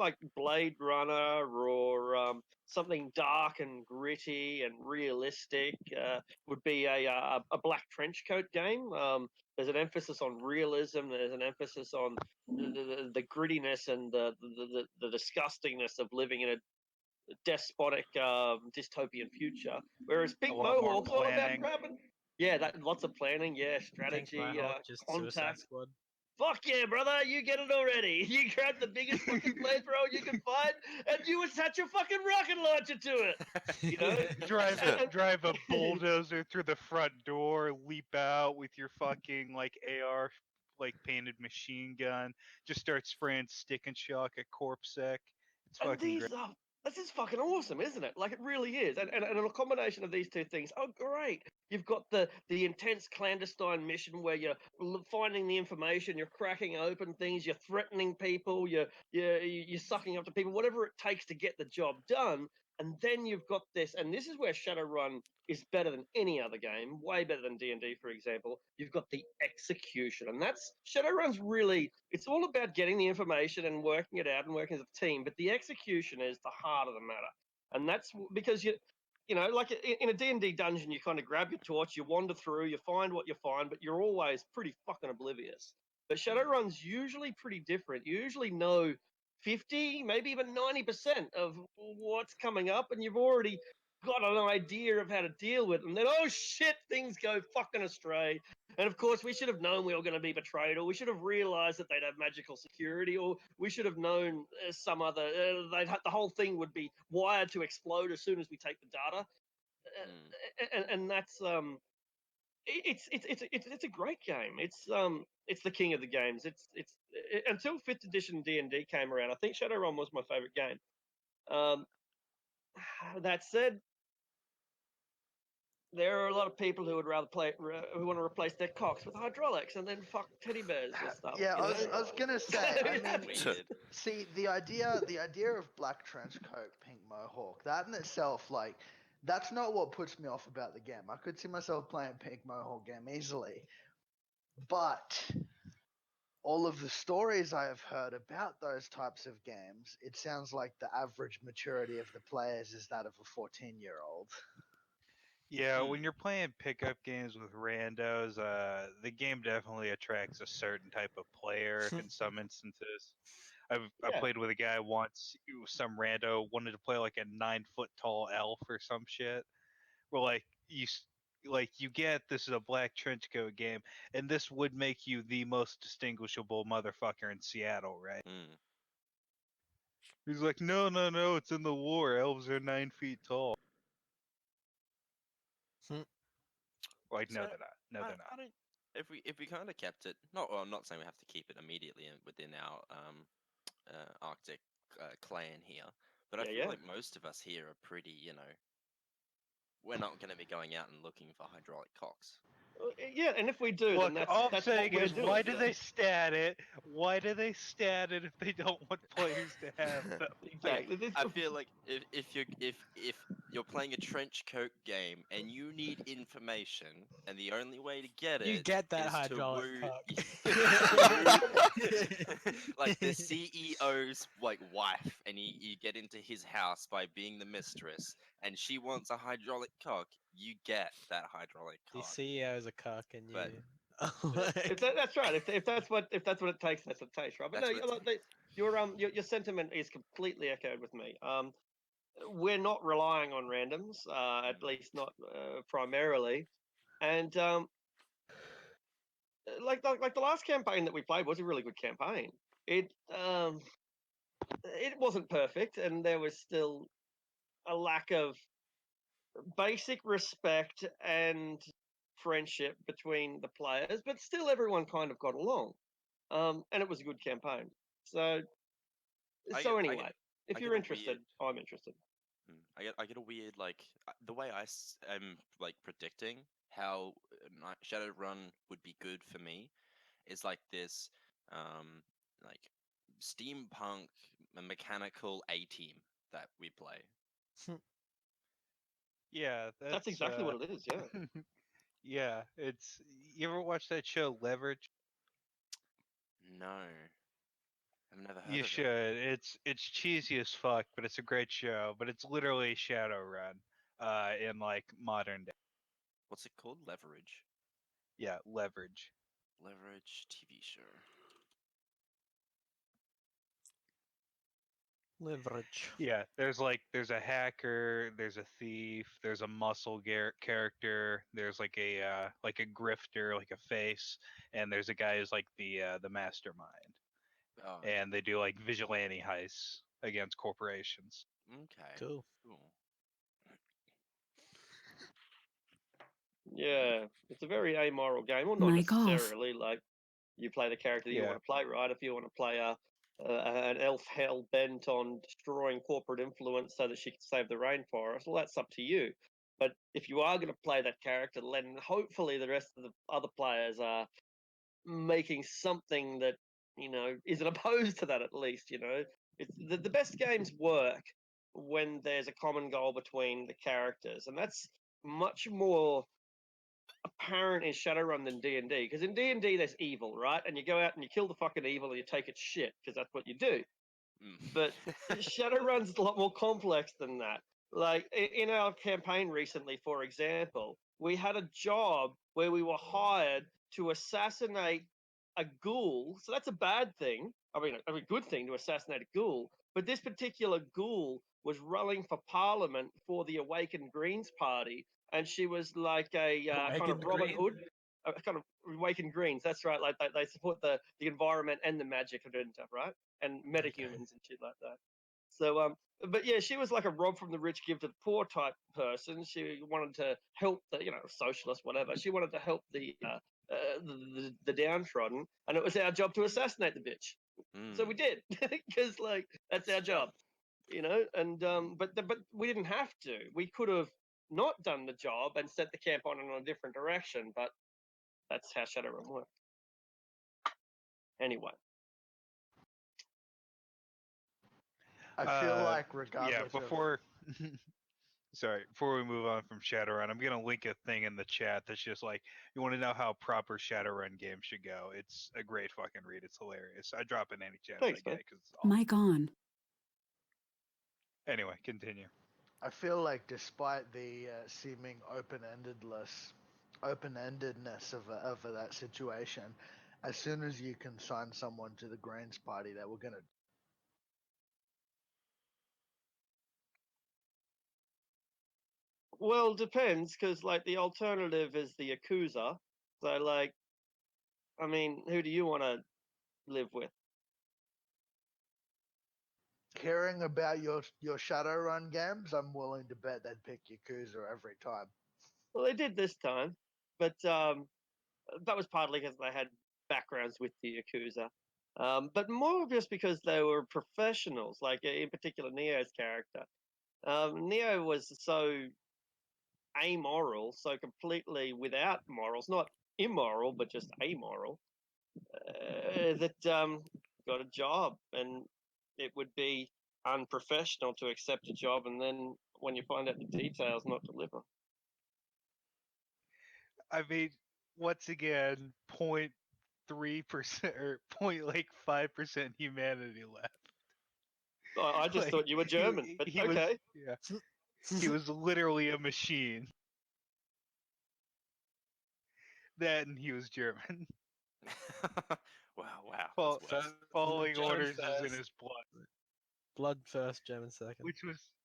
like Blade Runner or something dark and gritty and realistic, would be a black trench coat game. There's an emphasis on realism. There's an emphasis on the grittiness and the disgustingness of living in a despotic dystopian future. Whereas A Pink lot more Mohawk's all about planning. grabbing. Yeah, that lots of planning. Yeah, Pink strategy, Mohawk, just Suicide contact. Squad. Fuck yeah, brother! You get it already. You grab the biggest fucking flamethrower you can find, and you attach a fucking rocket launcher to it. You know, Drive a bulldozer through the front door, leap out with your fucking like AR like painted machine gun, just start spraying stick and shock at corpse sec. It's and fucking these great. are. This is fucking awesome, isn't it? Like it really is, and a combination of these two things. Oh, great! You've got the intense clandestine mission where you're finding the information, you're cracking open things, you're threatening people, you're sucking up to people, whatever it takes to get the job done. And then you've got this, and this is where Shadowrun is better than any other game, way better than D&D, for example. You've got the execution, and that's Shadowrun's really. It's all about getting the information and working it out and working as a team, but the execution is the heart of the matter, and that's because you know, like in a D&D dungeon, you kind of grab your torch, you wander through, you find what you find, but you're always pretty fucking oblivious. But Shadowrun's usually pretty different. You usually know 50, maybe even 90% of what's coming up, and you've already got an idea of how to deal with it. And then, oh shit, things go fucking astray. And of course, we should have known we were going to be betrayed, or we should have realized that they'd have magical security, or we should have known some other, the whole thing would be wired to explode as soon as we take the data. And that's, it's a great game. It's the king of the games. Until 5th edition D&D came around, I think Shadowrun was my favorite game. That said, there are a lot of people who would rather who want to replace their cocks with hydraulics and then fuck teddy bears with stuff. Yeah, you I know? was gonna say. I mean, Weird. see, the idea of black trench coat, pink mohawk, that in itself, like, that's not what puts me off about the game. I could see myself playing pink mohawk game easily, but all of the stories I have heard about those types of games, it sounds like the average maturity of the players is that of a 14-year-old. Yeah, when you're playing pickup games with randos, the game definitely attracts a certain type of player in some instances. I Yeah. played with a guy once, some rando wanted to play like a 9 foot tall elf or some shit. Where like you get this is a black trench coat game, and this would make you the most distinguishable motherfucker in Seattle, right? He's like, no, it's in the lore. Elves are 9 feet tall. Like, no, So, they're not. No, they're not. I don't. If we kind of kept it, not well, I'm not saying we have to keep it immediately within our Arctic clan here, but I feel like most of us here are pretty, we're not going to be going out and looking for hydraulic cocks. Yeah, and if we do, Look, then all I'm that's saying what we're is, doing. why do they stat it? Why do they stat it if they don't want players to have them? Exactly. I feel like if you're playing a trench coat game and you need information, and the only way to get it You get that is hydraulic like the CEO's like wife, and you get into his house by being the mistress, and she wants a hydraulic cock. You get that hydraulic The cock. CEO's a cock, and you. But that's right. If that's what it takes, that's what it takes, right? But That's no, what it your sentiment is completely echoed with me. We're not relying on randoms, at least not primarily, and like the last campaign that we played was a really good campaign. It wasn't perfect, and there was still a lack of basic respect and friendship between the players, but still everyone kind of got along. And it was a good campaign. So anyway, if you're interested, I'm interested. I get a weird the way am like predicting how Shadowrun would be good for me is like this like steampunk mechanical A team that we play. Yeah, that's exactly what it is. Yeah. Yeah, you ever watch that show Leverage? No. I've never heard You of should. it. It's cheesy as fuck, but it's a great show. But it's literally Shadowrun, in like modern day. What's it called? Leverage. Yeah, Leverage. Leverage TV show. Leverage. Yeah, there's a hacker, there's a thief, there's a muscle character, there's like a grifter, like a face, and there's a guy who's like the mastermind, Oh, and they do like vigilante heists against corporations. okay. Cool. Cool. Yeah, it's a very amoral game. Well, not Mic off. necessarily. Like, you play the character that you Yeah. want to play, right? If you want to play an elf hell bent on destroying corporate influence so that she can save the rainforest, well, that's up to you. But if you are going to play that character, then hopefully the rest of the other players are making something that isn't opposed to that. At least it's the best games work when there's a common goal between the characters, and that's much more apparent in Shadowrun than D&D, because in D&D there's evil, right? And you go out and you kill the fucking evil and you take its shit, because that's what you do. But Shadowrun's a lot more complex than that. Like in our campaign recently, for example, we had a job where we were hired to assassinate a ghoul. So that's a bad thing. I mean, a good thing to assassinate a ghoul. But this particular ghoul was running for parliament for the Awakened Greens party, and she was like a kind of Awakened Robin Green? Hood, kind of Awakened Greens. That's right. Like they support the environment and the magic and stuff, right? And metahumans and shit like that. So, but yeah, she was like a rob from the rich, give to the poor type person. She wanted to help the, socialist, whatever. She wanted to help the downtrodden, and it was our job to assassinate the bitch. So we did, because like that's our job, And but we didn't have to. We could have not done the job and set the camp on in a different direction. But that's how Shadowrun works. Anyway. I feel like Yeah, regardless before before we move on from Shadowrun, I'm gonna link a thing in the chat that's just like, you want to know how proper Shadowrun games should go. It's a great fucking read. It's hilarious. I drop in any chance Thanks, I man. get because it's awesome. Mic on. Anyway, continue. I feel like despite the seeming open-endedness of that situation, as soon as you can sign someone to the Greens Party, that we're gonna. Well, depends, because like the alternative is the Yakuza. So like, I mean, who do you want to live with? Caring about your Shadowrun games, I'm willing to bet they'd pick Yakuza every time. Well, they did this time, but that was partly because they had backgrounds with the Yakuza, but more just because they were professionals. Like in particular, Neo's character. Neo was so amoral, so completely without morals, not immoral, but just amoral, that got a job, and it would be unprofessional to accept a job and then when you find out the details not deliver. I mean, once again, 0.3% or 0.5% humanity left. I just thought you were German, but he okay. He was literally a machine. That and he was German. Wow. That's worse. Following German orders is in first. his blood. Blood first, German second.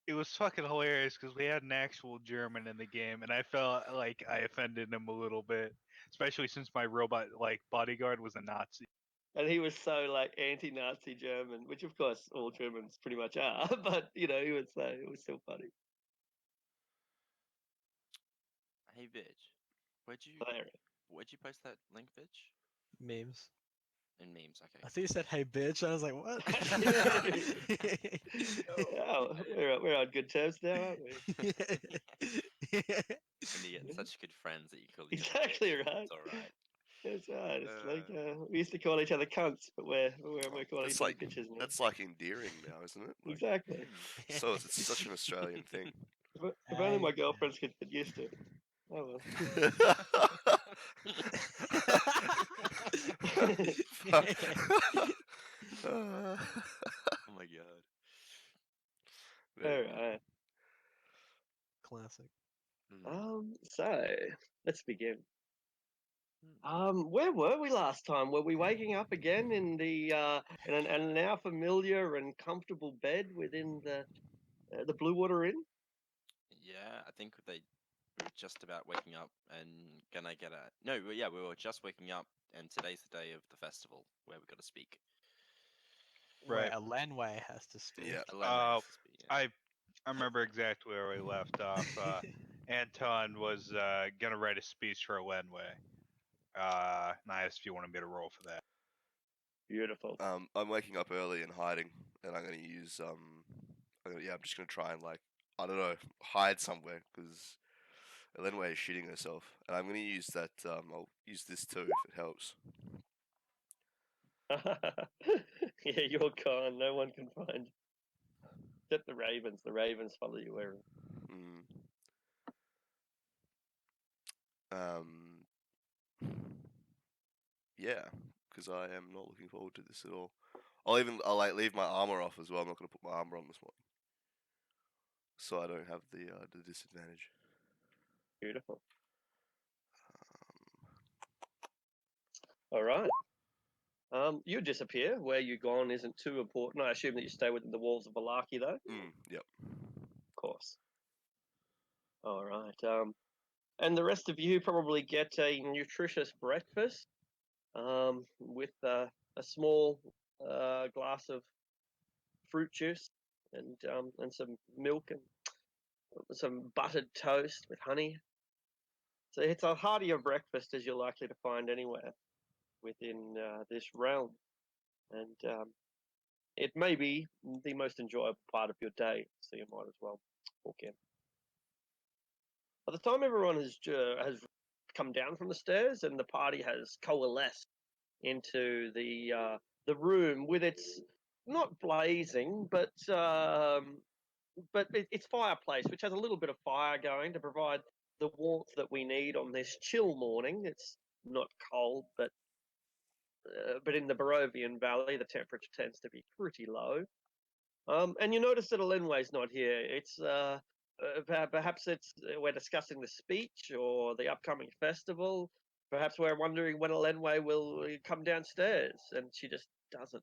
It was fucking hilarious because we had an actual German in the game, and I felt like I offended him a little bit, especially since my robot like bodyguard was a Nazi. And he was so like anti-Nazi German, which of course all Germans pretty much are, but he would say it was still funny. Hey, bitch. Where'd you post that link, bitch? Memes. In memes, okay. I think you said, "Hey, bitch." I was like, "What?" Oh, we're on good terms now, aren't we? When you get such good friends that you call each other Exactly bitch, right. It's all right. It's right. It's like we used to call each other cunts, but we're calling That's each other like bitches now. that's like endearing now, isn't it? Like, Exactly. so it's such an Australian thing. If only my girlfriends could get used to it. Oh well. Uh, Oh my god. very All right. Classic. So let's begin. Hmm. Where were we last time? Were we waking up again in the in an now familiar and comfortable bed within the Blue Water Inn? Yeah, I think we were just about waking up and gonna get a. No, yeah, we were just waking up, and today's the day of the festival where we got to speak. Right. Wait, a Lanway has to speak. Yeah. Elaine has to speak. Yeah. I remember exactly where we left off. Anton was gonna write a speech for Lenway. And I asked if you wanted me to roll for that. Beautiful. I'm waking up early and hiding, and I'm gonna use I'm just gonna try and like I don't know hide somewhere because Elenway is shitting herself, and I'm gonna use that. I'll use this too if it helps. Yeah, you're gone. No one can find you. Except the Ravens. The Ravens follow you wherever. Mm. Um, yeah, because I am not looking forward to this at all. I'll like leave my armor off as well. I'm not gonna put my armor on this morning, so I don't have the disadvantage. Beautiful. Um, All right. You disappear. Where you're gone isn't too important. I assume that you stay within the walls of Valaki, though. Yep. Of course. All right. And the rest of you probably get a nutritious breakfast with a small glass of fruit juice and some milk and some buttered toast with honey. So it's a heartier breakfast as you're likely to find anywhere within this realm, and it may be the most enjoyable part of your day. So you might as well walk in. By the time everyone has come down from the stairs and the party has coalesced into the room with its not blazing, but its fireplace, which has a little bit of fire going to provide the warmth that we need on this chill morning. It's not cold, but in the Barovian Valley, the temperature tends to be pretty low. And you notice that Elenway's not here. It's perhaps we're discussing the speech or the upcoming festival. Perhaps we're wondering when Elenway will come downstairs, and she just doesn't.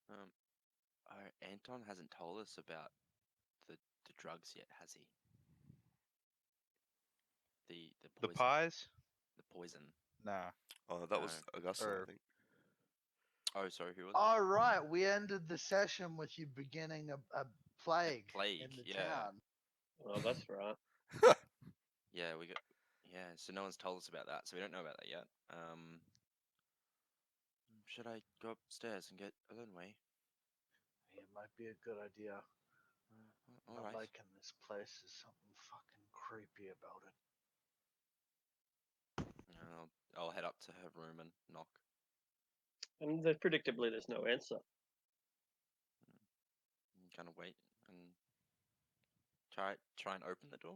Um, Anton hasn't told us about the drugs yet, has he? The The poison. pies? The poison. Nah. Oh, that was No. Augustin, I Or think. Oh, sorry, who was it? All right, we ended the session with you beginning a plague, Plague, in the yeah. town. Oh, that's right. Yeah, we got. Yeah, so no one's told us about that, so we don't know about that yet. Should I go upstairs and get Elenway? Yeah, it might be a good idea. All Not right. liking this place. There's something fucking creepy about it. I'll head up to her room and knock. And predictably, there's no answer. And kind of wait and try and open the door.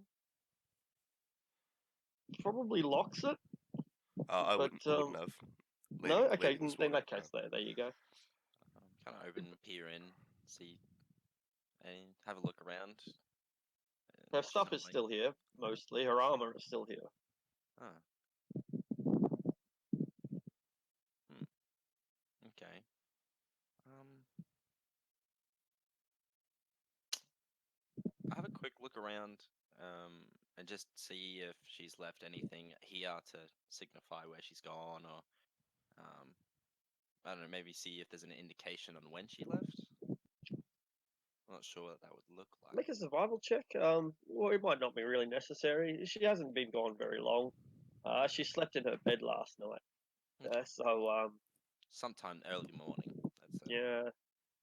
Probably locks it, I but wouldn't have. no. Okay, Leaving this in morning. that case, there you go. Kind of open, peer in, see, and have a look around. Her She's stuff not is like, still here, mostly. Her armor is still here. ah, okay. I have a quick look around, and just see if she's left anything here to signify where she's gone, or I don't know, maybe see if there's an indication on when she left. I'm not sure what that would look like. Make a survival check. Well, it might not be really necessary. She hasn't been gone very long. She slept in her bed last night. Okay. So Sometime early morning. That's it. yeah.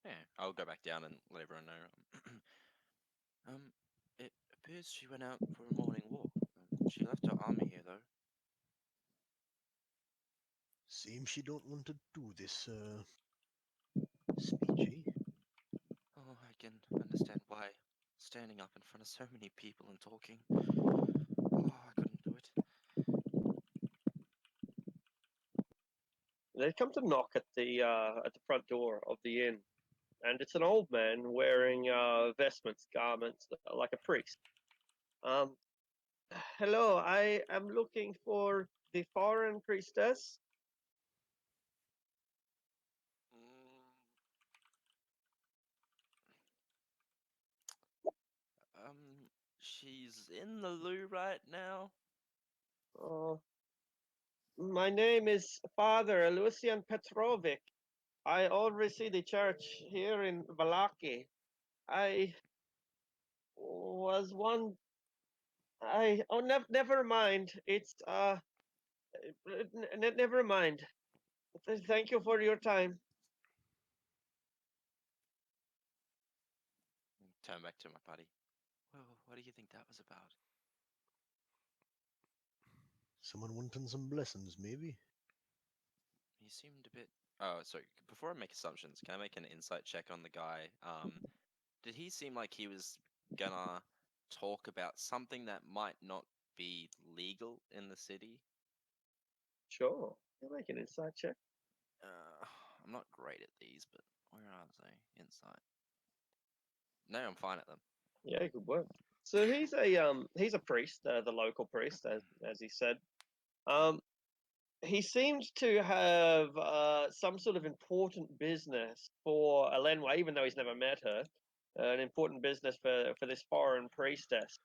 Yeah, I'll go back down and let everyone know. It appears she went out for a morning walk. She left her armor here, though. Seems she don't want to do this speechy. Oh, I can understand why. Standing up in front of so many people and talking. Oh, I They come to knock at the front door of the inn, and it's an old man wearing vestments, garments, like a priest. Um, Hello, I am looking for the foreign priestess. Mm, she's in the loo right now. Oh, my name is Father Lucian Petrovic. I oversee the church here in Valaki. I was one. Never mind. It's never mind. Thank you for your time. Turn back to my buddy. Well, what do you think that was about? Someone wanting some blessings, maybe? He seemed a bit. Oh, sorry. Before I make assumptions, can I make an insight check on the guy? Did he seem like he was gonna talk about something that might not be legal in the city? Sure. You make an insight check. Uh, I'm not great at these, but where are they? Insight. No, I'm fine at them. Yeah, good work. So he's a priest, the local priest, as he said. Um, he seemed to have some sort of important business for Elenwa, even though he's never met her. An important business for this foreign priestess.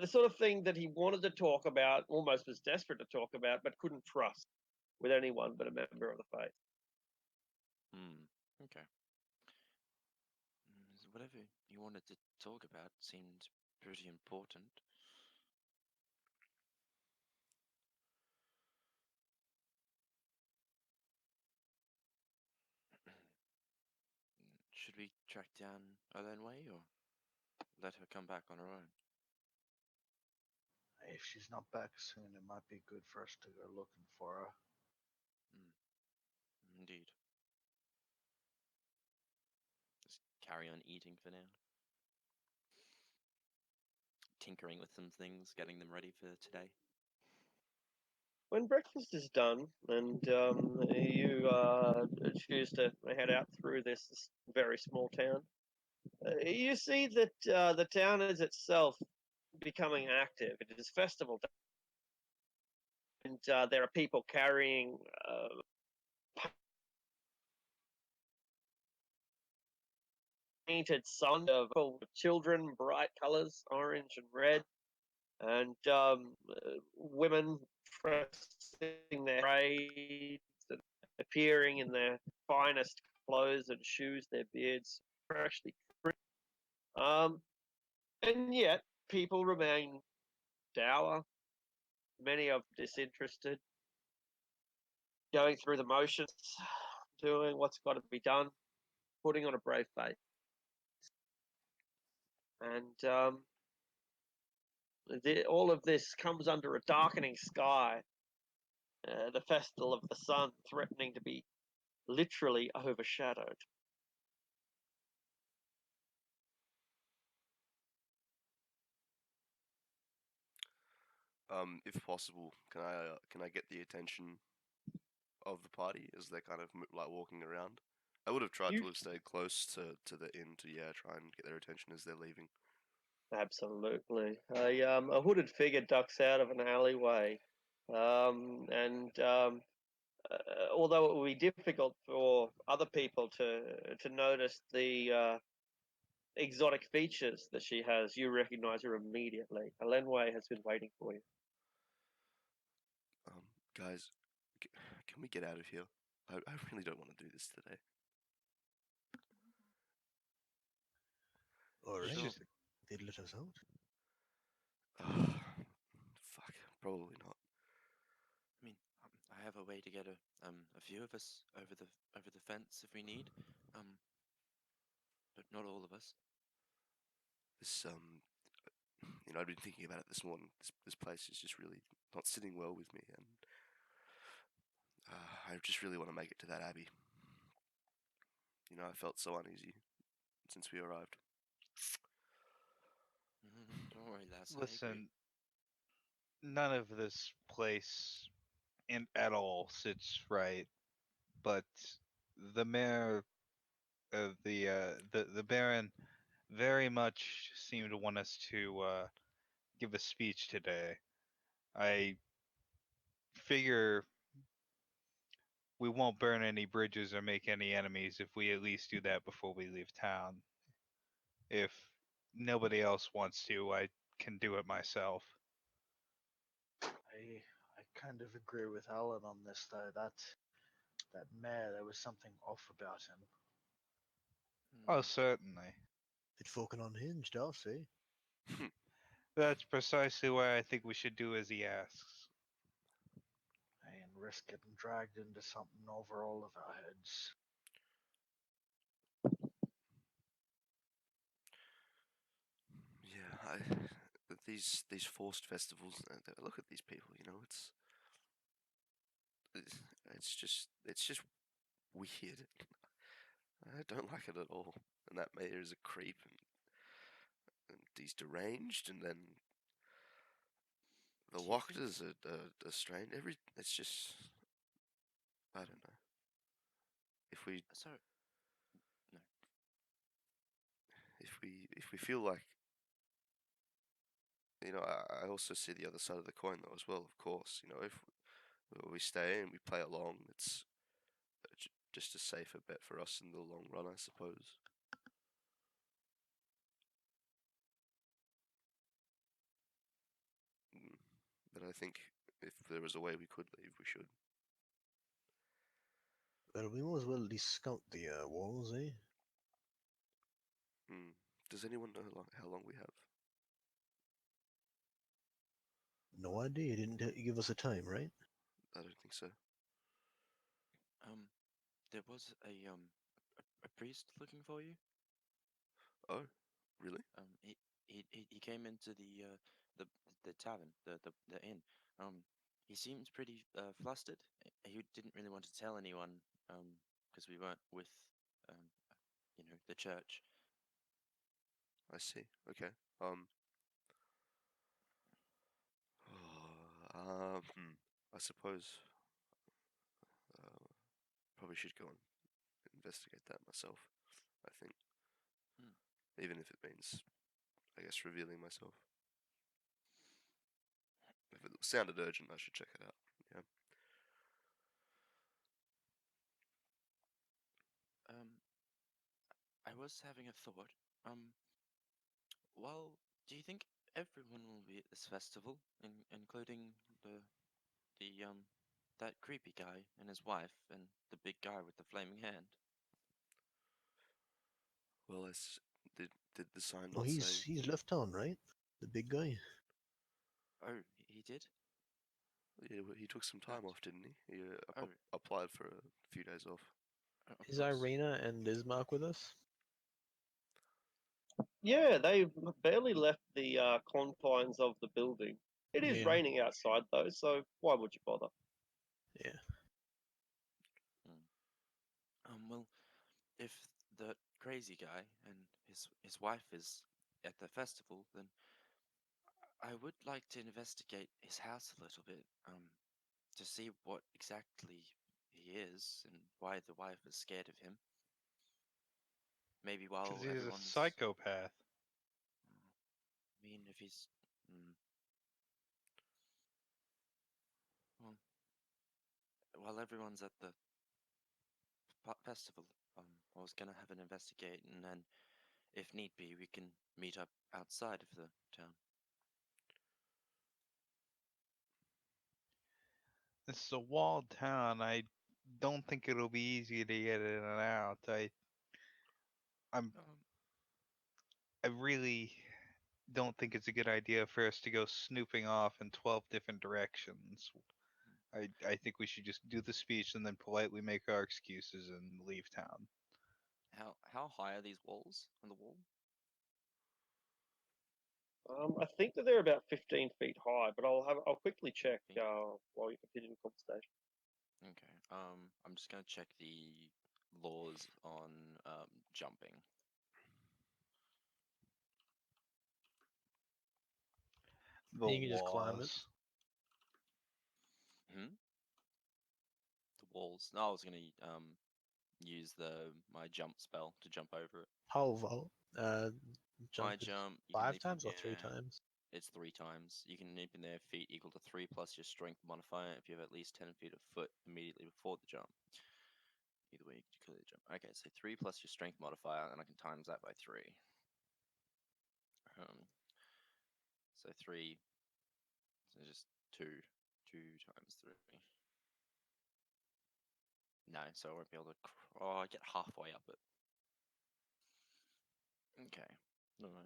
The sort of thing that he wanted to talk about, almost was desperate to talk about, but couldn't trust with anyone but a member of the faith. Hmm. Okay. So whatever you wanted to talk about seemed pretty important. Should we track down Way or let her come back on her own? If she's not back soon, it might be good for us to go looking for her. Indeed. Just carry on eating for now. Tinkering with some things, getting them ready for today. When breakfast is done and you choose to head out through this very small town, you see that the town is itself becoming active. It is festival day, and there are people carrying painted signs of children, bright colors, orange and red, and women pressing their braids and appearing in their finest clothes and shoes, their beards freshly trimmed. And yet, people remain dour, many of disinterested, going through the motions, doing what's got to be done, putting on a brave face. And all of this comes under a darkening sky, the festival of the sun threatening to be literally overshadowed. If possible, can I get the attention of the party as they're kind of like walking around? I would have tried You to have stayed close to the inn to try and get their attention as they're leaving. Absolutely. A hooded figure ducks out of an alleyway, and although it will be difficult for other people to notice the exotic features that she has, you recognize her immediately. Elenway has been waiting for you. Guys, can we get out of here? I really don't want to do this today. Alright. Sure. They'd let us out. Fuck, probably not. I mean, I have a way to get a few of us over the fence if we need. But not all of us. This I've been thinking about it this morning. This place is just really not sitting well with me, and I just really want to make it to that abbey. I felt so uneasy since we arrived. Don't worry, lass. I agree. Listen, none of this place at all sits right but the mayor, the Baron, very much seemed to want us to give a speech today. I figure we won't burn any bridges or make any enemies if we at least do that before we leave town. If nobody else wants to, I can do it myself. I kind of agree with Alan on this though. That mayor, there was something off about him. Oh, Hmm. certainly. Bit fucking unhinged, I'll say. That's precisely why I think we should do as he asks. And risk getting dragged into something over all of our heads. Yeah, these forced festivals. Look at these people. You know, it's it's just weird. I don't like it at all. And that mayor is a creep, and he's deranged, and then the Do you think Wachters are strange. It's just I don't know. If we so? No. if we feel like I also see the other side of the coin though as well. Of course, if we stay and we play along, it's just a safer bet for us in the long run, I suppose. Mm. But I think if there was a way we could leave, we should. Well, we might as well at least scout the walls, eh? Mm. Does anyone know how long we have? No idea. You didn't give us a time, right? I don't think so. There was a priest looking for you. Oh, really? He came into the the tavern, the inn. He seemed pretty flustered. He didn't really want to tell anyone because we weren't with um the church. I see. Okay. Um. I suppose probably should go and investigate that myself. I think, Hmm. even if it means, I guess, revealing myself. If it sounded urgent, I should check it out. Yeah. Um, I was having a thought. Well, do you think everyone will be at this festival, including the that creepy guy and his wife and the big guy with the flaming hand? Well, did the sign Oh, not say? he's left town, right? The big guy. Oh, he did? Yeah, well, he took some time off, didn't he? He Oh, applied for a few days off. of Is course. Irina and Ismark with us? Yeah, they've barely left the confines of the building. It is Yeah. raining outside though, so why would you bother? Yeah. Well, if the crazy guy and his wife is at the festival, then I would like to investigate his house a little bit, to see what exactly he is and why the wife is scared of him. Maybe Because while he's a everyone's, psychopath. I mean, if he's, well, while everyone's at the festival, I was gonna have an investigate, and then, if need be, we can meet up outside of the town. This is a walled town. I don't think it'll be easy to get in and out. Um, I really don't think it's a good idea for us to go snooping off in 12 different directions. I think we should just do the speech and then politely make our excuses and leave town. how high are these walls on the wall? I think that they're about 15 feet high, but I'll quickly check Feet? while you continue the conversation. Okay. I'm just gonna check the laws on jumping. The You can just climb it. laws. Hmm. The walls. No, I was gonna use my jump spell to jump over it. How vault? Jump My is jump you can 5 leap times or 3 yeah, times? it's 3 times. You can leap in their feet equal to 3 plus your strength modifier if you have at least 10 feet of foot immediately before the jump. Either way, you can clearly jump. Okay, so 3 plus your strength modifier, and I can times that by 3. So 3. So just 2. 2 times 3. No, so I won't be able to. Oh, I get halfway up it. Okay. No, no.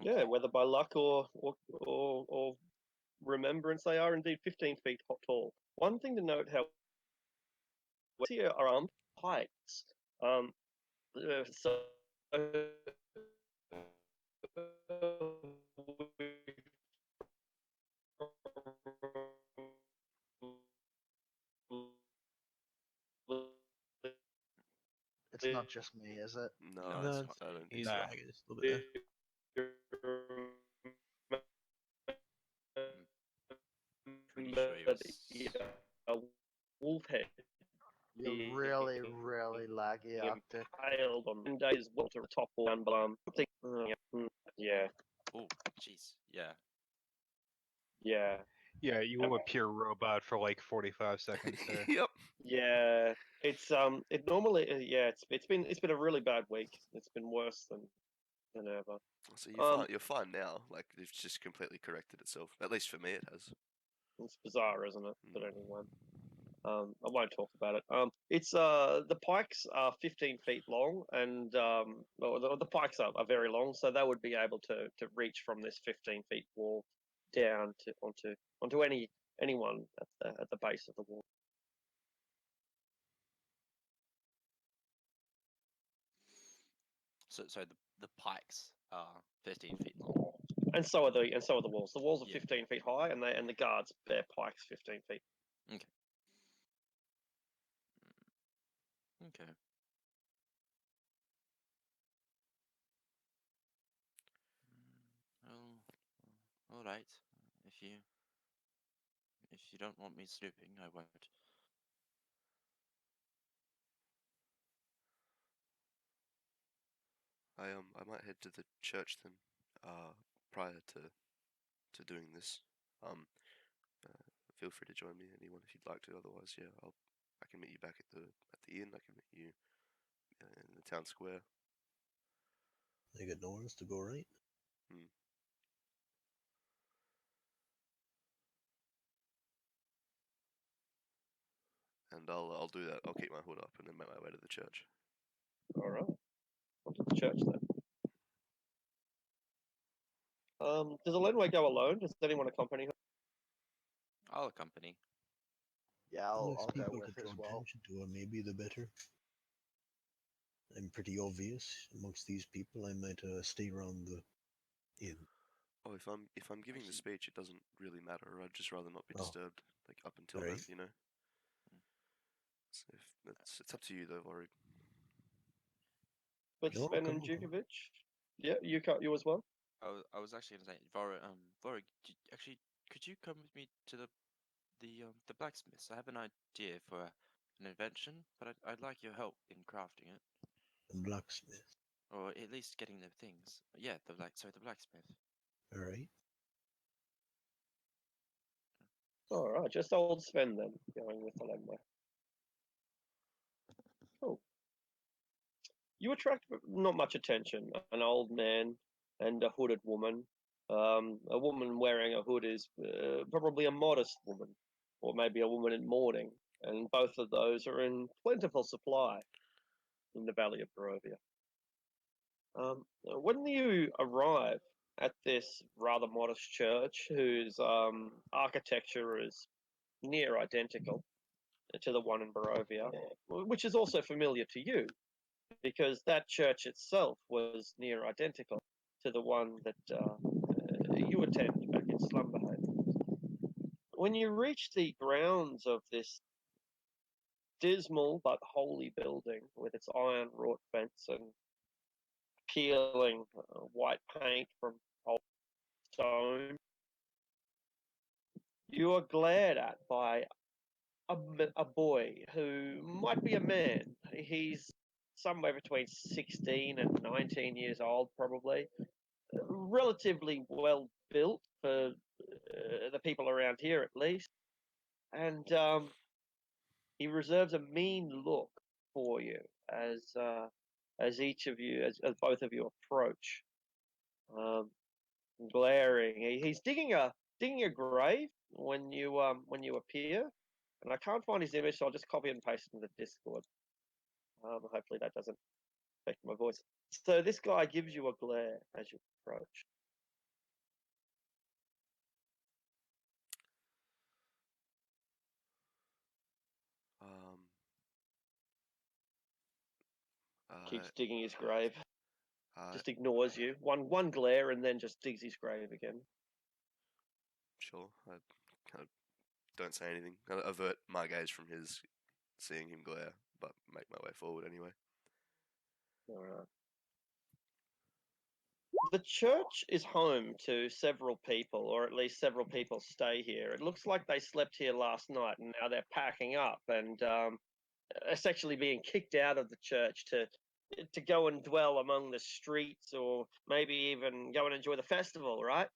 Yeah, Okay. whether by luck or remembrance, they are indeed 15 feet tall. One thing to note, however, here are armed pikes. So It's not just me, is it? No, No, No, it's it's, not. I don't think he's so. lagging just a little bit there. Pretty sure he was. Wolf head You're really, really laggy, Arctic. impaled on days water top one blum. Yeah, Oh, jeez. Yeah. yeah, Yeah, you will appear robot for like 45 seconds there. Yep. yeah. It normally yeah. It's been a really bad week. It's been worse than ever. So you're fine now. Like it's just completely corrected itself. At least for me, it has. It's bizarre, isn't it? But Mm. anyway. I won't talk about it. It's the pikes are 15 feet long, and well, the pikes are very long, so they would be able to reach from this 15 feet wall down to onto anyone at the base of the wall. So the pikes are 15 feet long. And so are the walls. The walls are Yeah. 15 feet high, and the guards bear pikes 15 feet. Okay. Okay. Well, all right. If you if you don't want me snooping, I won't. I might head to the church then. Prior to doing this. Uh, feel free to join me, anyone, if you'd like to. Otherwise, yeah, I can meet you back at the inn. I can meet you in the town square. They got nowhere else to go, right? Hmm. And I'll do that. I'll keep my hood up and then make my way to the church. All right, onto the church then. Does Elenway go alone? Does anyone accompany her? I'll accompany. Yeah, The I'll less go people with to as draw well. attention to her, maybe the better. I'm pretty obvious amongst these people. I might stay around the inn. Oh, if I'm giving the Actually, speech, it doesn't really matter. I'd just rather not be Oh. disturbed, like up until Alright. then, you know. So if it's up to you though, Vorig. But No, Sven come and on, come on. Djukovic? Yeah, you as well. I was actually gonna say, Vorig, actually, could you come with me to the blacksmiths? I have an idea for an invention, but I'd like your help in crafting it, The blacksmith. or at least getting the things. Yeah, the blacksmith. Alright. All right, just old Sven then, going with Elenway. Cool. You attract not much attention. An old man and a hooded woman. A woman wearing a hood is probably a modest woman, or maybe a woman in mourning, and both of those are in plentiful supply in the Valley of Barovia. When you arrive at this rather modest church, whose architecture is near identical to the one in Barovia, which is also familiar to you, because that church itself was near identical to the one that you attended back in Slumberhaven. When you reach the grounds of this dismal but holy building with its iron wrought fence and peeling white paint from old stone, You are glared at by a boy who might be a man. He's somewhere between 16 and 19 years old, probably. Relatively well built for the people around here, at least. And he reserves a mean look for you as each of you, as both of you approach. Um, Glaring. He's digging a grave when you appear, and I can't find his image, so I'll just copy and paste it in the Discord. Hopefully that doesn't affect my voice. So this guy gives you a glare as you approach. Um, Keeps digging his grave. uh, Just ignores you. One glare and then just digs his grave again. sure. I kind of don't say anything. Kind of avert my gaze from his, seeing him glare, but make my way forward anyway. All right. The church is home to several people, or at least several people stay here. It looks like they slept here last night, and now they're packing up and essentially being kicked out of the church to go and dwell among the streets, or maybe even go and enjoy the festival. Right?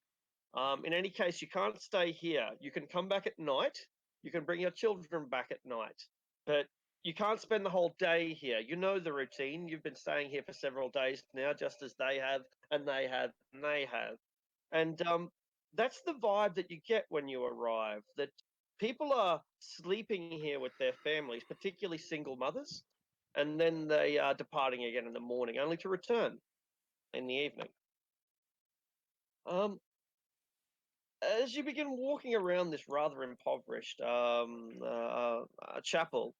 In any case, you can't stay here. You can come back at night. You can bring your children back at night, but you can't spend the whole day here. You know the routine. You've been staying here for several days now, just as they have, and they have, and they have. And that's the vibe that you get when you arrive, that people are sleeping here with their families, particularly single mothers, and then they are departing again in the morning, only to return in the evening. Um, as you begin walking around this rather impoverished chapel,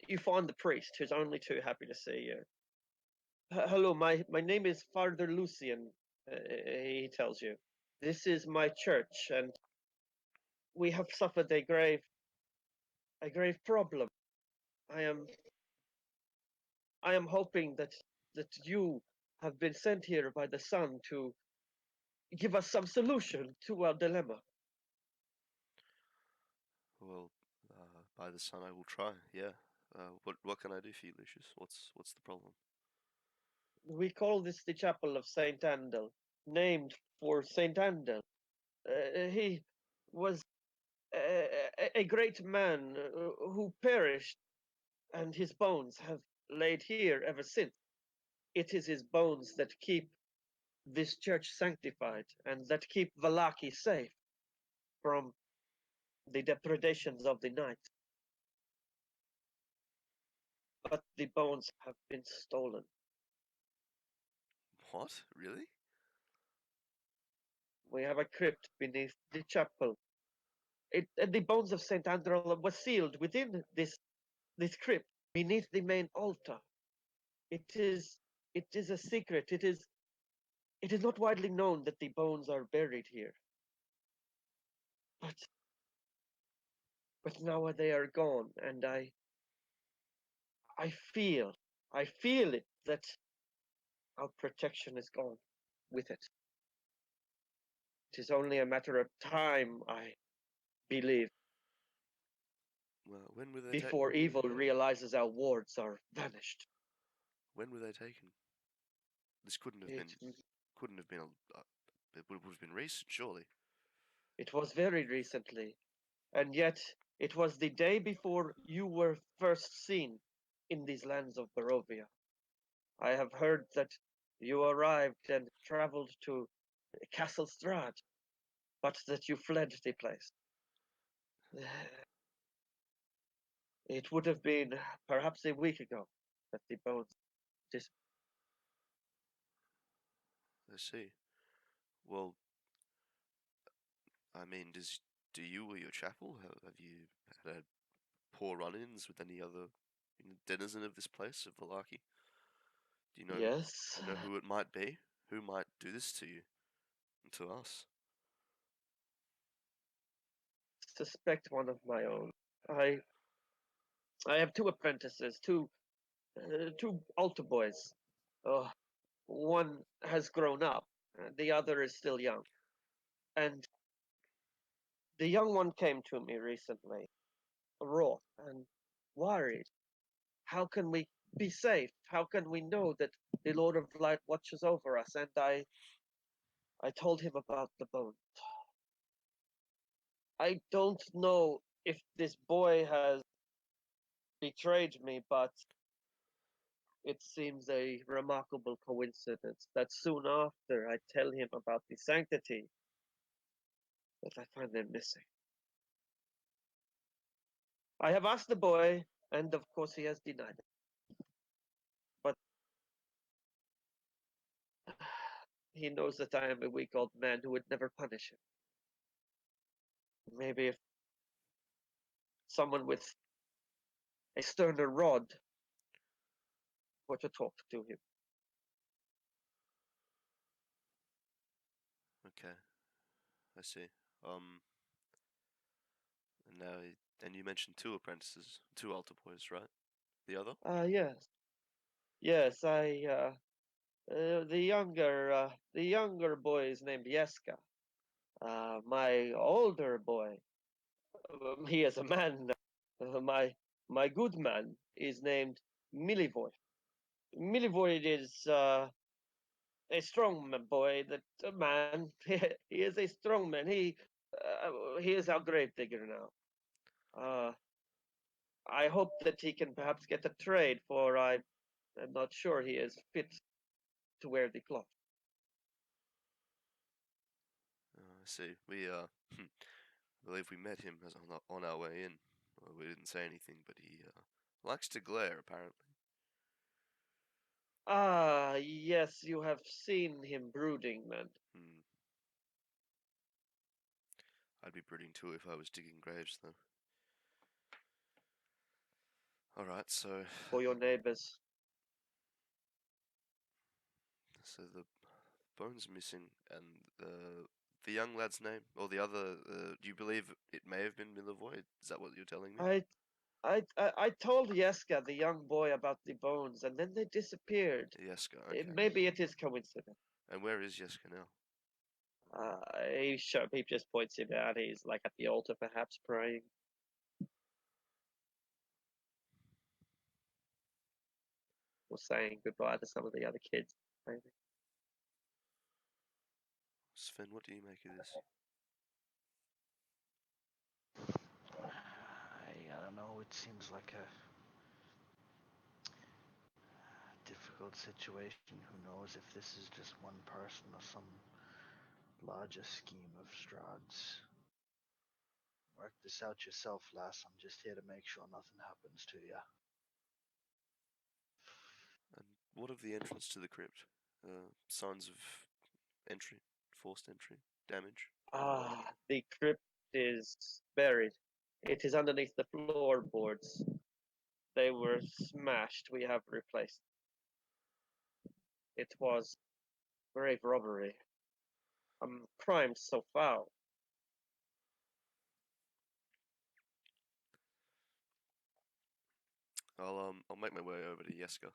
you find the priest, who's only too happy to see you. Hello, my name is Father Lucian, he tells you. This is my church, and we have suffered a grave problem. I am I am hoping that you have been sent here by the sun to give us some solution to our dilemma. Well, by the sun, I will try. Yeah. What can I do for you, Lucius? What's the problem? We call this the Chapel of Saint Andel, named for Saint Andel. He was a great man who perished, and his bones have laid here ever since. It is his bones that keep this church sanctified and that keep Valaki safe from the depredations of the night. But the bones have been stolen. What? Really? We have a crypt beneath the chapel. The bones of Saint Andrew were sealed within this crypt beneath the main altar. It is it is a secret. It is not widely known that the bones are buried here. But now they are gone, and I feel I feel it that our protection is gone with it. It is only a matter of time, I believe, Well, when were they before evil realizes our wards are vanished. When were they taken? This couldn't have It, been it would have been recent, surely. it was very recently, and yet it was the day before you were first seen in these lands of Barovia. I have heard that you arrived and traveled to Castle Strahd, but that you fled the place. It would have been perhaps a week ago that the bones dis- I see. Well, I mean, do you or your chapel have you had poor run-ins with any other denizen of this place of Valaki? Do Yes, you know who it might be? Who might do this to you and to us? suspect one of my own. I I have two apprentices, two altar boys. Oh, one has grown up, the other is still young, and The young one came to me recently, raw and worried. How can we be safe? How can we know that the Lord of Light watches over us? And I told him about the bone. I don't know if this boy has betrayed me, but it seems a remarkable coincidence that soon after I tell him about the sanctity, that I find them missing. I have asked the boy, and of course he has denied it. But he knows that I am a weak old man who would never punish him. Maybe if someone with a sterner rod were to talk to him. Okay, I see. Um, and now, and you mentioned two apprentices, two altar boys, right? The other? Yes. Yes, the younger boy is named Yeska. My older boy, he is a man now. My good man is named Milivoy. Milivoy is a strong boy, that a man. He is a strong man. He is our grave digger now. I hope that he can perhaps get a trade, for I am not sure he is fit to wear the cloth. I see. We I believe we met him as on our way in. Well, we didn't say anything, but he likes to glare apparently. Ah, yes, you have seen him brooding, then. Hmm. I'd be brooding too if I was digging graves, though. All right, so For your neighbors. the bone's missing, and the young lad's name, or the other. Do you believe it may have been Milivoy? Is that what you're telling me? I told Yeska, the young boy, about the bones, and then they disappeared. Yeska. Okay. Maybe it is coincidence. And where is Yeska now? He just points him out. He's like at the altar, perhaps praying. Or saying goodbye to some of the other kids, maybe. Sven, what do you make of this? I don't know. It seems like a difficult situation. Who knows if this is just one person or some larger scheme of Strahd's. Work this out yourself, lass. I'm just here to make sure nothing happens to you. And what of the entrance to the crypt? Signs of entry, forced entry, damage. The crypt is buried. It is underneath the floorboards. They were smashed. We have replaced. It was grave robbery. Crime so foul. I'll make my way over to Yeska.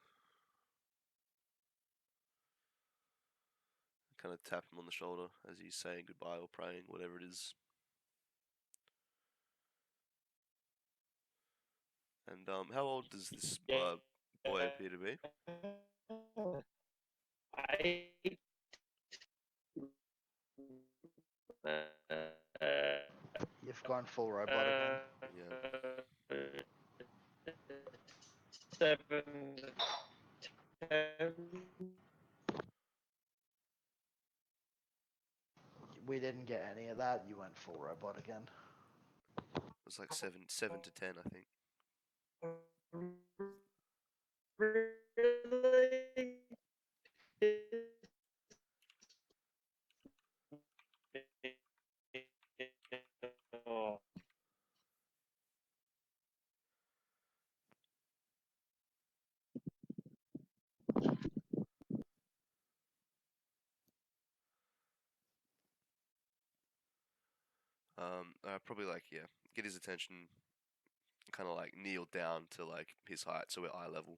Kind of tap him on the shoulder as he's saying goodbye or praying, whatever it is. And how old does this boy appear to be? I You've gone full robot again. Yeah. 7 to 10. We didn't get any of that. You went full robot again. It was like 7 to 10, I think. Really? Oh. Probably like, yeah, get his attention, kind of like kneel down to like his height, so we're eye level.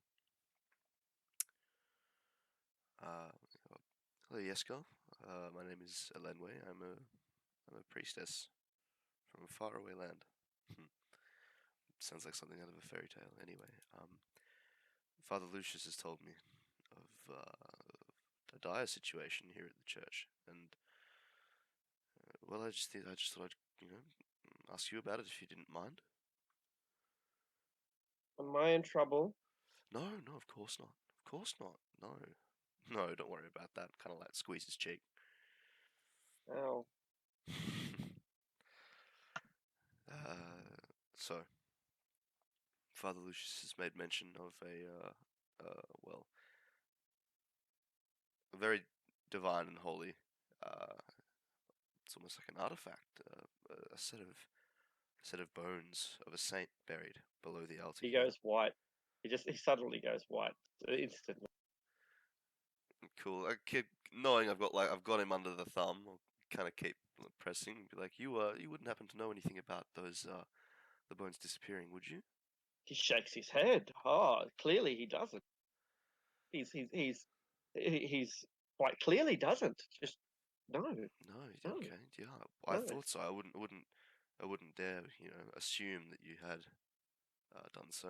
Uh, Hello, Yeska. My name is Elenwe. I'm a priestess from a faraway land. Sounds like something out of a fairy tale. Anyway, Father Lucius has told me of a dire situation here at the church, and well, I just thought I'd ask you about it if you didn't mind. Am I in trouble? No, no, of course not. Of course not. No, no, don't worry about that. Kind of like squeeze his cheek. Oh, So, Father Lucius has made mention of well, a very divine and holy. It's almost like an artifact, a set of bones of a saint buried below the altar. he here. goes white. He suddenly goes white instantly. Cool. I keep knowing I've got him under the thumb. I'll kind of keep pressing. Be like, you wouldn't happen to know anything about those the bones disappearing, would you? He shakes his head. Oh, clearly he doesn't. He's quite clearly doesn't. Just no. No. No. Okay. Yeah. I No. thought so. I wouldn't dare assume that you had done so.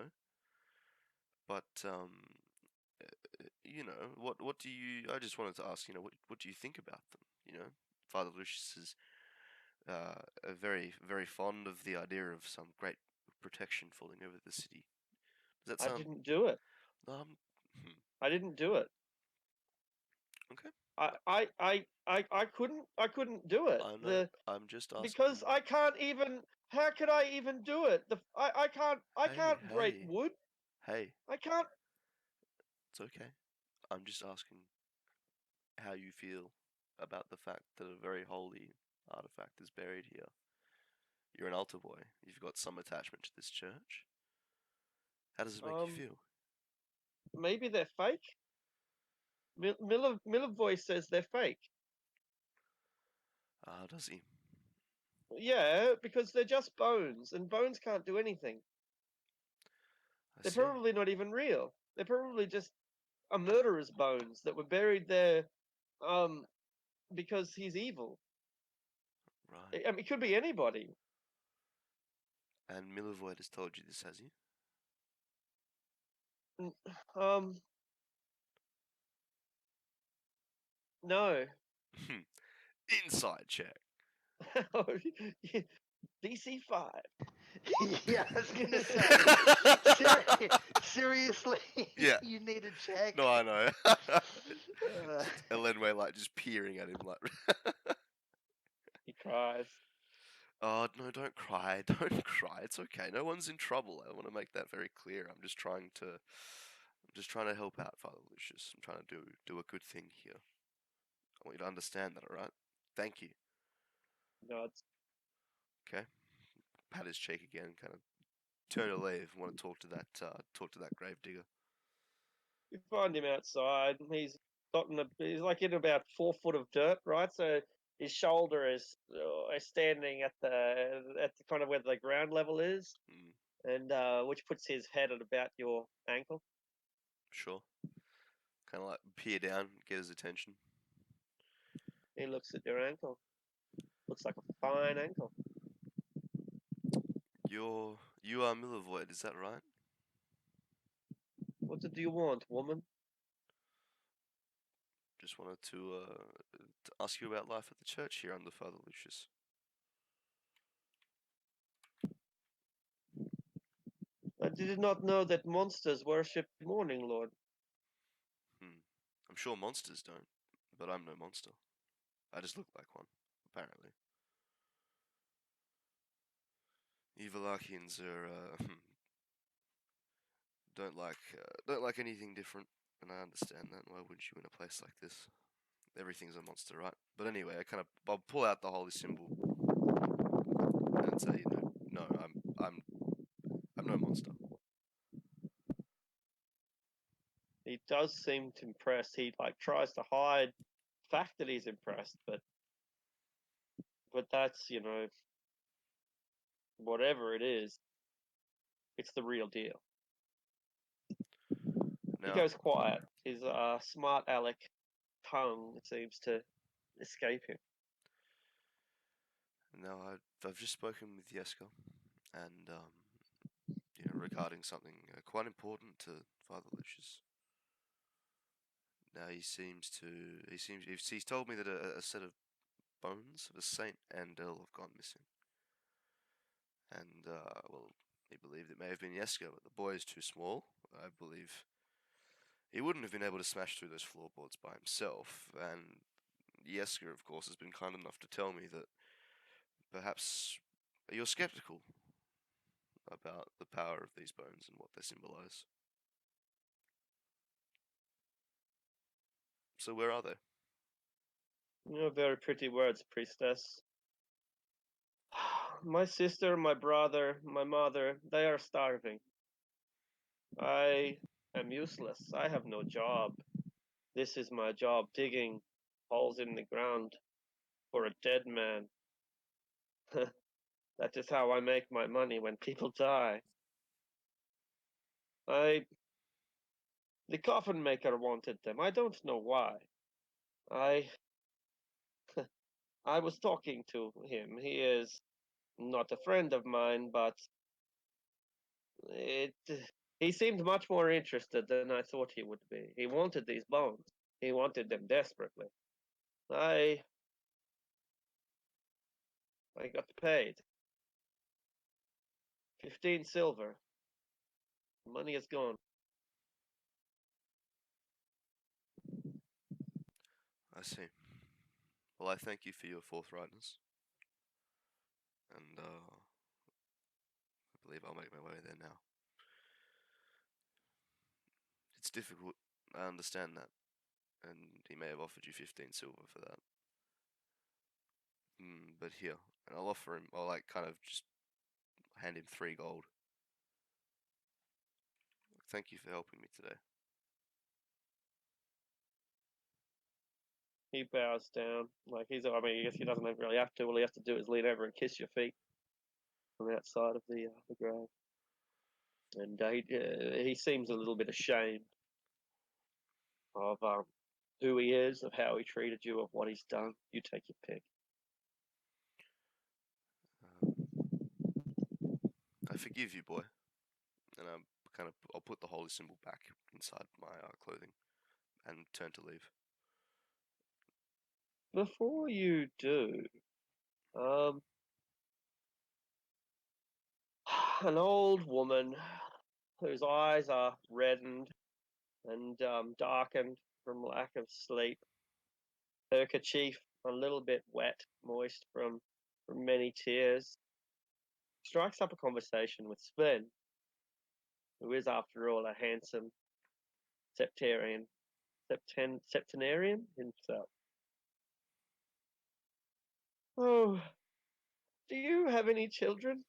But what do you? I just wanted to ask. What do you think about them? Father Lucius is very very fond of the idea of some great protection falling over the city. Does that I sound? didn't do it. Um. hmm, I didn't do it. Okay. I couldn't do it. I know. I'm just asking. Because I can't even. How could I even do it? I can't break Hey. wood. Hey. I can't. It's okay. I'm just asking how you feel about the fact that a very holy artifact is buried here. You're an altar boy. You've got some attachment to this church. How does it make you feel? Maybe they're fake. Miller voice says they're fake. Does he? Yeah, because they're just bones, and bones can't do anything. I They're see. probably not even real. They're probably just a murderer's bones that were buried there, because he's evil. Right. I mean, it could be anybody. And Milivoid has told you this, has he? No. Inside check. DC 5. Yeah, I was gonna say. Seriously, Yeah. you need a check. No, I know. Uh, Elenway just peering at him He cries. Oh no, don't cry. Don't cry. It's okay. No one's in trouble. I want to make that very clear. I'm just trying to help out, Father Lucius. I'm trying to do a good thing here. I want you to understand that, alright? Thank you. Nods. Okay. Pat his cheek again, kind of turn to leave. Want to talk to that grave digger. You find him outside. He's like in about 4 foot of dirt, right? So his shoulder is standing at the kind of where the ground level is, and which puts his head at about your ankle. Sure. Kind of like peer down, get his attention. He looks at your ankle. Looks like a fine ankle. You are Milivoid, is that right? What do you want, woman? Just wanted to ask you about life at the church here under Father Lucius. I did not know that monsters worship the Morning Lord. I'm sure monsters don't, but I'm no monster. I just look like one, apparently. Evilarchians are don't like anything different, and I understand that. Why wouldn't you in a place like this? Everything's a monster, right? But anyway, I'll pull out the holy symbol and say, no, I'm no monster. He does seem impressed. He tries to hide the fact that he's impressed, but that's whatever it is, it's the real deal. Now, He goes quiet. His smart aleck tongue seems to escape him. now I've just spoken with Yeska, and regarding something quite important to Father Lucius. Now he's told me that a set of bones of a saint and earl have gone missing, and well, he believed it may have been Yeska, but the boy is too small. I believe he wouldn't have been able to smash through those floorboards by himself, and Yeska, of course, has been kind enough to tell me that perhaps you're skeptical about the power of these bones and what they symbolize. So where are they? Very pretty words, priestess. My sister, my brother, my mother, they are starving. I am useless. I have no job. This is my job, digging holes in the ground for a dead man. That is how I make my money when people die. The coffin maker wanted them. I don't know why. I I was talking to him. He is not a friend of mine, but it he seemed much more interested than I thought he would be. He wanted these bones. He wanted them desperately. I I got paid 15 silver. Money is gone. I see. Well, I thank you for your forthrightness, and I believe I'll make my way there now. It's difficult, I understand that, and he may have offered you 15 silver for that. But here, and I'll like kind of just hand him 3 gold. Thank you for helping me today. He bows down. Like I mean, I guess he doesn't really have to. All he has to do is lean over and kiss your feet from outside of the grave. And he seems a little bit ashamed of who he is, of how he treated you, of what he's done. You take your pick. I forgive you, boy, and I'll put the holy symbol back inside my clothing and turn to leave. Before you do, um, an old woman whose eyes are reddened and darkened from lack of sleep, her kerchief a little bit wet, moist from many tears, strikes up a conversation with Sven, who is, after all, a handsome septenarian himself. Oh, do you have any children?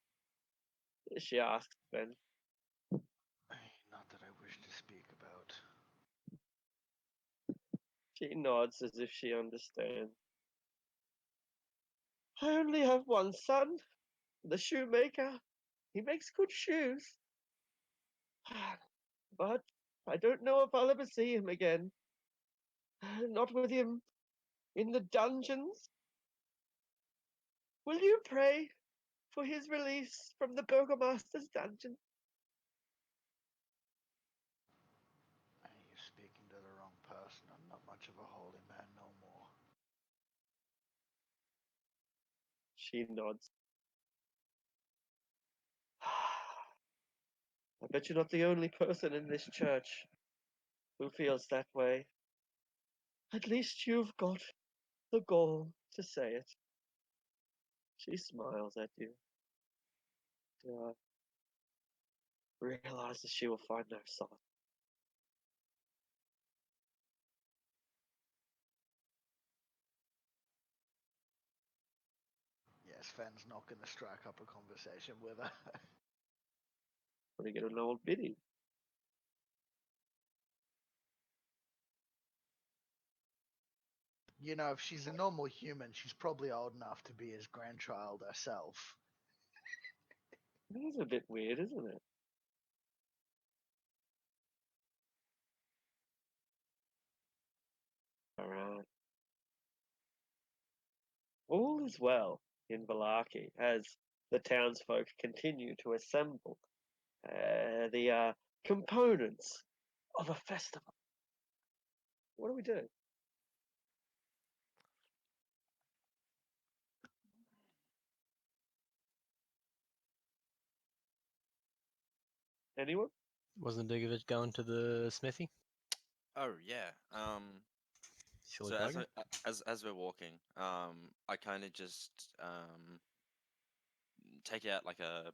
She asks Sven. Not that I wish to speak about. She nods as if she understands. I only have one son, the shoemaker. He makes good shoes. But I don't know if I'll ever see him again. Not with him in the dungeons. Will you pray for his release from the burgomaster's dungeon? You're speaking to the wrong person. I'm not much of a holy man no more. She nods. I bet you're not the only person in this church who feels that way. At least you've got the gall to say it. She smiles at you. Realizes she will find no solace. Yes, Sven's not going to strike up a conversation with her. When you get an old biddy. You know, if she's a normal human, she's probably old enough to be his grandchild herself. That is a bit weird, isn't it? Alright. All is well. in Valaki as the townsfolk continue to assemble the components of a festival. What do we do? Anyone? Wasn't Digovich going to the smithy? Oh yeah. Silly So bugger. as we're walking, I kind of just take out like a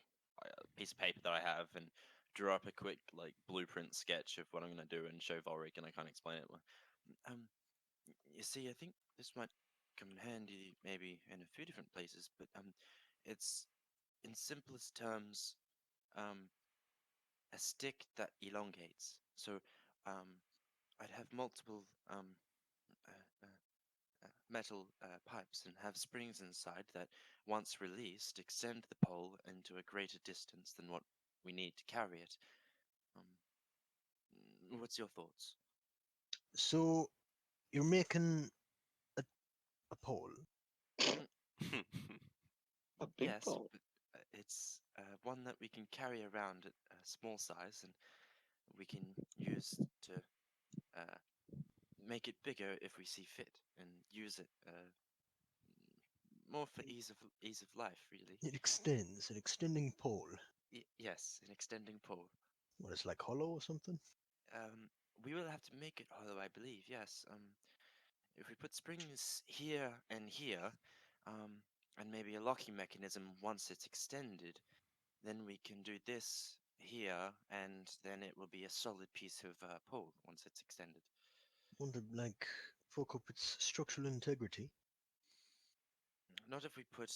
piece of paper that I have and draw up a quick like blueprint sketch of what I'm gonna do and show Volric, and I kind of explain it. Like, Um, you see, I think this might come in handy maybe in a few different places, but it's in simplest terms, um, a stick that elongates. So, I'd have multiple uh, metal pipes and have springs inside that, once released, extend the pole into a greater distance than what we need to carry it. What's your thoughts? So you're making a, a pole. A big Yes, pole. but it's one that we can carry around at a small size, and we can use to uh, make it bigger if we see fit, and use it more for ease of life, really. It extends, an extending pole. Yes, an extending pole. What is like hollow or something? We will have to make it hollow, I believe. Yes. If we put springs here and here, um, and maybe a locking mechanism once it's extended, then we can do this here, and then it will be a solid piece of pole once it's extended. Want to like fuck up its structural integrity? Not if we put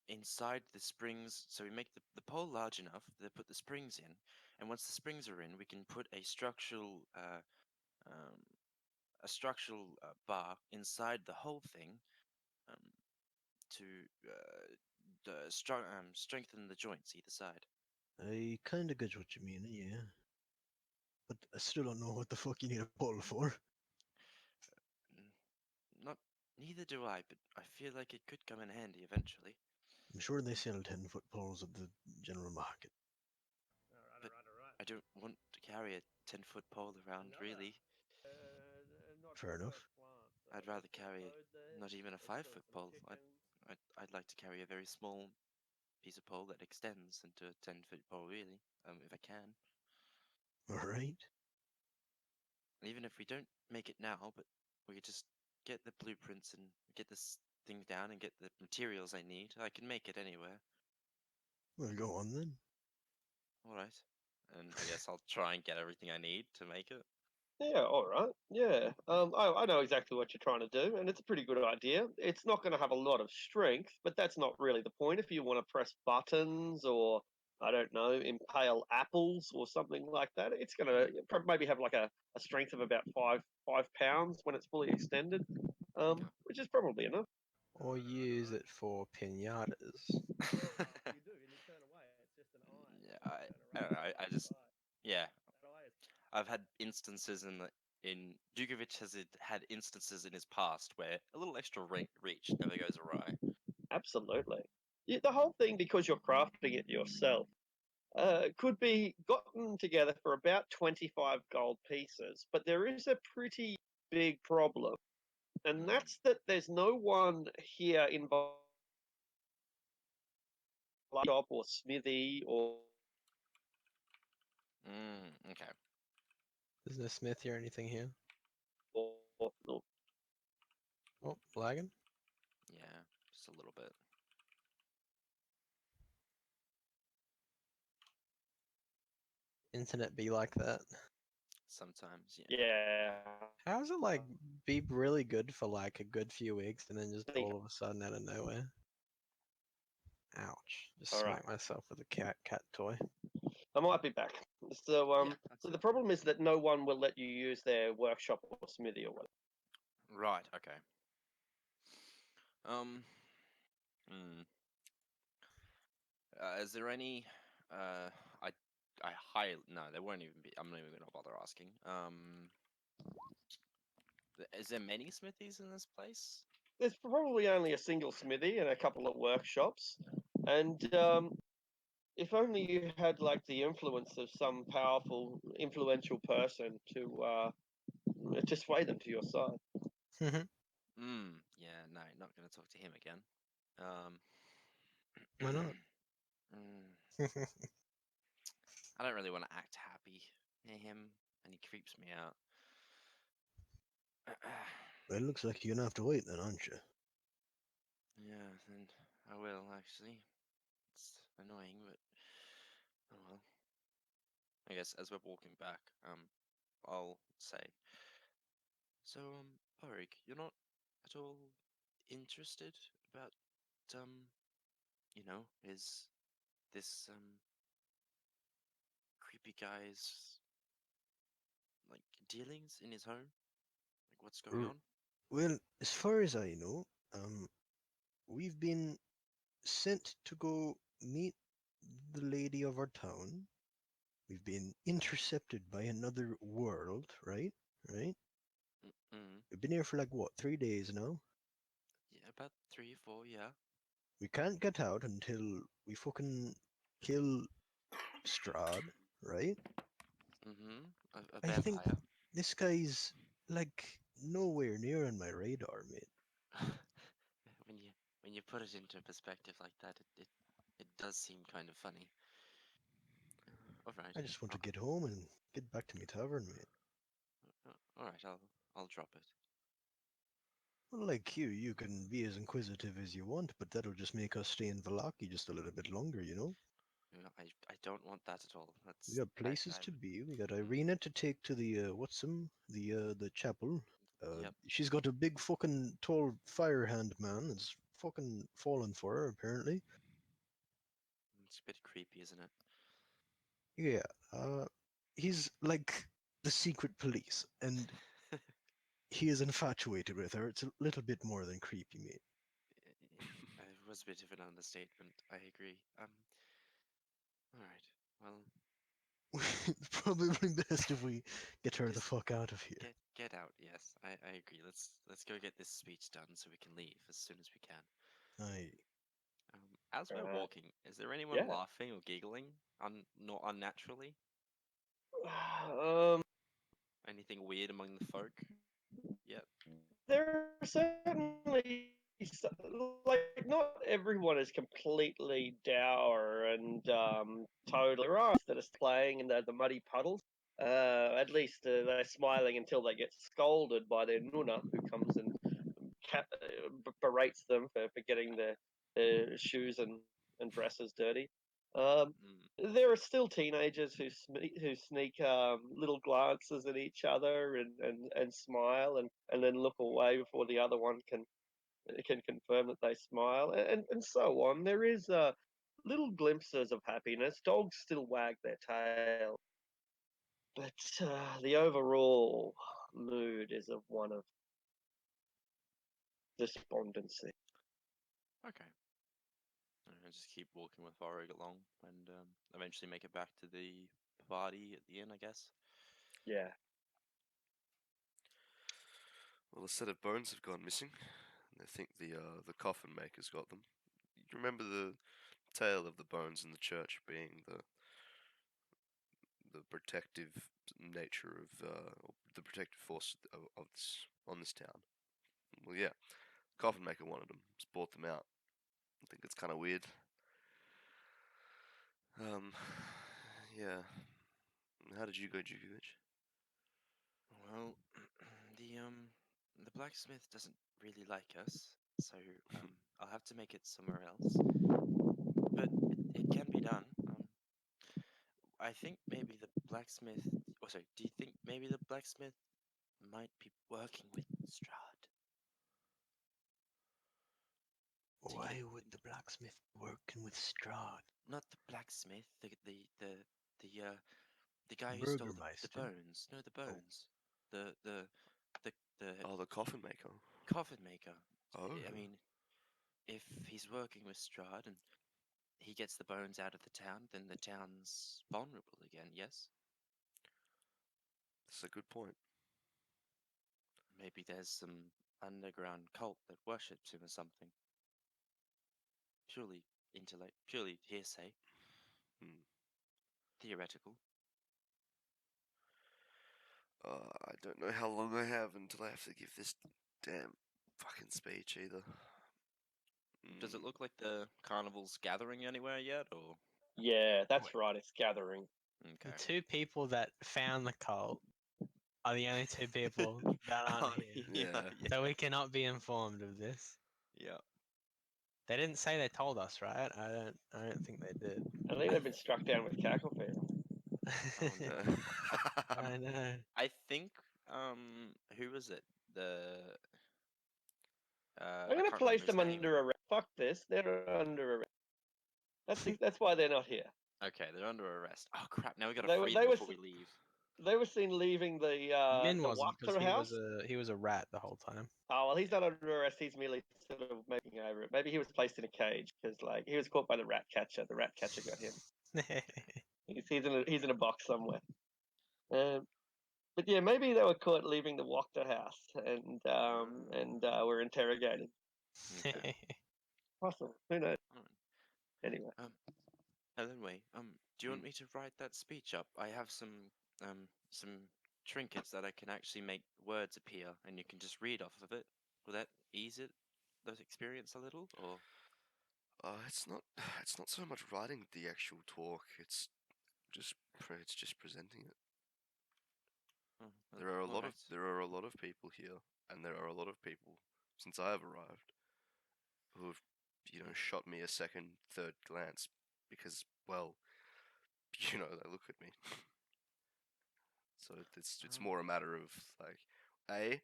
inside the springs, so we make the pole large enough to put the springs in, and once the springs are in, we can put um, a structural bar inside the whole thing um, to strengthen the joints either side. I kinda get what you mean, yeah. But I still don't know what the fuck you need a pole for. Not neither do I, but I feel like it could come in handy eventually. I'm sure they sell 10-foot poles at the general market. But I don't want to carry a 10-foot pole around, really. Fair enough. I'd rather carry not even a 5-foot pole. I'd like to carry a very small piece of pole that extends into a 10-foot pole, really, if I can. Alright. Even if we don't make it now, but we could just get the blueprints and get this thing down and get the materials I need, I can make it anywhere. Well, go on then. Alright. And I guess I'll try and get everything I need to make it. Yeah, all right. Yeah. I know exactly what you're trying to do, and it's a pretty good idea. It's not going to have a lot of strength, but that's not really the point. If you want to press buttons or, I don't know, impale apples or something like that, it's going to maybe have like a strength of about five pounds when it's fully extended, Okay. which is probably enough. Or use it for pinatas. Yeah, I don't know. I just, yeah, I've had instances in Dukovic had instances in his past where a little extra reach never goes awry. Absolutely. Yeah, the whole thing, because you're crafting it yourself, could be gotten together for about 25 gold pieces, but there is a pretty big problem, and that's that there's no one here involved, like shop or smithy Okay. Isn't a smithy or anything here? or Oh, lagging? Yeah, just a little bit. Internet be like that. Sometimes, yeah. yeah. How does it like be really good for like a good few weeks and then just all of a sudden out of nowhere? Ouch. Just All right. smack myself with a cat toy. I might be back. So, Yeah, that's so it. the problem is that no one will let you use their workshop or smithy or whatever. Right. Okay. Um. Hmm. Is there any? I. I highly no. There won't even be. I'm not even gonna bother asking. Is there many smithies in this place? there's probably only a single smithy and a couple of workshops, and if only you had like the influence of some powerful, influential person to sway them to your side. Yeah, no, not gonna talk to him again. Um, Why not? mm, I don't really want to act happy near him, and he creeps me out. Well, it looks like you're gonna have to wait then, aren't you? Yeah, then I will actually. It's annoying, but oh well. I guess as we're walking back, I'll say, so, Porik, you're not at all interested about, is this, creepy guy's, like, dealings in his home? Like, what's going R- on? Well, as far as I know, we've been sent to go meet the lady of our town. We've been intercepted by another world, right? Right? Mm, We've been here for like what, 3 days now? yeah, about 3 or 4, yeah. We can't get out until we fucking kill Strahd, right? A I think vampire. this guy's like nowhere near on my radar, mate. when you when you put it into perspective like that, it does seem kind of funny. All right. I just want Uh, to get home and get back to my tavern, mate. all right, I'll drop it. Well, like you can be as inquisitive as you want, but that'll just make us stay in Valaki just a little bit longer, you know? I don't want that at all. We That's got places I to be. We got mm, Irina to take to the the chapel. yep. She's got a big fucking tall fire hand man that's fucking fallen for her apparently. It's a bit creepy, isn't it? Yeah, he's like the secret police, and he is infatuated with her. It's a little bit more than creepy, mate. It was a bit of an understatement. I agree. All right. Well, It's probably best if we get her the just fuck out of here. get out. Yes, I agree. Let's go get this speech done so we can leave as soon as we can. Aye. As we're Uh, walking, is there anyone yeah. laughing or giggling? Not unnaturally. Um, Anything weird among the folk? Yet. there are certainly like not everyone is completely dour and totally right that is playing in the muddy puddles. At least they're smiling until they get scolded by their nuna, who comes and berates them for getting their shoes and dresses dirty. Um, Mm, there are still teenagers who sneak little glances at each other and smile and then look away before the other one can confirm that they smile and so on. There is little glimpses of happiness. Dogs still wag their tail, but the overall mood is of one of despondency. okay. I just keep walking with Varrig along and eventually make it back to the party at the inn, I guess. Yeah. Well, a set of bones have gone missing. And I think the coffin maker's got them. You remember the tale of the bones in the church being the protective nature of or the protective force of this on this town. Well, yeah, coffin maker wanted them, just bought them out. I think it's kind of weird. Um, yeah. How did you go, Djukovic? Well, the blacksmith doesn't really like us, so I'll have to make it somewhere else. But it can be done. I think maybe the blacksmith. Oh, sorry. Do you think maybe the blacksmith might be working with Strahd to get Why would the blacksmith be working with Strahd? not the blacksmith, the guy who stole the Burgermeister? bones. No, the Oh, bones. The the Oh, the coffin maker. coffin maker. Oh, I mean, if he's working with Strahd and he gets the bones out of the town, then the town's vulnerable again. Yes. that's a good point. Maybe there's some underground cult that worships him or something. Purely intellect, purely hearsay, Hmm. theoretical. I don't know how long I have until I have to give this damn fucking speech either. Does it Mm. look like the carnival's gathering anywhere yet, or Yeah, that's right. It's gathering. The okay? two people that found the cult are the only two people that aren't Oh, here. Yeah. So we cannot be informed of this. yeah. They didn't say they told us, right? I don't think they did. I think they've been struck down with cackle fever. Oh no. I know. I think who was it? The I'm I gonna can't place remember his them name. under arrest. Fuck this. They're under arrest. That's why they're not here. Okay, they're under arrest. Oh crap! Now we gotta They were free they them were before s- we leave. they were seen leaving Min the wasn't because Wachter house. he was a rat the whole time. Oh well, he's not under arrest. He's merely sort of making over it. Maybe he was placed in a cage because like he was caught by the rat catcher. The rat catcher got him. He's in a box somewhere. Um, but yeah, maybe they were caught leaving the Wachter house and were interrogated. Okay. Possible. Who knows? Alright. Anyway. Anyway, do you want Hmm. me to write that speech up? I have some trinkets that I can actually make words appear, and you can just read off of it. Will that ease it, those experience a little, or? It's not. It's not so much writing the actual talk. It's just presenting it. Oh, There are a lot of alright. there are a lot of people here, and there are a lot of people since I have arrived who have, shot me a second, third glance because, well, they look at me. So it's Um, more a matter of like, A,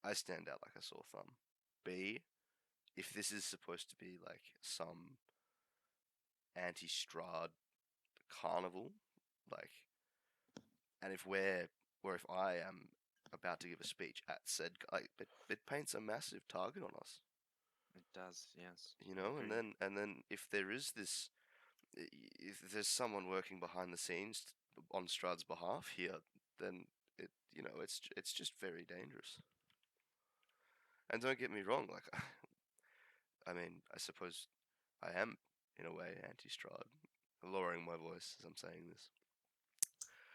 I stand out like a sore thumb. B, if this is supposed to be like some anti-Strahd carnival, like, and if I am about to give a speech at said, like, it paints a massive target on us, it does, yes. and Agreed. then if there is this, if there's someone working behind the scenes on Strahd's behalf here, then it's just very dangerous. And don't get me wrong, like, I mean, I suppose I am in a way anti-Strahd, lowering my voice as I'm saying this.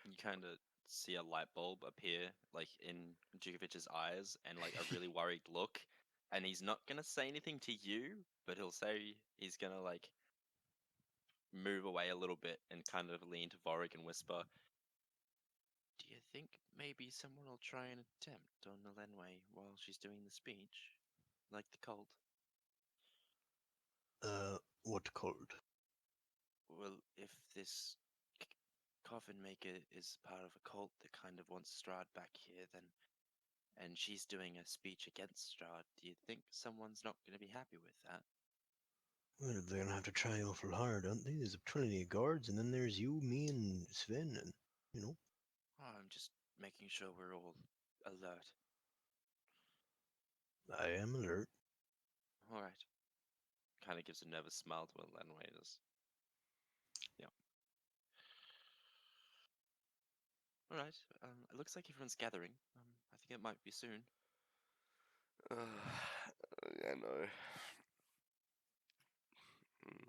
You kind of see a light bulb appear, like in Djukovic's eyes, and like a really worried look. And he's not gonna say anything to you, but he's gonna like move away a little bit and kind of lean to Vorig and whisper, "Do you think maybe someone will try an attempt on Elenway while she's doing the speech, like the cult?" What called? Well, if this coffin maker is part of a cult that kind of wants Strahd back here, then and she's doing a speech against Strahd, do you think someone's not going to be happy with that? Well, they're gonna have to try awful hard, aren't they? There's plenty of guards, and then there's you, me, and Sven, and Oh, I'm just making sure we're all alert. I am alert. All right. Kind of gives a nervous smile to Elenway. Yeah. All right. It looks like everyone's gathering. I think it might be soon. I know. Hmm.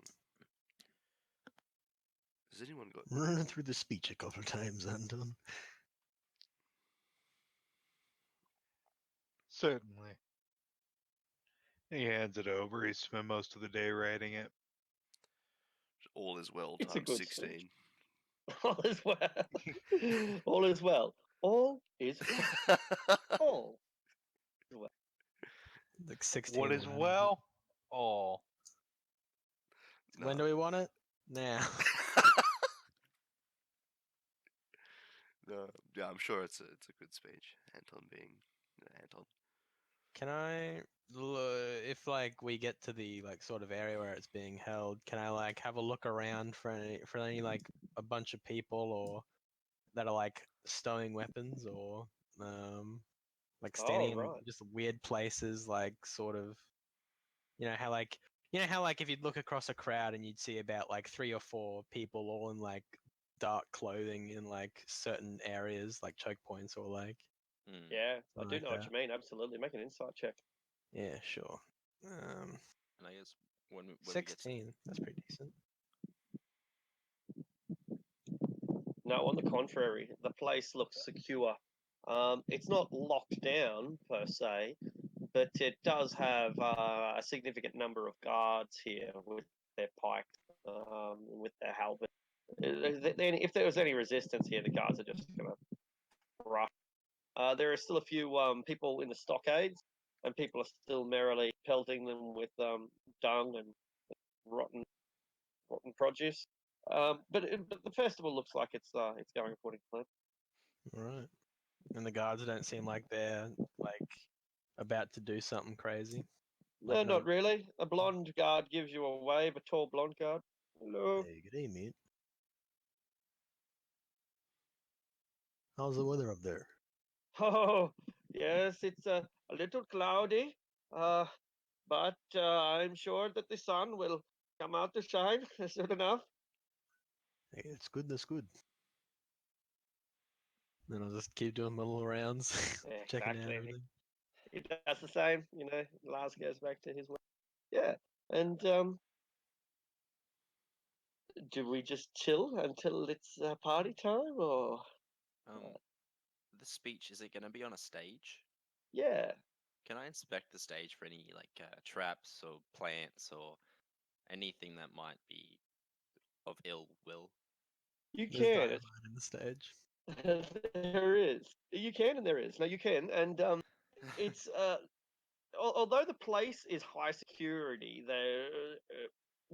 Has anyone got? Run through the speech a couple times, Anton. Certainly. He hands it over. He spent most of the day writing it. All is well It's a times good 16. speech. All is well. All is well. All is well. All is well. Like 16 What is lines. well? All. When No. do we want it? Now. No. Yeah, I'm sure it's a good speech. Anton being Anton. Can I, if like we get to the like sort of area where it's being held, can I like have a look around for any like a bunch of people or that are like stowing weapons or like standing Oh in right. just weird places, like sort of you know how like if you'd look across a crowd and you'd see about like 3 or 4 people all in like dark clothing in like certain areas like choke points or like Hmm. Yeah, I something do like know what that. you mean. Absolutely. Make an insight check. Yeah, sure. And I guess when we get to 16. That's pretty decent. No, on the contrary, the place looks secure. It's not locked down per se, but it does have a significant number of guards here with their pikes, with their halberds. If there was any resistance here, the guards are just going to rush. There are still a few people in the stockades, and people are still merrily pelting them with dung and rotten produce. But the festival looks like it's going according to plan. All right. And the guards don't seem like they're like about to do something crazy. No, Like no. not really. A blonde guard gives you a wave, a tall blonde guard. Hello. Hey, good day, mate. How's the weather up there? Oh, yes, it's a little cloudy, uh, but I'm sure that the sun will come out to shine soon enough. Hey, it's good, that's good. Then I'll just keep doing my little rounds, checking out Exactly. everything. He does the same, Lars goes back to his work. Yeah, and do we just chill until it's party time, or um the speech, is it going to be on a stage? yeah? Can I inspect the stage for any like traps or plants or anything that might be of ill will? You There's can. dynamite in the stage. There is. You can, and there is. No, you can, and it's although the place is high security,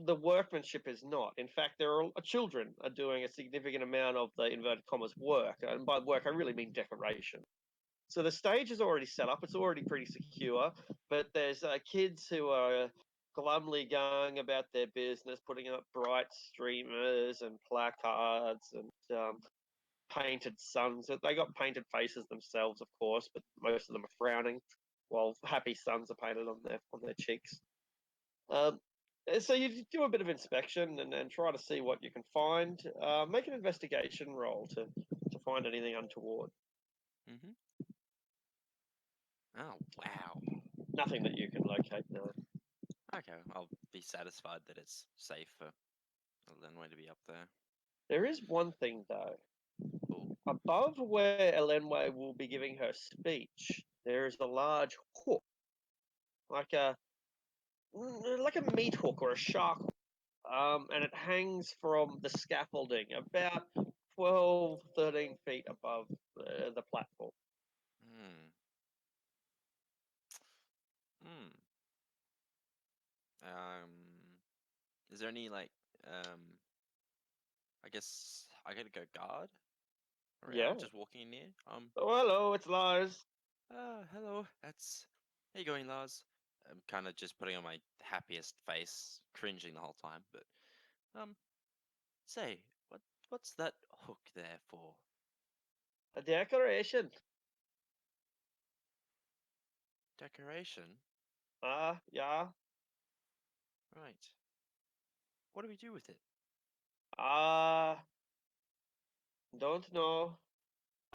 the workmanship is not. In fact, children are doing a significant amount of the inverted commas work, and by work I really mean decoration. So the stage is already set up; it's already pretty secure. But there's kids who are glumly going about their business, putting up bright streamers and placards and painted suns. They got painted faces themselves, of course, but most of them are frowning, while happy suns are painted on their cheeks. Um, so you do a bit of inspection and try to see what you can find. Make an investigation roll to find anything untoward. Mm-hmm. Oh wow. Nothing that you can locate, no. Okay, I'll be satisfied that it's safe for Lenway to be up there. There is one thing though. Oh. Above where Elenway will be giving her speech, there is a large hook, like a meat hook or a shark hook, and it hangs from the scaffolding about 12, 13 feet above the platform. Hmm. Hmm. Is there any like I guess I gotta go guard Yeah. around, just walking in near. Oh, hello, it's Lars. Hello. That's how you going, Lars? I'm kind of just putting on my happiest face, cringing the whole time. But um, say, what's that hook there for? A decoration. Decoration, Yeah. right? What do we do with it? Uh, don't know.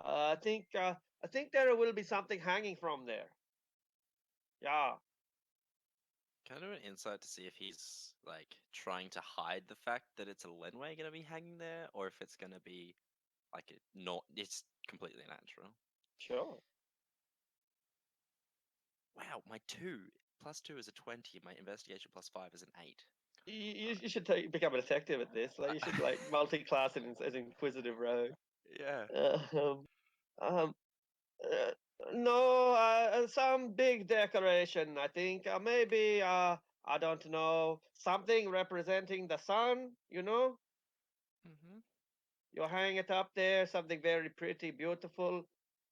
I think there will be something hanging from there. Yeah. Can I do an insight to see if he's like trying to hide the fact that it's a Lenway gonna be hanging there, or if it's gonna be like it not? It's completely natural. Sure. Wow, my 2 + 2 is a 20. My investigation +5 is an 8. You should become a detective at this. Like you should like multi-class it as Inquisitive Rogue. Yeah. Um, um, uh, no, some big decoration. I think maybe I don't know, something representing the sun. Mm-hmm. You hang it up there. Something very pretty, beautiful.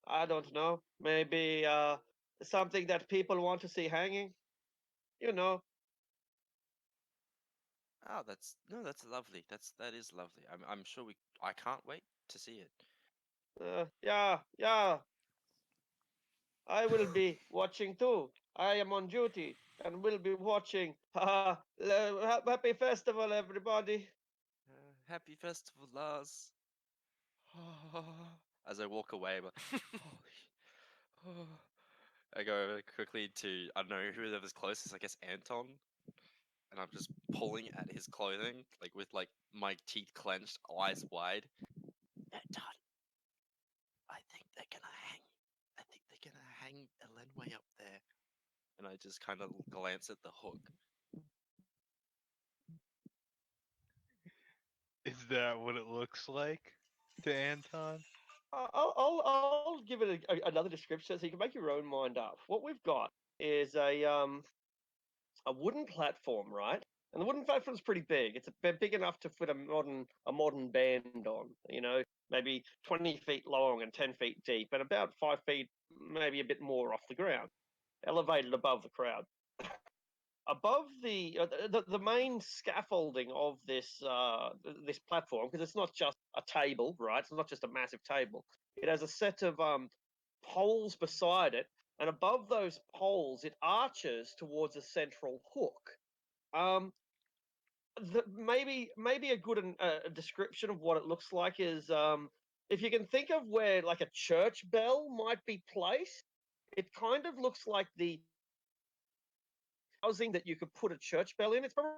I don't know. Maybe something that people want to see hanging. You know. Oh, that's no, that's lovely. That is lovely. I'm sure we. I can't wait to see it. Yeah, yeah. I will be watching too. I am on duty and will be watching. Happy festival, everybody. Happy festival, Lars. As I walk away, but I go quickly to, I don't know, whoever's closest, I guess Anton. And I'm just pulling at his clothing, like with like my teeth clenched, eyes wide. Anton, I think they're gonna hang. I think they're gonna hang Elenway up there. And I just kind of glance at the hook. Is that what it looks like to Anton? I'll give it another description so you can make your own mind up. What we've got is a wooden platform, right? And the wooden platform's pretty big. It's big enough to fit a modern band on. You know, maybe 20 feet long and 10 feet deep, and about 5 feet, maybe a bit more off the ground, elevated above the crowd. Above the main scaffolding of this platform, because it's not just a table, right? It's not just a massive table. It has a set of poles beside it, and above those poles, it arches towards a central hook. Um, maybe a good description of what it looks like is if you can think of where like a church bell might be placed, it kind of looks like the housing that you could put a church bell in. It's probably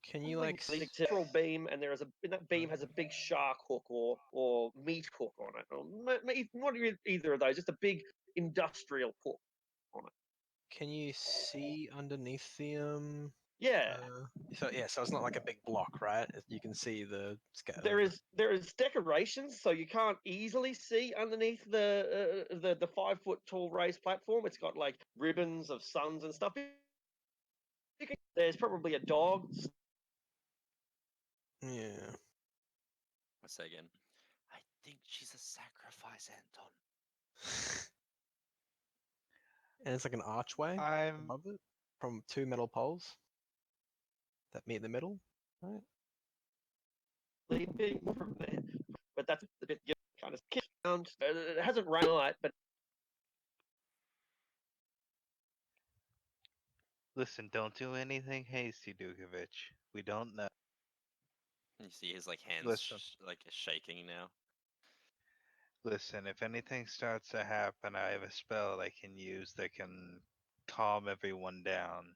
Can you like? a central beam, and that beam has a big shark hook or meat hook on it, or not either of those, just a big industrial hook on it. Can you see underneath the Yeah, So yeah, so it's not like a big block, right? You can see the there is decorations, so you can't easily see underneath the 5 foot tall raised platform. It's got like ribbons of suns and stuff. There's probably a dog. Yeah. I say again, I think she's a sacrifice, Anton. And it's like an archway I'm above it from two metal poles that meet in the middle, right? Leaping from there, but that's the bit kind of kicked around. It hasn't rained yet, but Listen, don't do anything hasty, Dukovic. We don't know. You see his like hands Listen. like shaking now. Listen, if anything starts to happen, I have a spell I can use that can calm everyone down.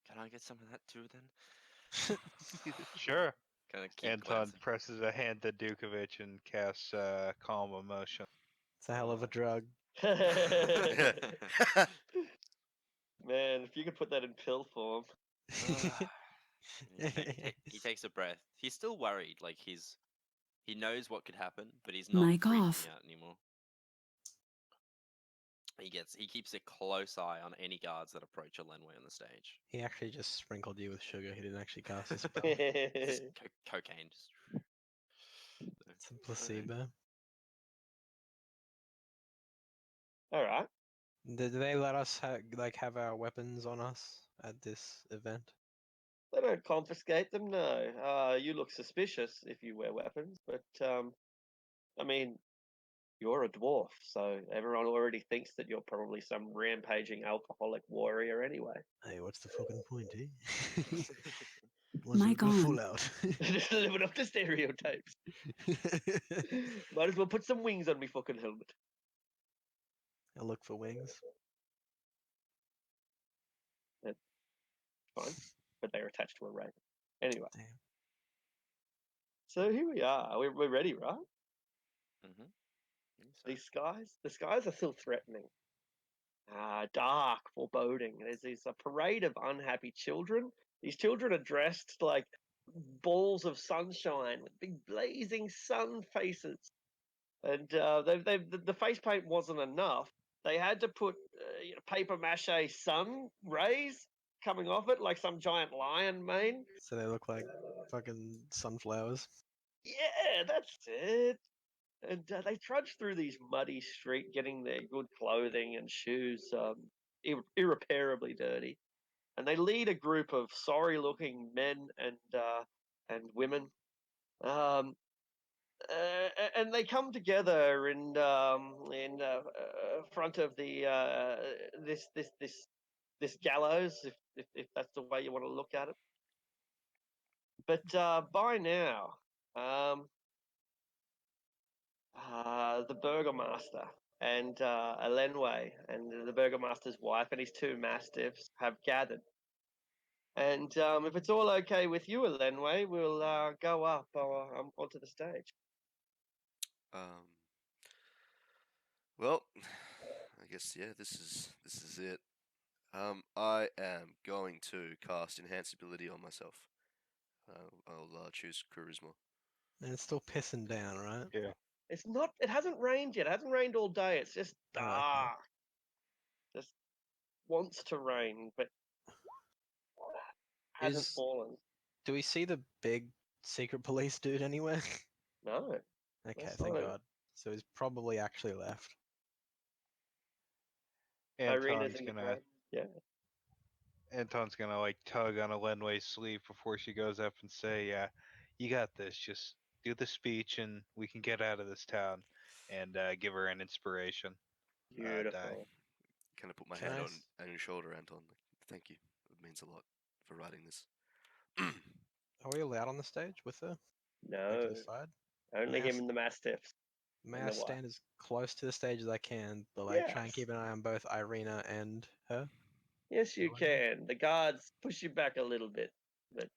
Can I get some of that too then? Sure. Kind of keep Anton glancing. presses a hand to Dukovic and casts Calm Emotion. It's a hell of a drug. man, if you could put that in pill form. He takes a breath. He's still worried. Like he knows what could happen, but he's not Mic freaking off. out anymore. He keeps a close eye on any guards that approach Elenway on the stage. He actually just sprinkled you with sugar. He didn't actually cast a spell. Just cocaine. Just... It's a placebo. All right. Did they let us have our weapons on us at this event? They don't confiscate them, no. You look suspicious if you wear weapons, but I mean, you're a dwarf, so everyone already thinks that you're probably some rampaging alcoholic warrior anyway. Hey, what's the fucking point, eh? What's Mic go on. full out. Just living up to stereotypes. Might as well put some wings on me fucking helmet. I look for wings. Fine, but they're attached to a raven. Anyway, Damn. so here we are. We're ready, right? So. The skies are still threatening. Dark, foreboding. There's a parade of unhappy children. These children are dressed like balls of sunshine with big blazing sun faces. And the face paint wasn't enough. They had to put paper mache sun rays coming off it like some giant lion mane. So they look like fucking sunflowers. Yeah, that's it. And they trudge through these muddy streets, getting their good clothing and shoes irreparably dirty. And they lead a group of sorry-looking men and women. And they come together in front of the this gallows, if that's the way you want to look at it. But by now, The Burgomaster and Elenway and the Burgomaster's wife and his two mastiffs have gathered. And if it's all okay with you, Elenway, we'll go up onto the stage. Um. Well, I guess yeah. This is it. I am going to cast Enhance Ability on myself. I'll choose Charisma. And it's still pissing down, right? Yeah. It's not. It hasn't rained yet. It hasn't rained all day. It's just Oh, okay. dark. Just wants to rain, but hasn't Is fallen. do we see the big secret police dude anywhere? No. Okay, That's thank fine. God. So he's probably actually left. Irina's Anton's in the gonna crowd. Yeah. Anton's gonna like tug on Elenway's sleeve before she goes up and say, "Yeah, you got this. Just do the speech, and we can get out of this town." And give her an inspiration die. Beautiful. Kind of put my Can hand I on s- on your shoulder, Anton. Like, thank you. It means a lot for writing this. Are we allowed on the stage with her? Go No. to the side? Only May I, him s- and the mastiffs. may and I the wife. stand as close to the stage as I can, but like try and Yes. keep an eye on both Irina and her? Yes, you Elenway? can. The guards push you back a little bit, but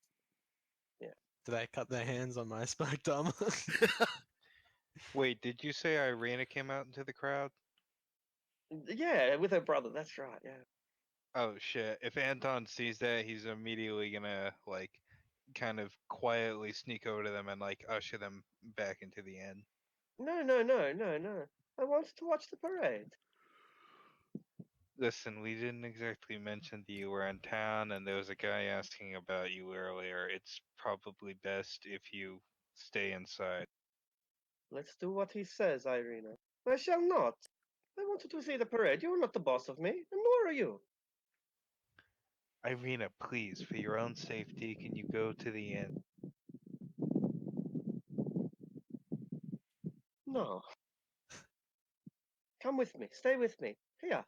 Do they cut their hands on my spiked armor? Wait, did you say Irina came out into the crowd? yeah, with her brother. That's right. Yeah. Oh shit! If Anton sees that, he's immediately gonna like kind of quietly sneak over to them and like usher them back into the inn. No, no, no, no, no. I wanted to watch the parade. Listen, we didn't exactly mention that you were in town, and there was a guy asking about you earlier. It's probably best if you stay inside. Let's do what he says, Irina. I shall not. I wanted to see the parade. You're not the boss of me, and nor are you. Irina, please, for your own safety, can you go to the inn? No. Come with me. Stay with me. Here.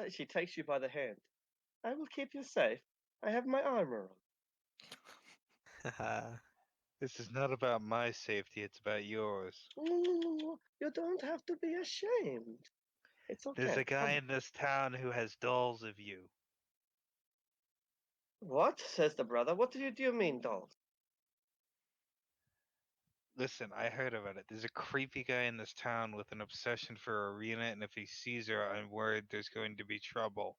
She takes you by the hand. I will keep you safe. I have my armor Haha. This is not about my safety, it's about yours. on. No, you don't have to be ashamed. It's There's okay. a guy Come. in this town who has dolls of you. What? Says the brother. What do you mean, dolls? Listen, I heard about it. There's a creepy guy in this town with an obsession for Arena, and if he sees her, I'm worried there's going to be trouble.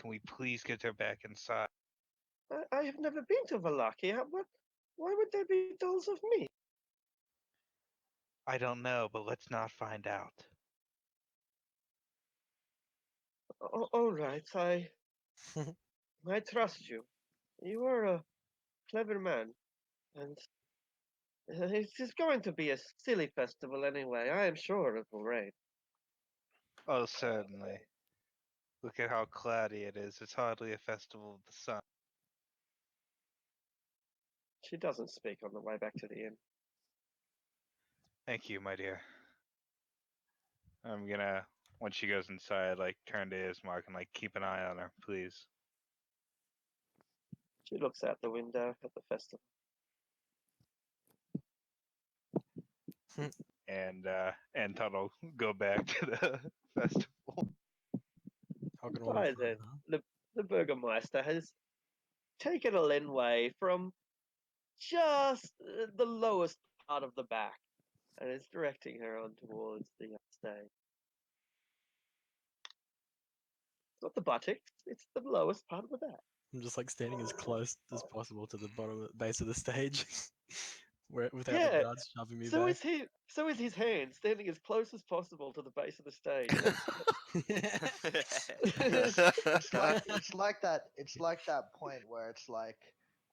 Can we please get her back inside? I have never been to Wallachia. What? Why would there be dolls of me? I don't know, but let's not find out. All right. I trust you. You are a clever man, and it's just going to be a silly festival anyway. I am sure it will rain. Oh, certainly. Look at how cloudy it is. It's hardly a festival of the sun. She doesn't speak on the way back to the inn. Thank you, my dear. I'm gonna, when she goes inside, like turn to Ismark and like keep an eye on her, please. She looks out the window at the festival. And Anton will go back to the festival. Hogging all the By fun, then, huh? the Burgermeister has taken a Lenway from just the lowest part of the back and is directing her on towards the stage. It's not the buttocks, it's the lowest part of the back. I'm just like standing as close as possible to the base of the stage, without the Yeah, guards shoving me so back. is he. So is his hand, standing as close as possible to the base of the stage. It's like that point where it's like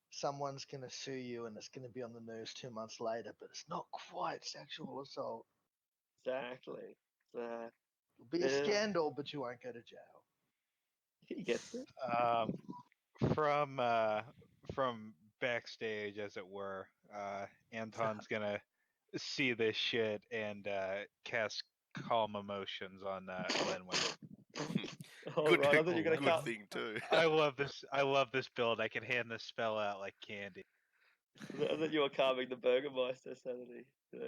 someone's gonna sue you and it's gonna be on the news 2 months later, but it's not quite sexual assault. Exactly. It'll be a Yeah, scandal, but you won't go to jail. he gets it. Um, from from backstage, as it were, Anton's gonna see this shit and cast calm emotions on Elenway. All Good, right, I thought you were gonna good cut. thing too. I love this. I love this build. I can hand this spell out like candy. I thought you were carving the Burgermeister sanity. So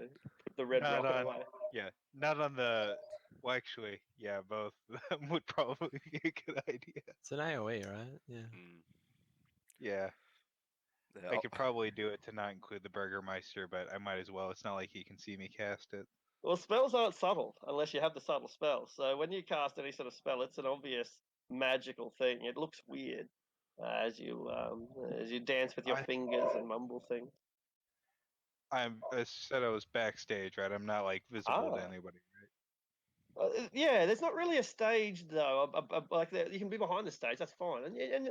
the red Not rocket on, away. yeah, not on the. Well, actually, yeah, both of them would probably be a good idea. It's an AOE, right? Yeah. Mm. Yeah, Yeah, I could probably do it to not include the Burgermeister, but I might as well. It's not like he can see me cast it. Well, spells aren't subtle unless you have the subtle spell. So when you cast any sort of spell, it's an obvious magical thing. It looks weird as you dance with your I fingers and mumble things. I said I was backstage, right? I'm not like visible to Ah. anybody, right? Yeah, there's not really a stage though. Like you can be behind the stage. That's fine, and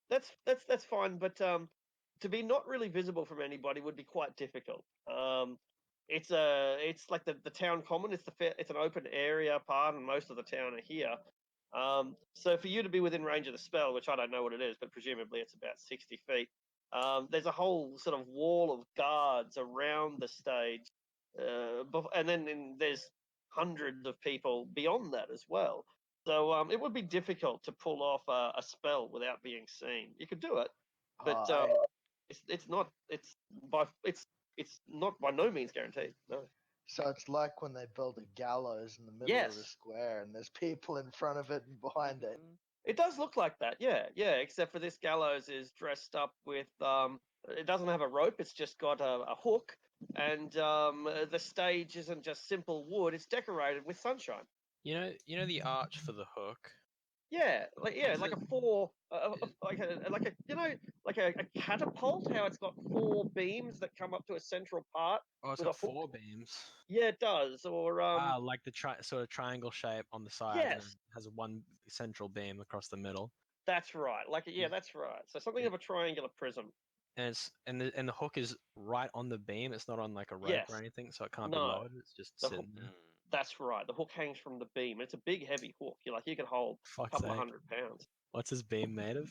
that's fine. But to be not really visible from anybody would be quite difficult. It's like the town common. It's an open area part, and most of the town are here. So for you to be within range of the spell, which I don't know what it is, but presumably it's about 60 feet. There's a whole sort of wall of guards around the stage, and then there's hundreds of people beyond that as well. So it would be difficult to pull off a spell without being seen. You could do it, but it's not by no means guaranteed. No. So it's like when they build a gallows in the middle of the Yes, square and there's people in front of it and behind it. Mm, it does look like that. Yeah. Except for this gallows is dressed up with it doesn't have a rope. It's just got a hook, and the stage isn't just simple wood. It's decorated with sunshine. You know the arch for the hook. Yeah, Is like it? a four, Is, like a like a catapult. How it's got four beams that come up to a central part oh, it's with a got hook. 4 beams. Yeah, it does. Or Like the sort of triangle shape on the sides, and then yes, has one central beam across the middle. that's right. Like yeah, Is- that's right. So something is- of a triangular prism. and the hook is right on the beam. It's not on like a rope or Yes. anything, so it can't be No. lowered. It's just The hook. sitting there. mm. That's right. The hook hangs from the beam. It's a big, heavy hook. You can hold a Fuck's couple of sake. 100 pounds. What's his beam made of?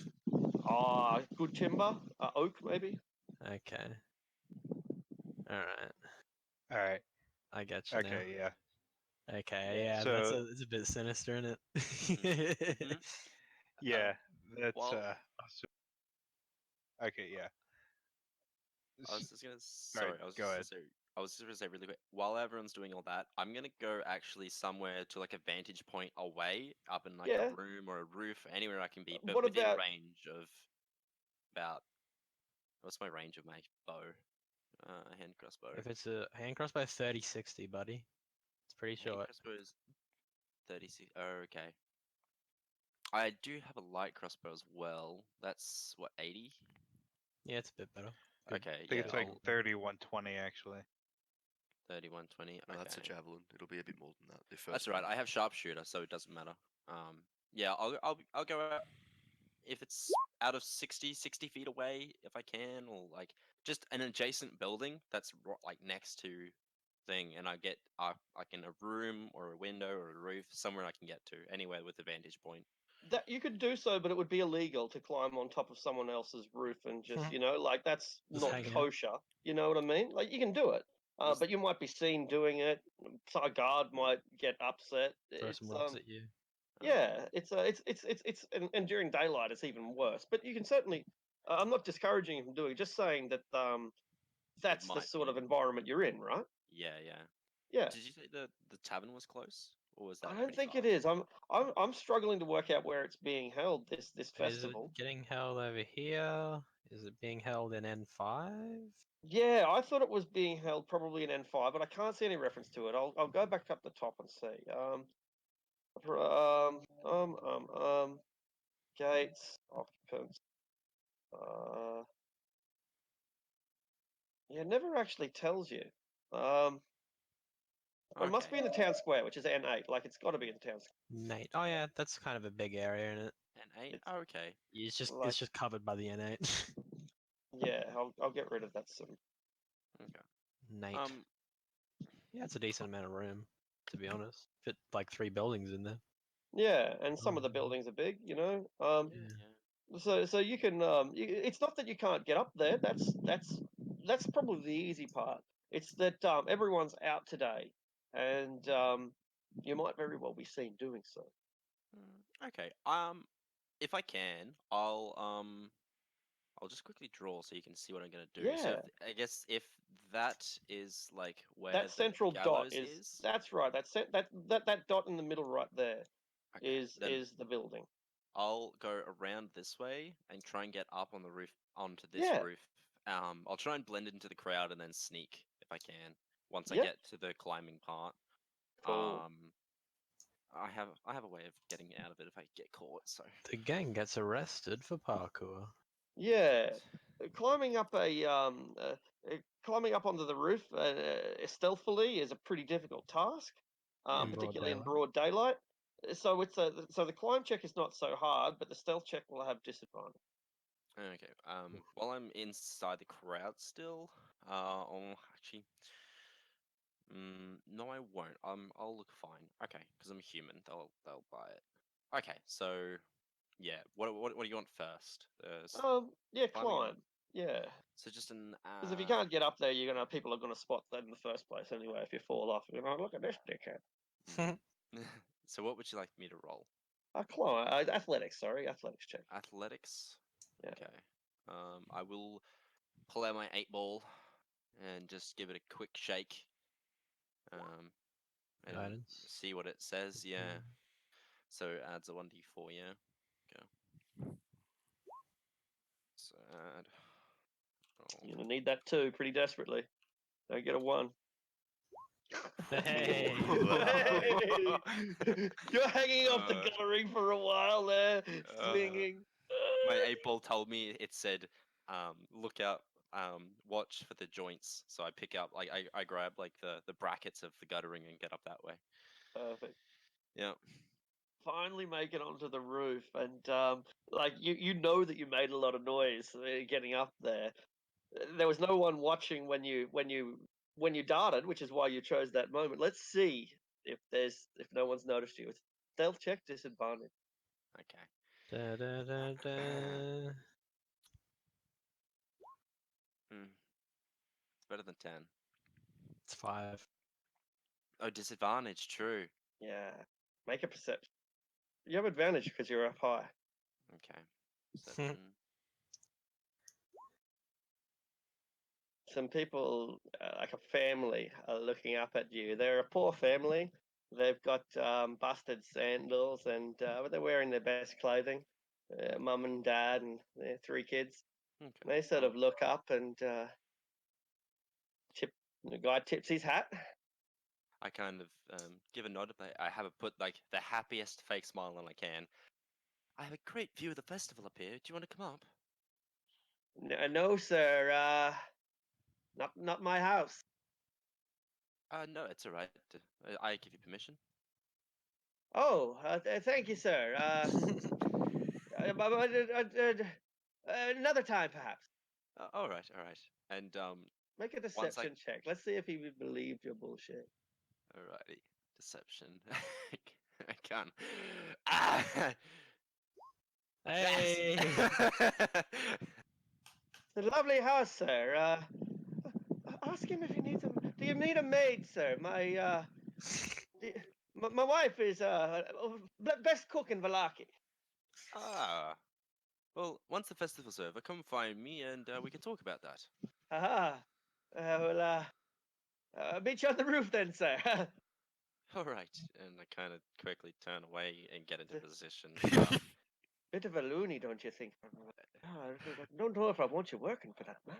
Ah, good timber, oak maybe. Okay. All right. All right. I get you now. Okay. Yeah. Okay. Yeah. Yeah. So It's a bit sinister, isn't Mhm. it? yeah, that's Well, so- okay. Yeah. I was just gonna. All right. Sorry, Go ahead. I was just gonna say really quick. While everyone's doing all that, I'm gonna go actually somewhere to like a vantage point away, up in like Yeah. a room or a roof, anywhere I can be, but What within about range of about. What's my range of my bow? Hand crossbow. If it's a hand crossbow 30-60, buddy. It's pretty Hand short. crossbow is 36. Oh, okay. I do have a light crossbow as well. That's what 80. Yeah, it's a bit better. Good. Okay, I think yeah, it's like I'll 3120 actually. 3120. no, that's a Okay. javelin. It'll be a bit more than that. The That's first all right. one. I have sharpshooter, so it doesn't matter. Yeah, I'll go out if it's out of 60 feet away if I can, or like just an adjacent building that's like next to thing, and I get like in a room or a window or a roof somewhere I can get to anywhere with a vantage point. that? You could do so, but it would be illegal to climb on top of someone else's roof and just like that's Just not hang out. kosher. You know what I mean? Like you can do it, Was- but you might be seen doing it. So a guard might get upset. Throw It's some rocks at you. Yeah, and during daylight it's even worse. But you can certainly. I'm not discouraging you from doing it. Just saying that It that's the might sort be. of environment you're in, right? Yeah, yeah. Yeah. Did you say the tavern was close, or was I that don't pretty think far? it is. I'm struggling to work out where it's being held. This Is it festival. getting held over here? Is it being held in N5? Yeah, I thought it was being held probably in N5, but I can't see any reference to it. I'll go back up the top and see. Gates occupants. Yeah, it never actually tells you. It must be Okay. in the town square, which is N8. Like it's got to be in the town square. Nate. Oh yeah, that's kind of a big area in it. And 8. It's Oh, okay. It's like just covered by the N8. yeah, I'll get rid of that sim. Okay. Nate. Yeah, it's a decent amount of room, to be honest. Fit like 3 buildings in there. Yeah, and some of the Um, buildings are big, Yeah. Yeah. So you can it's not that you can't get up there. That's probably the easy part. It's that everyone's out today, and you might very well be seen doing so. Okay. If I can, I'll I'll just quickly draw so you can see what I'm gonna do. So Yeah. I guess if that is like where That the central dot gallows is. That's right. That dot in the middle right there okay, then is the building. I'll go around this way and try and get up on the roof onto this Yeah. roof. I'll try and blend into the crowd and then sneak if I can once I Yep. get to the climbing part. Cool. I have a way of getting out of it if I get caught. So The gang gets arrested for parkour. Yeah. Climbing up climbing up onto the roof stealthily is a pretty difficult task, In broad particularly in daylight. broad daylight. So the climb check is not so hard, but the stealth check will have disadvantage. okay. While I'm inside the crowd still, actually, no, I won't. I'll look fine. Okay, because I'm human. They'll buy it. Okay, so yeah. What do you want first? Yeah, Climbing climb. up. Yeah, So just an because if you can't get up there, people are gonna spot that in the first place anyway. If you fall off, look at this dickhead. So what would you like me to roll? Climb. Athletics. Sorry, athletics check. Athletics. Yeah. Okay. I will pull out my 8 ball and just give it a quick shake. And Guidance. see what it says. Yeah. So it adds a 1d4. Yeah. Go. So add. Roll. You're gonna need that too, pretty desperately. Don't get a 1. Hey. Hey! You're hanging off the Uh, guttering for a while there, uh, swinging. my 8 ball told me it said, look out, watch for the joints. So I pick up, like, I grab like the brackets of the guttering and get up that way. Perfect. Yeah. Finally make it onto the roof, and like you know that you made a lot of noise getting up there. There was no one watching when you darted, which is why you chose that moment. Let's see if no one's noticed you. It's stealth check disadvantage. Okay. Da, da, da, da. It's better than 10. It's 5. Oh, disadvantage. True. Yeah, make a perception. You have advantage because you're up high. Okay. Perception. Some people, like a family, are looking up at you. They're a poor family. They've got busted sandals, and but they're wearing their best clothing. Mum and dad and their 3 kids. Okay. They sort of look up, and the guy tips his hat. I kind of give a nod. But I have put like the happiest fake smile on I can. I have a great view of the festival up here. Do you want to come up? No, sir. Not my house. No, it's all right. I give you permission. Oh, thank you, sir. Another time, perhaps. All right, all right. And Make a once I, deception check. Let's see if he believed your bullshit. alrighty, deception. I can't. Ah! Hey. It's a lovely house, sir. Ask him if he needs a. Do you need a maid, sir? My wife is best cook in Valaki. Ah. Well, once the festival's over, come find me and we can talk about that. Aha. Meet you on the roof then, sir. All right. And I kind of quickly turn away and get into position. Bit of a loony, don't you think? I don't know if I want you working for that man.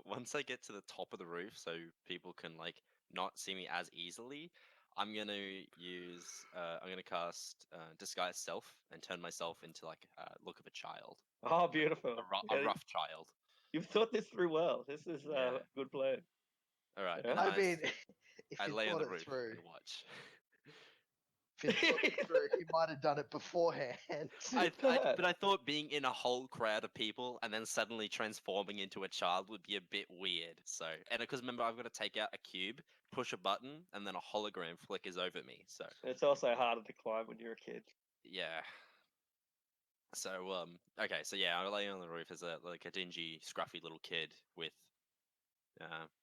Once I get to the top of the roof, so people can like not see me as easily, I'm gonna use. I'm gonna cast disguise self and turn myself into like look of a child, Oh, beautiful. a rough child. You've thought this through well. This is Yeah. a good plan. All right. Yeah. And I then mean, if I you lay on thought the it roof through, and watch. if you thought it through, he might have done it beforehand. But I thought being in a whole crowd of people and then suddenly transforming into a child would be a bit weird. So, and because remember, I've got to take out a cube, push a button, and then a hologram flickers over me. So, It's also harder to climb when you're a kid. yeah. So, okay, so yeah, I lay on the roof as a dingy, scruffy little kid with,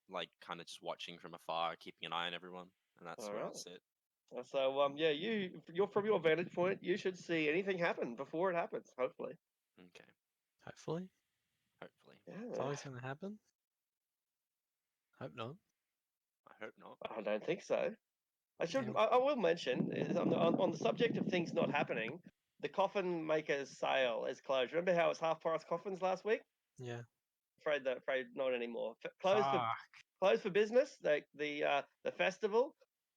like, kind of just watching from afar, keeping an eye on everyone, and that's All where I'll right. sit. So yeah, you're from your vantage point. You should see anything happen before it happens. Hopefully. Okay. Hopefully. Hopefully. It's Yeah, always going to happen. Hope not. I hope not. I don't think so. I should. Yeah. I will mention is on the subject of things not happening. The coffin maker's sale is closed. Remember how it was half price coffins last week? Yeah. Afraid not anymore. Fuck. Closed for business. The festival,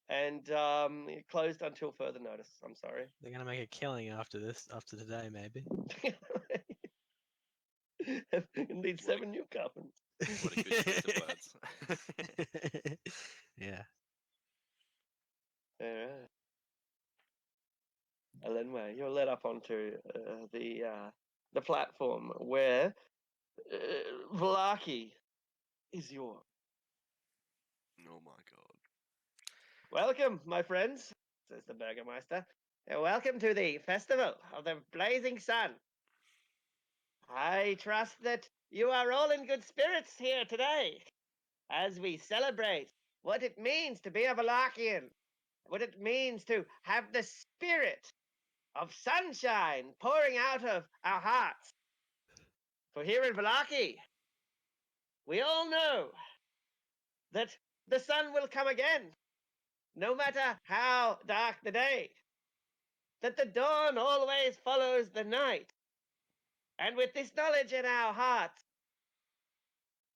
and it closed until further notice. I'm sorry. They're going to make a killing after this, after today, maybe. You need 7 new coffins. What a good choice of words. Yeah. Yeah. Elenway, you're led up onto the platform where Vlaki is yours. Oh my god. Welcome, my friends, says the Burgermeister. Welcome to the Festival of the Blazing Sun. I trust that you are all in good spirits here today as we celebrate what it means to be a Valakian, what it means to have the spirit of sunshine pouring out of our hearts. For here in Valaki, we all know that the sun will come again, no matter how dark the day, that the dawn always follows the night. And with this knowledge in our hearts,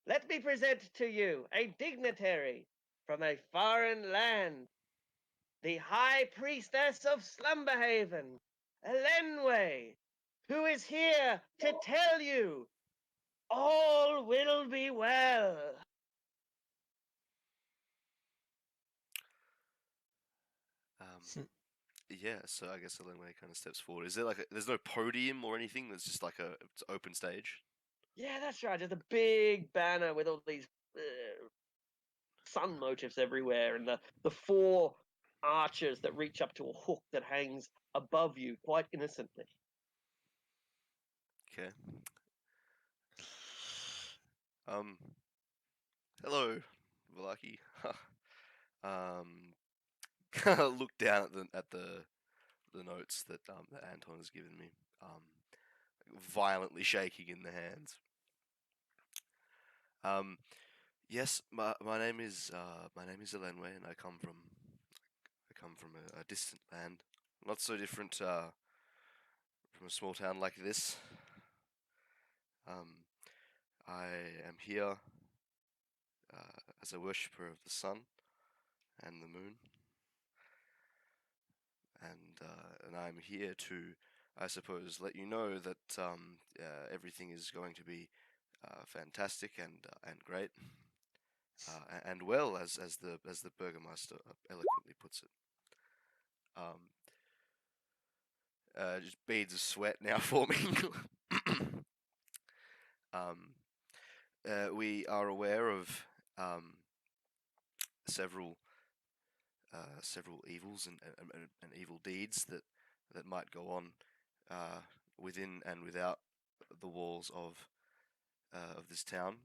let me present to you a dignitary from a foreign land, the High Priestess of Slumberhaven, Elenway, who is here to tell you all will be well. Yeah, so I guess Elenway kind of steps forward. Is there like there's no podium or anything? There's just like it's open stage. Yeah, that's right. Just a big banner with all these sun motifs everywhere, and the 4 arches that reach up to a hook that hangs above you quite innocently. Okay. Hello, Valaki. Look down at the notes that that Anton has given me. Violently shaking in the hands. Yes, my name is Elenway, and I come from a distant land, not so different from a small town like this. I am here as a worshipper of the sun and the moon, and I'm here to, I suppose, let you know that everything is going to be fantastic and great, and well, as the Burgermeister eloquently puts it. Just beads of sweat now forming. We are aware of several several evils and evil deeds that might go on within and without the walls of this town,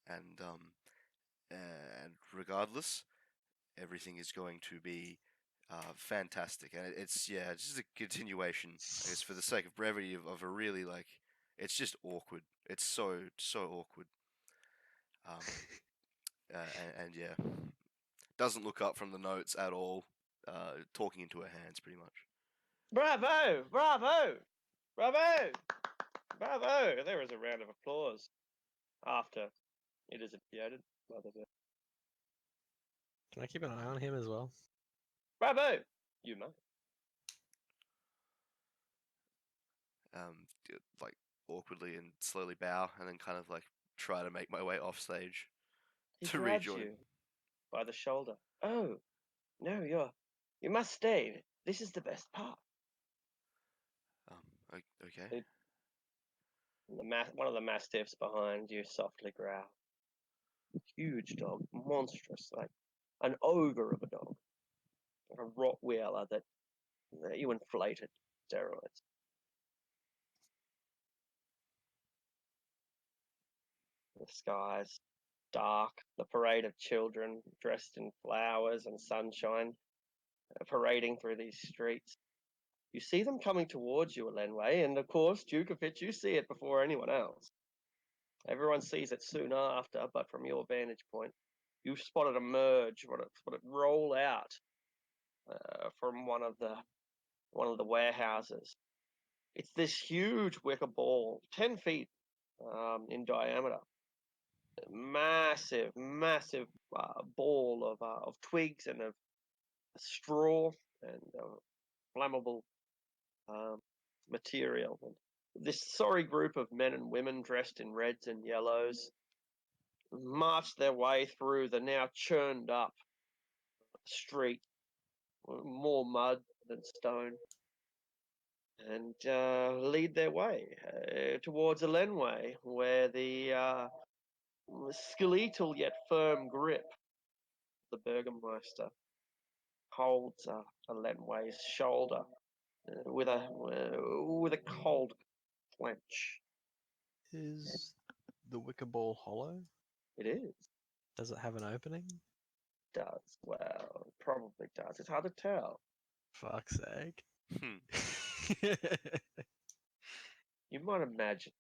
and regardless, everything is going to be fantastic, and it's just a continuation, I guess, for the sake of brevity of a really like, it's just awkward. It's so awkward. Um, and yeah, doesn't look up from the notes at all. Talking into her hands, pretty much. Bravo! Bravo! Bravo! Bravo! There is a round of applause after it is appreciated. Can I keep an eye on him as well? Bravo! You may. Like awkwardly and slowly bow, and then kind of like try to make my way off stage He to grabs rejoin. you by the shoulder. Oh, no, you must stay. This is the best part. Okay. One of the mastiffs behind you softly growls. Huge dog, monstrous, like an ogre of a dog, like a Rottweiler that you inflated steroids. The skies dark, the parade of children dressed in flowers and sunshine parading through these streets. You see them coming towards you, Elenway, and of course, Djukovic, you see it before anyone else. Everyone sees it soon after, but from your vantage point, you spot it emerge, spot it roll out from one of the warehouses. It's this huge wicker ball, 10 feet in diameter. Massive, massive ball of twigs and of straw and flammable material. And this sorry group of men and women dressed in reds and yellows march their way through the now churned up street, more mud than stone, and lead their way towards a Lenway, where the skeletal yet firm grip of the Burgermeister holds a Lenway's shoulder with a cold clench. Is the wicker ball hollow? It is. Does it have an opening? Does. Well, it probably does. It's hard to tell. Fuck's sake. Hmm. You might imagine.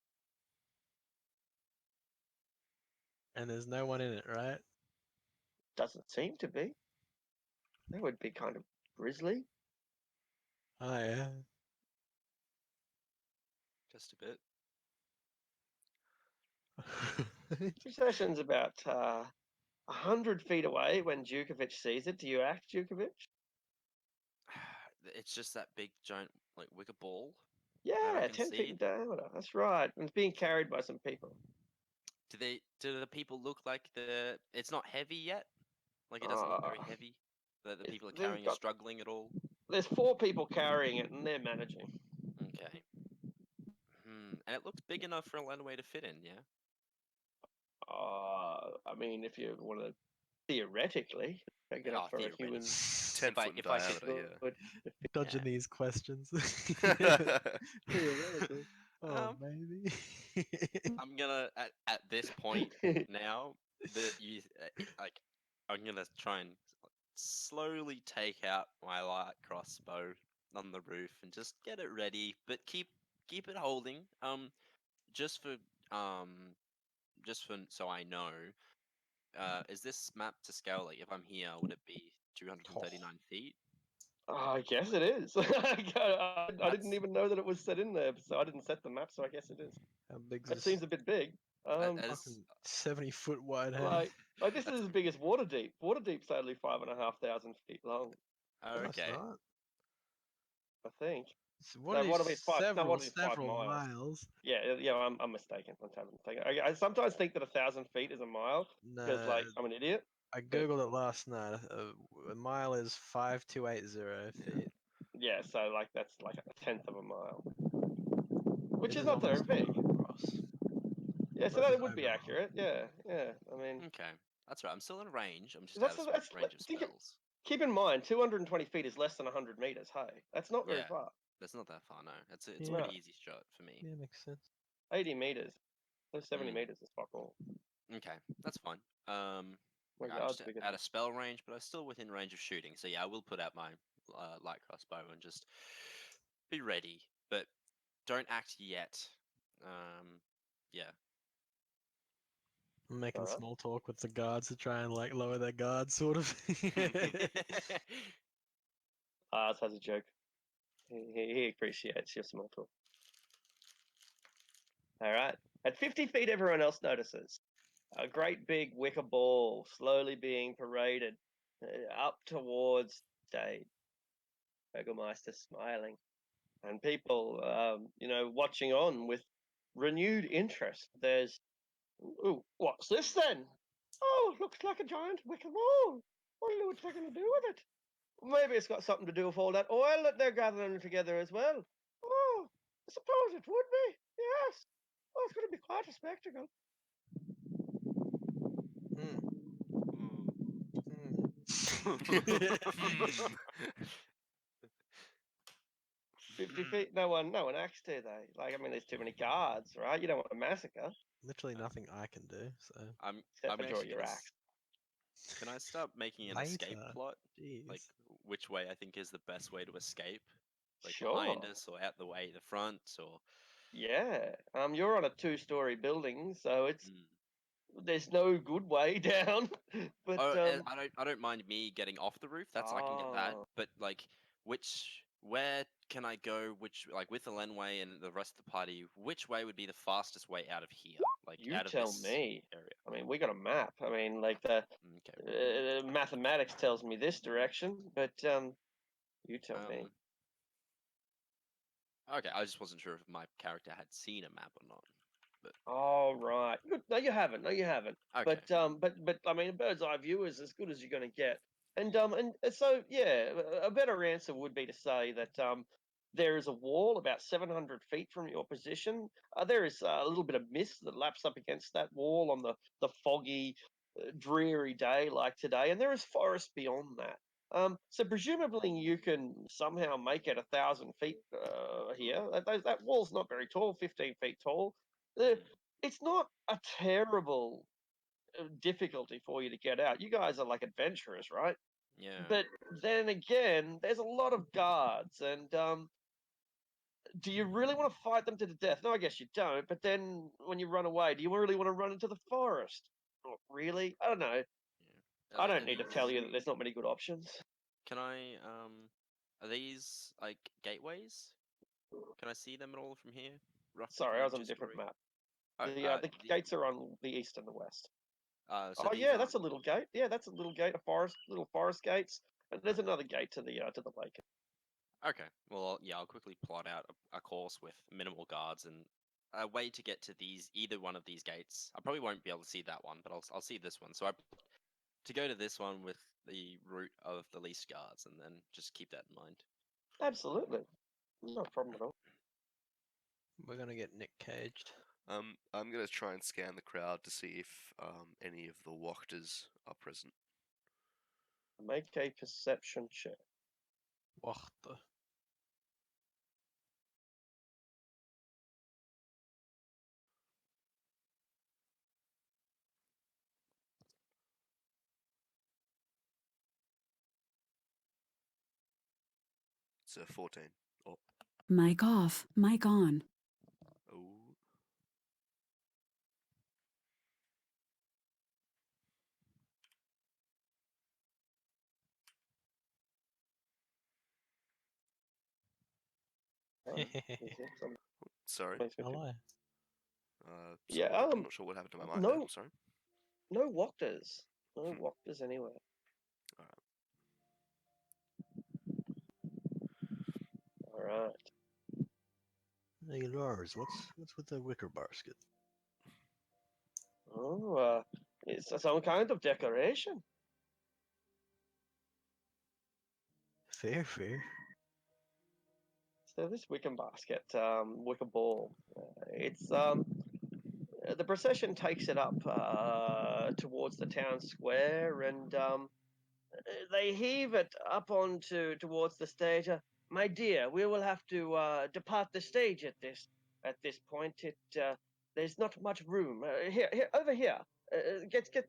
And there's no one in it, right? Doesn't seem to be. That would be kind of grisly. Oh yeah. Just a bit. Procession's about 100 feet away when Djukovic sees it. Do you act, Djukovic? It's just that big giant like wicker ball. Yeah, I can 10 feet see. in diameter. That's right. And it's being carried by some people. Do the people look like it's not heavy yet? Like it doesn't look very Uh, heavy? The people are they've carrying are got- struggling at all? There's 4 people carrying it, and they're managing. Okay. And it looks big enough for a landway to fit in, yeah? I mean, if you want to theoretically take it up for a human. 10 foot in if I diameter, yeah. would- Dodging Yeah. these questions. Theoretically. Oh, Um, maybe. I'm gonna at this point now that you like, I'm gonna try and slowly take out my light crossbow on the roof and just get it ready, but keep it holding. Just for um, so I know. Is this map to scale? Like, if I'm here, would it be 239 feet? I guess it is. I didn't That's- even know that it was set in there, so I didn't set the map, so I guess it is. How big's That this? seems a bit big. As Fucking 70-foot wide head. Like this is That's- as big as Waterdeep. Waterdeep's only 5,500 feet long, oh, No, it's okay. not. I think. It's Waterdeep's 5. No, several Waterdeep's 5 miles. miles. Yeah, I'm mistaken. I sometimes think that 1,000 feet is a mile because, No, like, I'm an idiot. I googled it last night. A mile is 5280 feet. Yeah, so like that's like a tenth of a mile, which It is not very almost big. across. Yeah, so But that it's would be over a mile. accurate. Yeah. I mean, Okay, that's right. I'm still in range. I'm just That's- out of that's- range of think of- spells. keep in mind, 220 feet is less than 100 meters. Hey, that's not very Yeah. far. That's not that far, no. It's a Yeah. pretty easy shot for me. Yeah, makes sense. 80 meters. So 70 Mm. meters is fuck all. Okay, that's fine. My I'm God's just bigger out of spell range, but I'm still within range of shooting. So yeah, I will put out my light crossbow and just be ready, but don't act yet. Yeah. I'm making Alright. small talk with the guards to try and like lower their guards, sort of. Ars has a joke. He appreciates your small talk. All right. At 50 feet, everyone else notices a great big wicker ball slowly being paraded up towards stage. Burgermeister smiling, and people, watching on with renewed interest. There's, ooh, what's this then? Oh, looks like a giant wicker ball. What's they going to do with it? Maybe it's got something to do with all that oil that they're gathering together as well. Oh, I suppose it would be. Yes. Oh, it's going to be quite a spectacle. Hmm. 50 feet. No one acts, do they? Like, I mean, there's too many guards, right? You don't want a massacre, Literally nothing I can do. So except I'm for draw actually your gonna axe. Can I start making an escape Later. plot? jeez. Like which way I think is the best way to escape? like Sure. behind us or out the way, the front, or? Yeah. You're on a 2-story building, so it's Mm. there's no good way down. But Oh, I don't mind me getting off the roof. I can get that. Ah. But like, where can I go? Like with the Lenway and the rest of the party, which way would be the fastest way out of here? Like You out of tell this me. area. I mean, we got a map. I mean, like the Okay. mathematics tells me this direction, but you tell me. Okay, I just wasn't sure if my character had seen a map or not. But Oh right. Good. No, you haven't. No, you haven't. okay. But I mean, a bird's eye view is as good as you're going to get. And so yeah, a better answer would be to say that there is a wall about 700 feet from your position. There is a little bit of mist that laps up against that wall on the foggy, dreary day like today, and there is forest beyond that. So presumably you can somehow make it 1,000 feet here. That wall's not very tall, 15 feet tall. Uh, Mm, it's not a terrible difficulty for you to get out. You guys are like adventurers, right? yeah. But then again, there's a lot of guards, and do you really want to fight them to the death? No, I guess you don't. But then when you run away, do you really want to run into the forest? Not really. I don't know. Yeah. I don't need to tell you that there's not many good options. Can I are these like gateways? Can I see them at all from here? Roughly Sorry, from I like was on a different two-story? map. Oh, The gates are on the east and the west. so Oh these yeah, aren't. that's a little gate. Yeah, that's a little gate, little forest gates, and there's another gate to the lake. Okay. Well, yeah, I'll quickly plot out a course with minimal guards and a way to get to either one of these gates. I probably won't be able to see that one, but I'll see this one. So to go to this one with the route of the least guards, and then just keep that in mind. Absolutely, no problem at all. We're gonna get Nick caged. I'm gonna try and scan the crowd to see if any of the wachters are present. Make a perception check. Wacht. It's a 14. Oh, Mic off, mic on. oh. Is it some- Sorry. makes me feel- Hello. Yeah, I'm not sure what happened to my mic no- there. I'm sorry. No walkers. No Hmm. walkers anywhere. Alright. All right. Hey Lars, what's with the wicker basket? Oh, it's some kind of decoration. Fair, fair. So this wicker basket, wicker ball, it's the procession takes it up towards the town square, and they heave it up onto towards the stage. My dear, we will have to depart the stage at this point. There's not much room. Here, over here.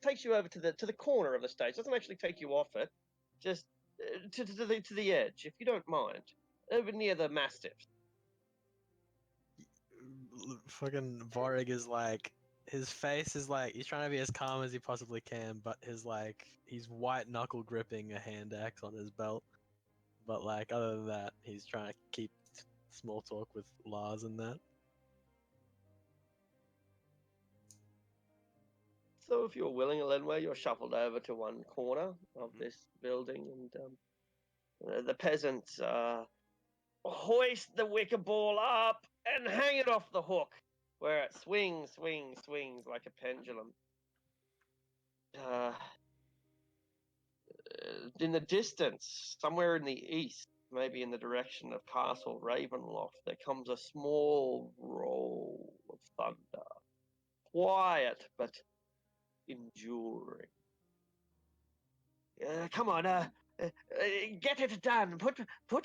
Takes you over to the corner of the stage. Doesn't actually take you off it, just to the edge, if you don't mind, over near the mastiffs. Fucking Vorig is like, his face is like, he's trying to be as calm as he possibly can, but he's white knuckle gripping a hand axe on his belt. But like, other than that, he's trying to keep small talk with Lars and that. So, if you're willing, Elenway, you're shuffled over to one corner of this building, and the peasants hoist the wicker ball up and hang it off the hook, where it swings like a pendulum. Uh, in the distance, somewhere in the east, maybe in the direction of Castle Ravenloft, there comes a small roll of thunder. Quiet, but enduring. Come on, get it done. Put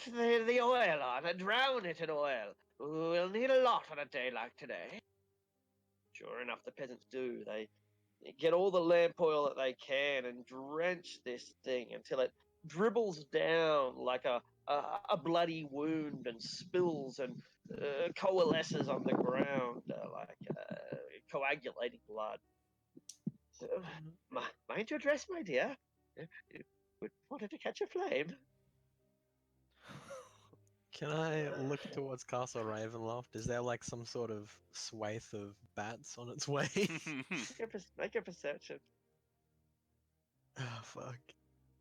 the oil on and drown it in oil. We'll need a lot on a day like today. Sure enough, the peasants do. They get all the lamp oil that they can and drench this thing until it dribbles down like a a bloody wound and spills and coalesces on the ground like coagulating blood. So, mind your dress, my dear. You wanted to catch a flame. Can I look towards Castle Ravenloft? Is there like some sort of swathe of bats on its way? Make a perception. Oh fuck.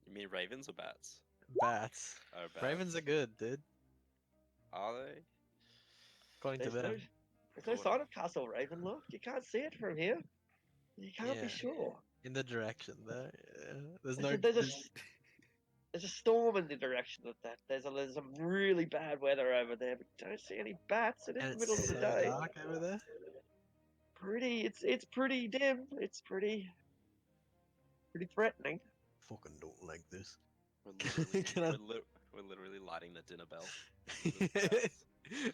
You mean ravens or bats? Bats. Oh, bats. Ravens are good, dude. Are they? According to There's them. no sign of Castle Ravenloft. You can't see it from here. You can't be Yeah. sure. In the direction there. Yeah. There's There's no. a, there's a storm in the direction of that. There's some really bad weather over there, but you don't see any bats. It is And the it's middle of the so day. dark over there. It's pretty dim. It's pretty threatening. Fucking don't like this. We're literally, Can I- we're literally lighting the dinner bell.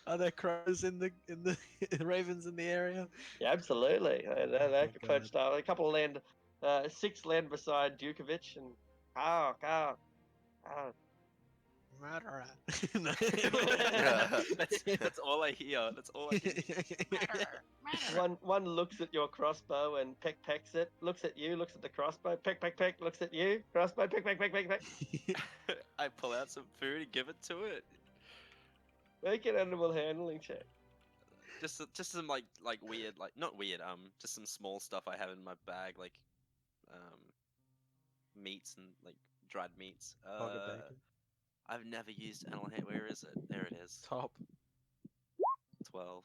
Are there crows in the ravens in the area? Yeah, absolutely. They're my perched up. A couple of land, 6 land beside Dukovic and Carl. Murderer. That's all I hear. That's all I hear. One looks at your crossbow and pecks it. Looks at you. Looks at the crossbow. Peck. Looks at you. Crossbow. Peck. I pull out some food and give it to it. Make an animal handling check. Just some like weird, like not weird, just some small stuff I have in my bag, like meats and like dried meats. Hog of bacon. I've never used animal hand. Where is it? There it is. Top. 12.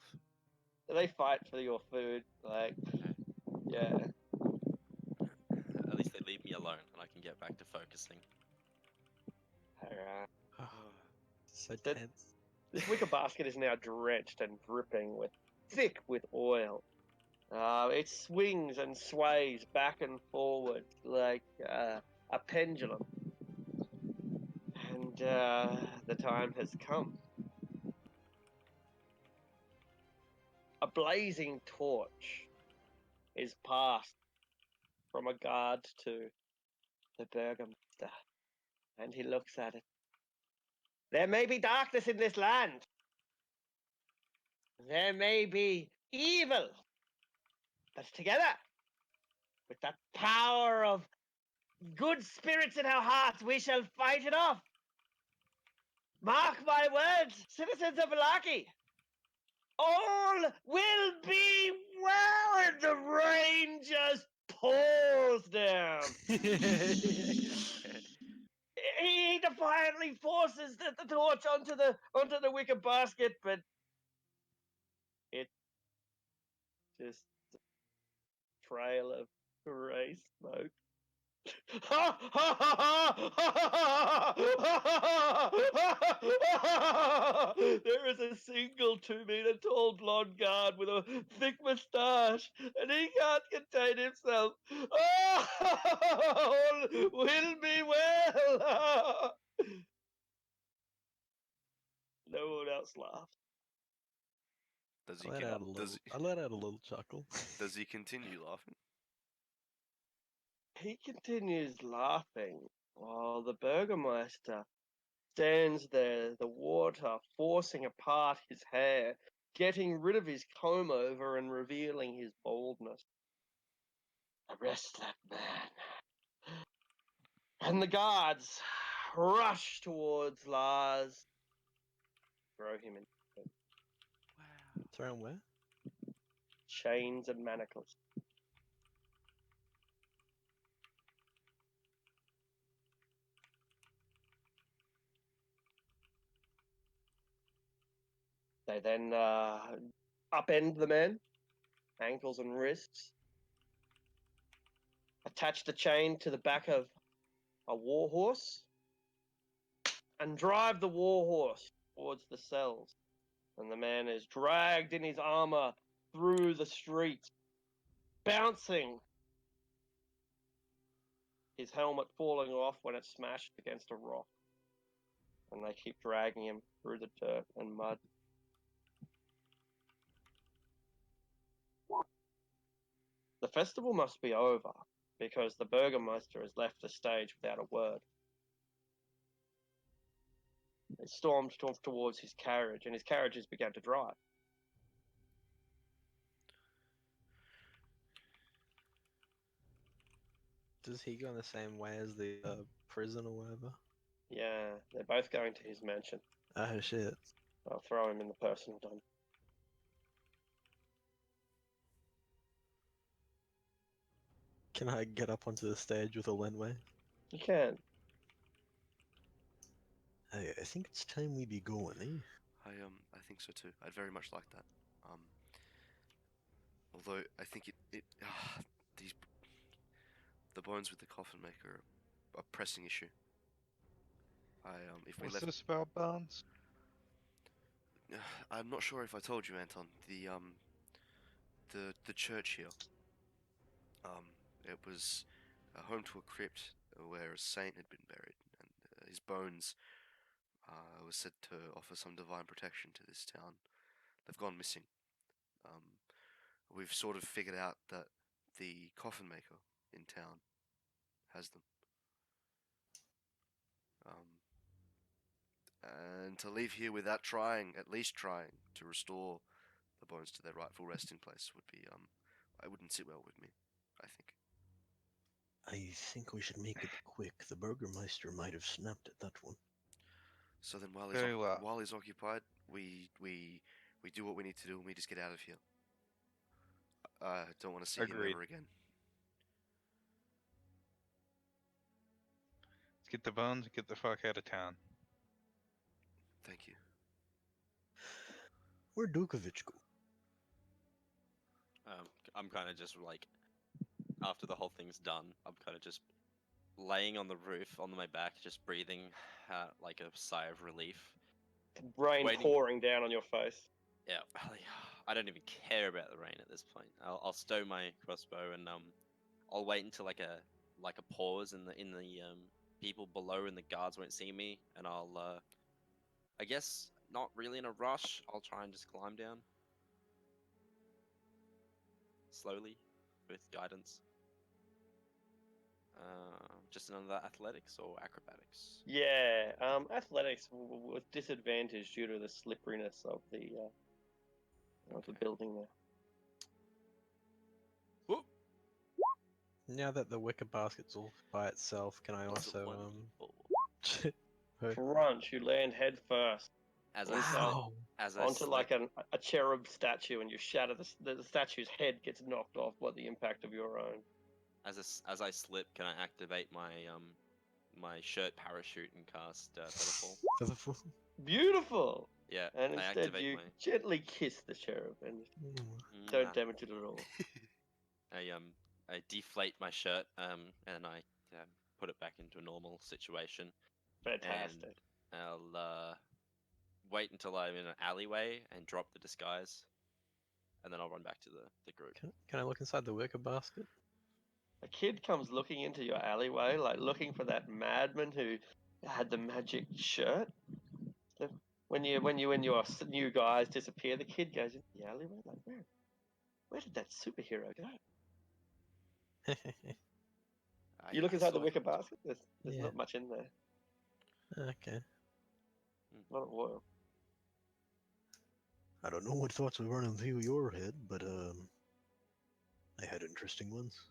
They fight for your food. Like, yeah. At least they leave me alone and I can get back to focusing. Alright. So That- tense. This wicker basket is now drenched and dripping thick with oil. It swings and sways back and forward like a pendulum. And the time has come. A blazing torch is passed from a guard to the burgomaster, and he looks at it. There may be darkness in this land. There may be evil. But together, with the power of good spirits in our hearts, we shall fight it off. Mark my words, citizens of Valaki. All will be well, and the rain just pours down. He defiantly forces the torch onto the wicker basket, but it just a trail of grey smoke. There is a single 2-meter tall blonde guard with a thick moustache, and he can't contain himself. All will be well. No one else laughs. Does he I let out a little chuckle. does he continue laughing? He continues laughing while the burgomaster stands there, the water forcing apart his hair, getting rid of his comb over and revealing his baldness. Arrest that man. And the guards rush towards Lars. Throw him in Throw him where? chains and manacles. They then upend the man, ankles and wrists, attach the chain to the back of a war horse, and drive the war horse towards the cells. And the man is dragged in his armor through the street, bouncing, his helmet falling off when it smashed against a rock. And they keep dragging him through the dirt and mud. The festival must be over, because the burgomaster has left the stage without a word. It stormed towards his carriage, and his carriages began to drive. Does he go in the same way as the prison or whatever? Yeah, they're both going to his mansion. Oh shit. I'll throw him in the personal dungeon. Can I get up onto the stage with a Lenway? You can. Hey, I think it's time we be going, eh? I think so too. I'd very much like that. Although I think the bones with the coffin maker are a pressing issue. If we What's left, this about bones? I'm not sure if I told you, Anton. The church here. It was home to a crypt where a saint had been buried, and his bones was said to offer some divine protection to this town. They've gone missing. We've sort of figured out that the coffin maker in town has them. And to leave here without trying, at least trying, to restore the bones to their rightful resting place would be, I wouldn't sit well with me, I think. I think we should make it quick. The Burgermeister might have snapped at that one. So then Very well. while he's occupied, we do what we need to do and we just get out of here. I don't want to see him Agreed. ever again. Let's get the bones and get the fuck out of town. Thank you. Where'd Dukovic go? I'm kind of just like, after the whole thing's done, I'm kind of just laying on the roof on my back, just breathing like a sigh of relief. Rain Waiting. pouring down on your face. Yeah, I don't even care about the rain at this point. I'll stow my crossbow and I'll wait until like a pause in the people below and the guards won't see me, and I'll I guess not really in a rush. I'll try and just climb down slowly with guidance. Just another athletics or acrobatics? Yeah, athletics with disadvantage due to the slipperiness of the building there. Whoop. Now that the wicker basket's all by itself, can I That's a also 1d4. Crunch! You land head first As Wow. I Wow. as I onto slip, like a cherub statue, and you shatter the statue's head gets knocked off by the impact of your own. as I slip, can I activate my my shirt parachute and cast Featherfall? Featherfall. Beautiful. Yeah, And I instead, activate you my. gently kiss the cherub and Mm. don't damage it at all. I deflate my shirt and I put it back into a normal situation. Fantastic. And I'll wait until I'm in an alleyway and drop the disguise, and then I'll run back to the group. Can I look inside the wicker basket? A kid comes looking into your alleyway, like looking for that madman who had the magic shirt. So when your new guys disappear, the kid goes into the alleyway. Like, where did that superhero go? You look inside the wicker basket. There's Yeah. not much in there. Okay. Not a oil. I don't know what thoughts were running through your head, but I had interesting ones.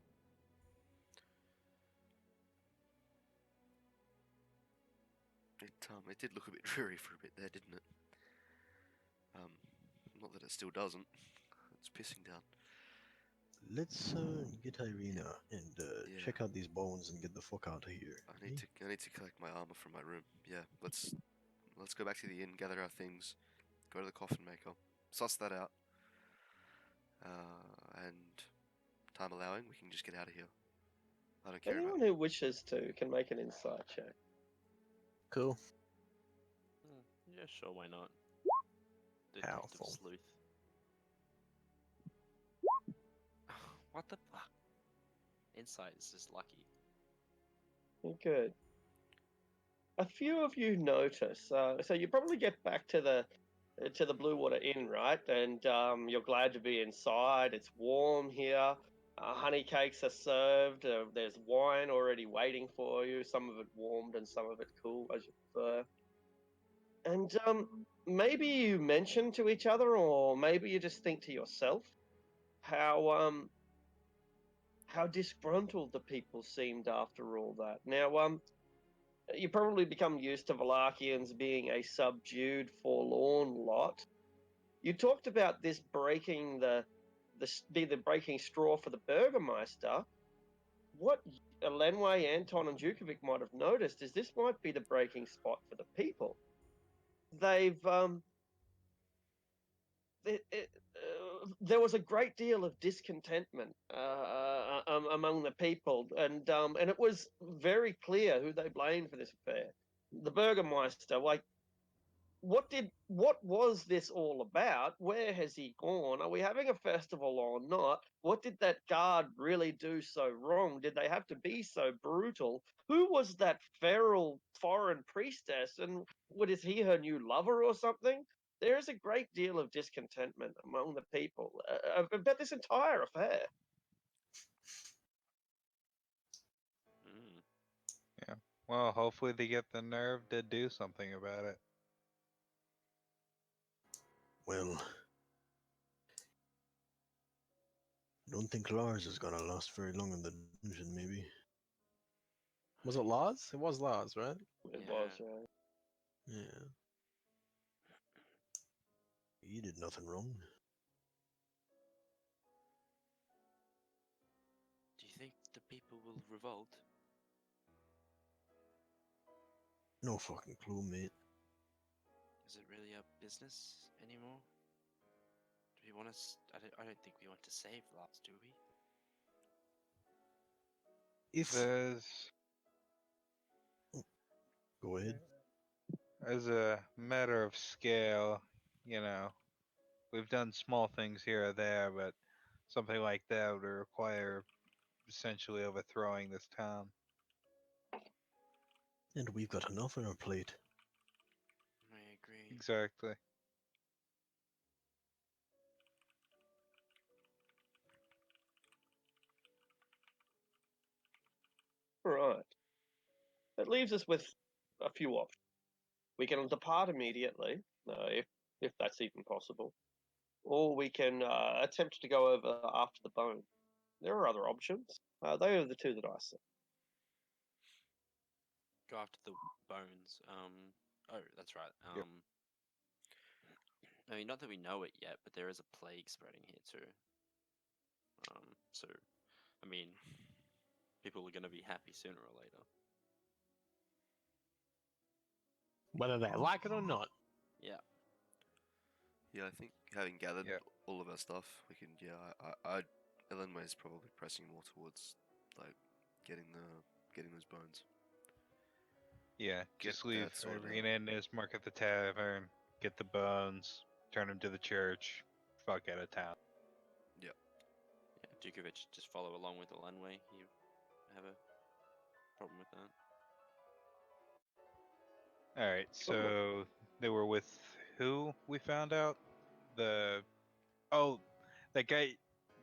It did look a bit dreary for a bit there, didn't it? Not that it still doesn't. It's pissing down. Let's get Irina and Yeah. check out these bones and get the fuck out of here. I need to collect my armor from my room. Yeah, let's go back to the inn, gather our things, go to the coffin maker, suss that out, and time allowing, we can just get out of here. I don't care Anyone about. who wishes to can make an insight check. Cool. Yeah, sure, why not? Powerful. Detective sleuth. What the fuck? Insight is just lucky. Good. A few of you notice. So you probably get back to the Blue Water Inn, right? And you're glad to be inside. It's warm here. Honey cakes are served. There's wine already waiting for you. Some of it warmed and some of it cool, as you prefer. And maybe you mention to each other, or maybe you just think to yourself how disgruntled the people seemed after all that. Now, you probably become used to Valachians being a subdued, forlorn lot. You talked about this breaking the breaking straw for the Burgermeister. What Lenway, Anton, and Djukovic might have noticed is this might be the breaking spot for the people. They've there was a great deal of discontentment among the people, and it was very clear who they blamed for this affair. The Burgermeister, like, what was this all about? Where has he gone? Are we having a festival or not? What did that guard really do so wrong? Did they have to be so brutal? Who was that feral foreign priestess? And is he her new lover or something? There is a great deal of discontentment among the people about this entire affair. Mm. Yeah. Well, hopefully they get the nerve to do something about it. Well, I don't think Lars is gonna last very long in the dungeon, maybe. Was it Lars? It was Lars, right? It Yeah. was, Yeah. He did nothing wrong. Do you think the people will revolt? No fucking clue, mate. Is it really our business anymore? Do we want to? I don't think we want to save Lars, do we? If There's, go ahead. as a matter of scale, you know, we've done small things here or there, but something like that would require essentially overthrowing this town. And we've got enough on our plate. I agree. Exactly. Right. That leaves us with a few options. We can depart immediately, if that's even possible, or we can attempt to go over after the bone. There are other options. They are the two that I see. Go after the bones. Oh, that's right. Yep. I mean, not that we know it yet, but there is a plague spreading here too. So, I mean, people are going to be happy sooner or later. Whether they like it or not. Yeah. Yeah, I think having gathered Yeah. all of our stuff, we can. Yeah, I Elenway is probably pressing more towards like getting those bones. Yeah, Get just leave that sorted out. Irina and Ismark at the tavern, get the bones, turn them to the church, fuck out of town. Yeah. Djukovic, just follow along with the Lanway. You have a problem with that? Alright, so they were with who we found out? That guy,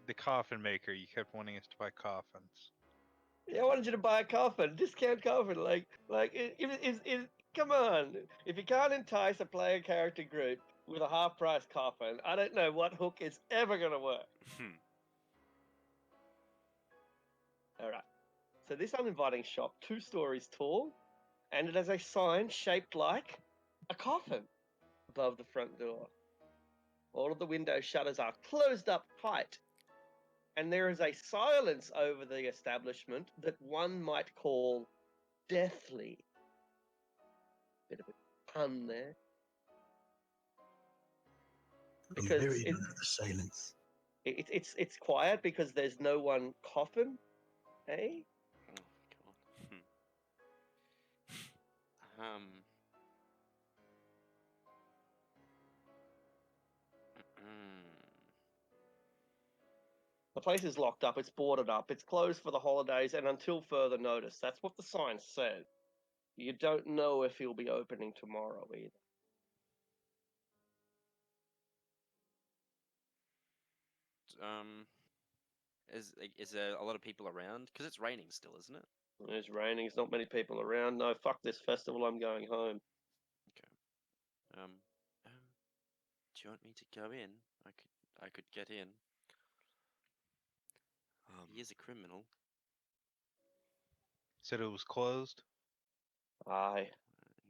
the coffin maker. You kept wanting us to buy coffins. Yeah, I wanted you to buy a coffin, discount coffin. Come on. If you can't entice a player character group with a half price coffin, I don't know what hook is ever going to work. All right. So this uninviting shop, 2 stories tall, and it has a sign shaped like a coffin above the front door. All of the window shutters are closed up tight, and there is a silence over the establishment that one might call deathly. Bit of a pun there. I'm Because buried under the silence. it's quiet because there's no one coffin, eh? Oh god. The place is locked up, it's boarded up, it's closed for the holidays and until further notice. That's what the sign says. You don't know if he'll be opening tomorrow either. Is there a lot of people around? Because it's raining still, isn't it? It's raining, there's not many people around. No, fuck this festival, I'm going home. Okay. Um, do you want me to go in? I could get in. He is a criminal. Said it was closed. Aye.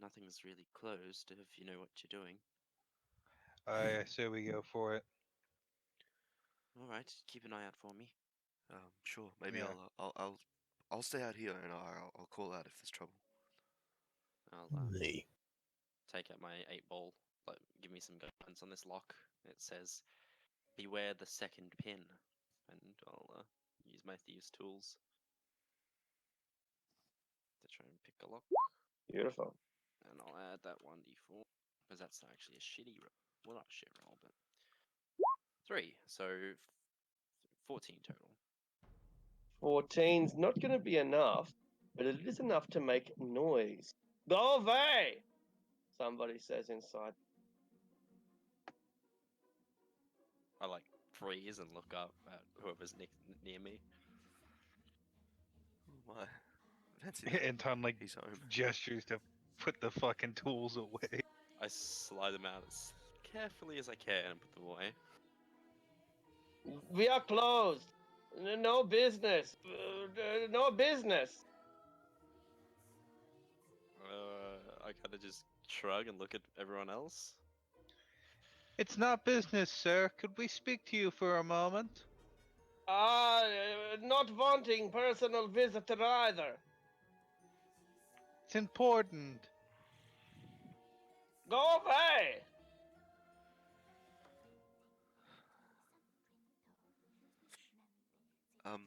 Nothing's really closed if you know what you're doing. I say we go for it. All right, keep an eye out for me. Sure. Maybe Yeah. I'll stay out here and I'll call out if there's trouble. I'll Hey. take out my 8-ball. Like, give me some guidance on this lock. It says, "Beware the second pin," and I'll use my thieves' tools to try and pick a lock. Beautiful. And I'll add that 1d4 because that's actually a shitty roll. Well, not a shit roll, but 3. So 14 total. 14's not going to be enough, but it is enough to make noise. Go away! Somebody says inside. I like freeze and look up at whoever's near me. Oh my. Fancy that. Anton like He's home. gestures to put the fucking tools away. I slide them out as carefully as I can and put them away. We are closed. No business. No business. I kind of just shrug and look at everyone else. It's not business, sir. Could we speak to you for a moment? Not wanting personal visitor either. It's important. Go away! Um,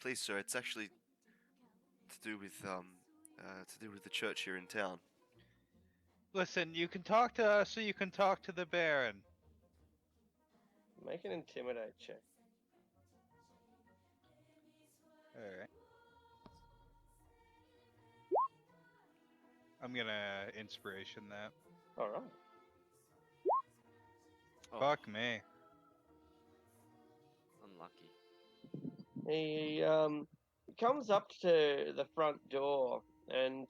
please, sir, it's actually to do with the church here in town. Listen, you can talk to us or you can talk to the Baron. Make an intimidate check. Alright. I'm gonna inspiration that. Alright. Oh, Fuck me. unlucky. He comes up to the front door and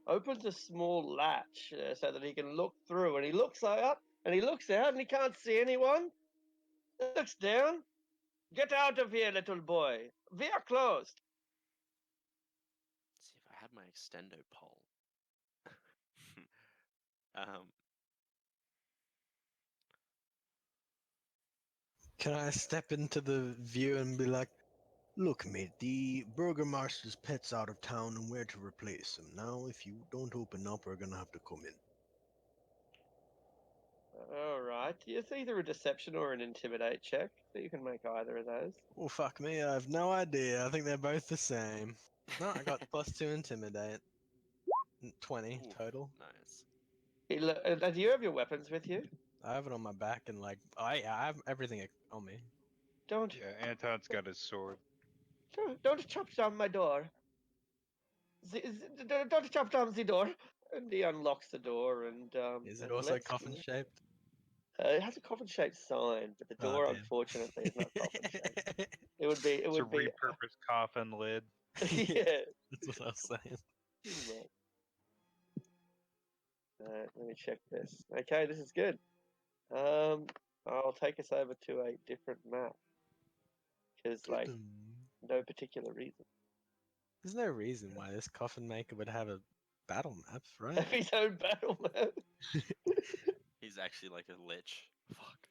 opens a small latch so that he can look through. And he looks up and he looks out and he can't see anyone. He looks down. Get out of here, little boy. We are closed. Let's see if I had my extendo pole. um, Can I step into the view and be like, look, mate, the Burgermaster's pet's out of town and where to replace him. Now, if you don't open up, we're gonna have to come in. Alright. It's either a deception or an intimidate check. So you can make either of those. Oh, fuck me, I have no idea. I think they're both the same. No, I got +2 intimidate. 20 oof, total. nice. Do you have your weapons with you? I have it on my back and like, I have everything on me. Don't Yeah, Anton's got his sword. don't chop down my door. Don't chop down the door. And he unlocks the door and Is it and also lets coffin you. shaped? It has a coffin-shaped sign, but the Oh, door, damn. unfortunately, is not coffin-shaped. It would be. It It's a would be. repurposed coffin lid. Yeah. That's what I was saying. Pretty much. Let me check this. Okay, this is good. I'll take us over to a different map because, like, no particular reason. There's no reason why this coffin maker would have a battle map, right? Have his own battle map. He's actually like a lich. Fuck.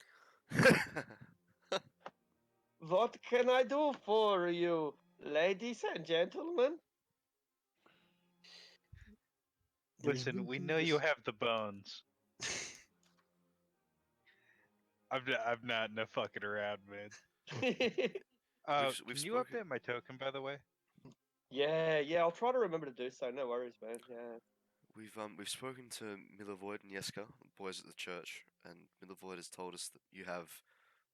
What can I do for you, ladies and gentlemen? There's Listen, one we thing know this- you have the bones. I'm not no fucking around, man. We've Can you spoken. update my token, by the way? Yeah, I'll try to remember to do so. No worries, man. Yeah. We've spoken to Milivoid and Yeska, the boys at the church, and Milivoid has told us that you have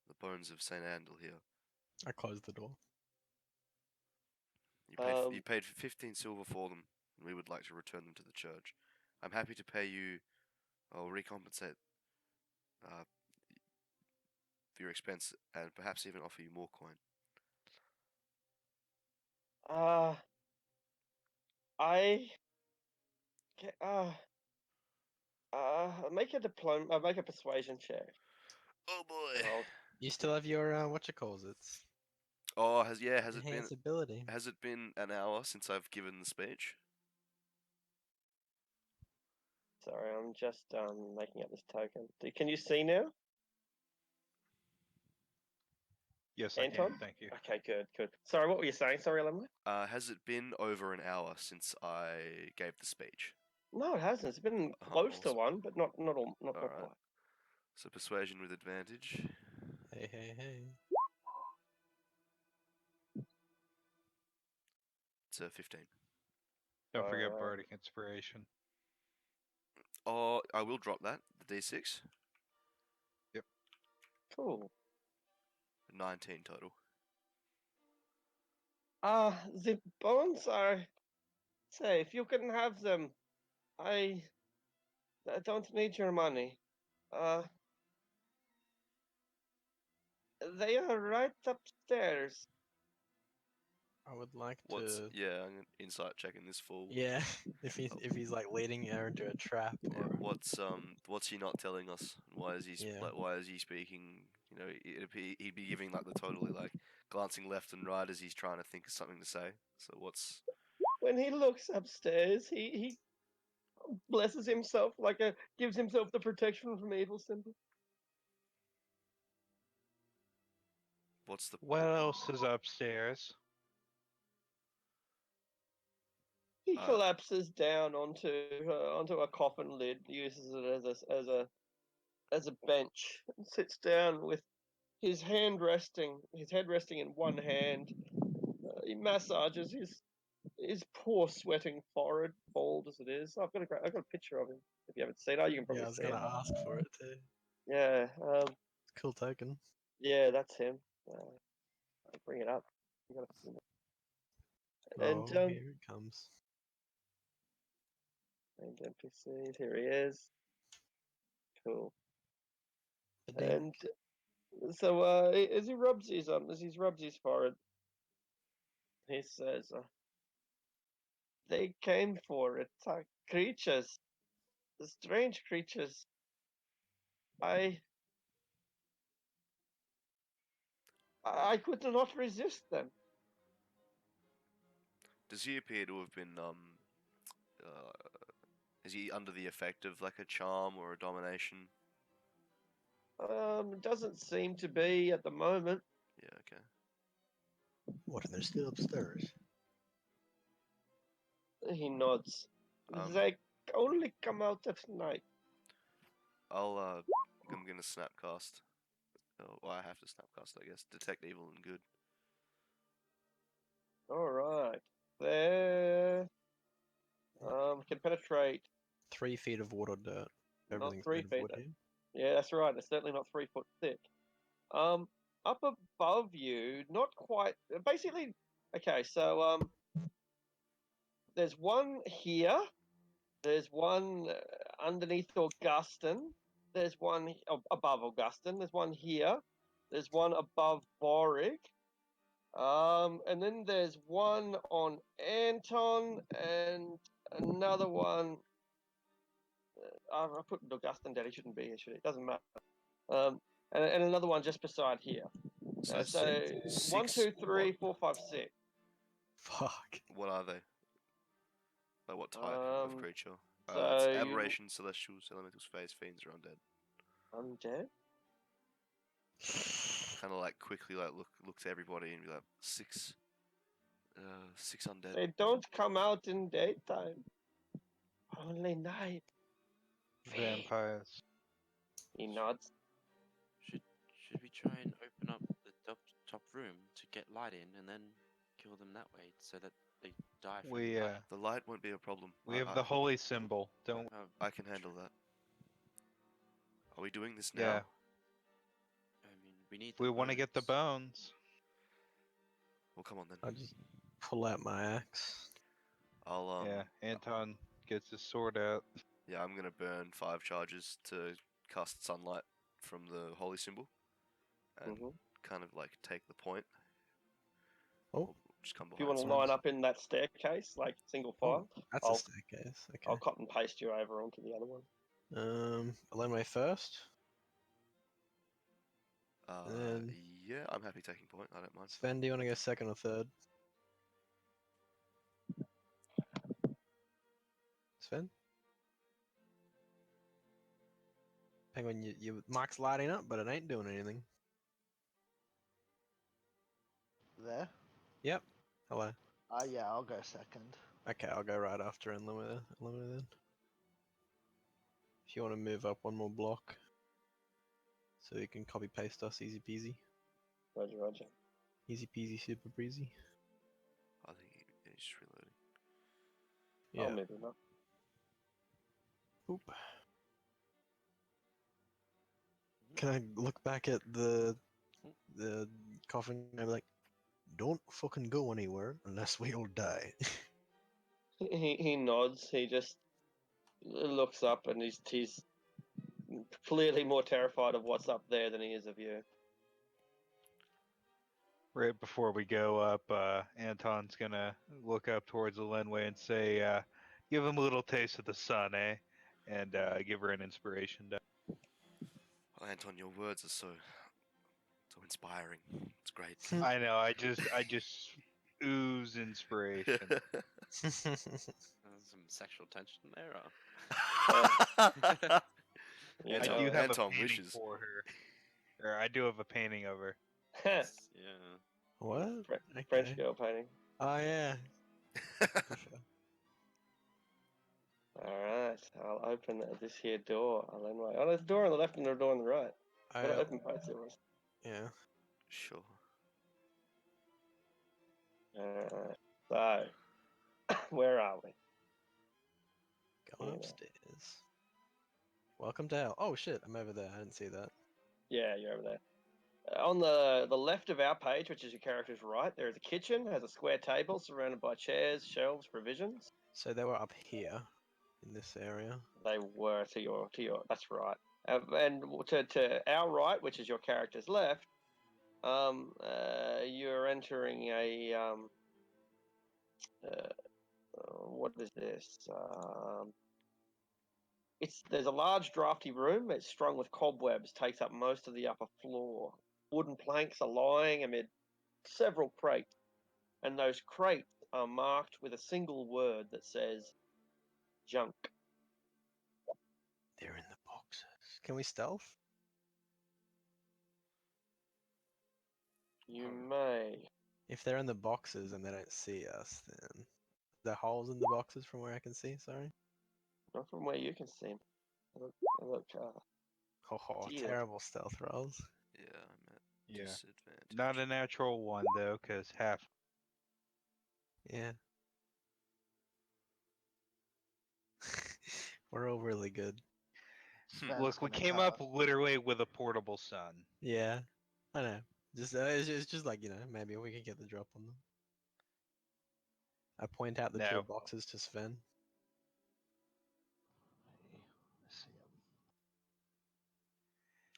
the bones of Saint Andal here. I closed the door. You paid 15 silver for them, and we would like to return them to the church. I'm happy to pay you, or recompensate for your expense, and perhaps even offer you more coin. I. ca- Uh, Make a make a persuasion check. Oh boy. Roll. You still have your what you calls it? Oh, has it been Enhance ability. an hour since I've given the speech? Sorry, I'm just making up this token. Can you see now, Yes, I Anton? can. Thank you. Okay, good. Sorry, what were you saying? Sorry, Lemley? Has it been over an hour since I gave the speech? No, it hasn't. It's been Oh, close to awesome. one, but not All quite. right. So persuasion with advantage. Hey. It's a 15. Don't forget Alright. bardic inspiration. Oh, I will drop that. The D6. Cool. 19 total. The bones are safe. You can have them. I don't need your money. Uh, they are right upstairs. I would like What's to. yeah? I'm gonna insight checking this fool. Yeah, Oh. if he's like leading her into a trap Yeah, or what's he not telling us? Why is he Yeah. like why is he speaking? You know, he'd be giving like the totally like glancing left and right as he's trying to think of something to say. So what's When he looks upstairs, he blesses himself gives himself the protection from evil symbol. what's the What else is upstairs? He Uh, collapses down onto a coffin lid, uses it as a bench, and sits down with his head resting in one hand. He massages his poor sweating forehead, bald as it is. I've got a picture of him. If you haven't seen it, you can yeah, probably I was see gonna it. ask for it too. Yeah, Cool token. yeah, that's him. I'll bring it up. You gotta see it. Oh, And here it comes. named NPCs. Here he is. Cool. Ba-ding. And so as he rubs his forehead, he says, "They came for it. Creatures, strange creatures. I well, I could not resist them. does he appear to have been uh, is he under the effect of like a charm or a domination? Doesn't seem to be at the moment." Yeah, okay. What, and they're still upstairs? He nods. Um, They only come out at night. I'm gonna snapcast. Oh, well, I have to snapcast, I guess. Detect evil and good. All right. There. Can penetrate 3 feet of water dirt. not Everything's 3 made of feet. wood here. Yeah, that's right. It's certainly not 3 foot thick. Up above you, not quite. Basically, okay. So there's one here. There's one underneath Augustin. There's one above Augustin. There's one here. There's one above Boric. And then there's one on Anton and another one. I put Augustin down. He shouldn't be here, should he? It doesn't matter. And another one just beside here. So So one, six. two, three, 4, 5, 6. Fuck. What are they? Like what type of creature? So It's aberration, celestials, elementals, phase, fiends, or undead. undead. Kind of like quickly like look to everybody and be like 6 undead. They don't come out in daytime. Only night. Vampires. He nods. Should we try and open up the top room to get light in and then kill them that way so that they die from We light? The light won't be a problem. we have the holy symbol. Don't. I can handle that. Are we doing this now? Yeah. I mean, we need. We want to get the bones. Well, come on then. I just pull out my axe. I'll Yeah. Anton gets his sword out. Yeah, I'm gonna burn 5 charges to cast sunlight from the holy symbol, and kind of like take the point. Oh. Or just come If you behind. want to line up in that staircase, like single file, That's I'll- a staircase. Okay. I'll cut and paste you over onto the other one. Laneway first. then- Yeah, I'm happy taking point. I don't mind. Sven, do you want to go second or third? Sven? Penguin, your mic's lighting up, but it ain't doing anything. There. Yep. Hello. Yeah, I'll go second. Okay, I'll go right after Unlimited then. If you want to move up one more block, so you can copy paste us, easy peasy. Roger, Roger. Easy peasy, super breezy. I think he's just reloading. I'll Yeah. move him up. Oop. Can I look back at the coffin and be like, don't fucking go anywhere unless we all die. He nods. He just looks up, and he's clearly more terrified of what's up there than he is of you. Right before we go up, Anton's gonna look up towards the Lenway and say, "Give him a little taste of the sun, eh?" And give her an inspiration die. Oh, Anton, your words are so inspiring. It's great. I know. I just ooze inspiration. There's some sexual tension there. You I know. do have Anton a painting wishes. for her, or I do have a painting of her. Yeah. What? French Okay. girl painting. Oh yeah. For sure. Alright, I'll open this here door. Anyway. Oh, there's a door on the left and a door on the right. Gotta open both doors. Yeah. Sure. So, where are we? Going Yeah. upstairs. Welcome to hell. Oh shit, I'm over there. I didn't see that. Yeah, you're over there. On the left of our page, which is your character's right, there is a kitchen, has a square table surrounded by chairs, shelves, provisions. So they were up here, in this area. They were to your that's right. And to our right, which is your character's left, you're entering a what is this? There's a large drafty room. It's strung with cobwebs, takes up most of the upper floor. Wooden planks are lying amid several crates, and those crates are marked with a single word that says junk. They're in the boxes. Can we stealth? You may. If they're in the boxes and they don't see us, then the holes in the boxes from where I can see. Sorry. Not from where you can see him. Look, Oh, dear. terrible stealth rolls. Yeah, I'm at Yeah. disadvantage. Not a natural one though, because half. Yeah. We're all really good. Sven's Look, we gonna came up literally with a portable sun. Yeah. I know. Just it's just like, maybe we can get the drop on them. I point out the two No. boxes to Sven. See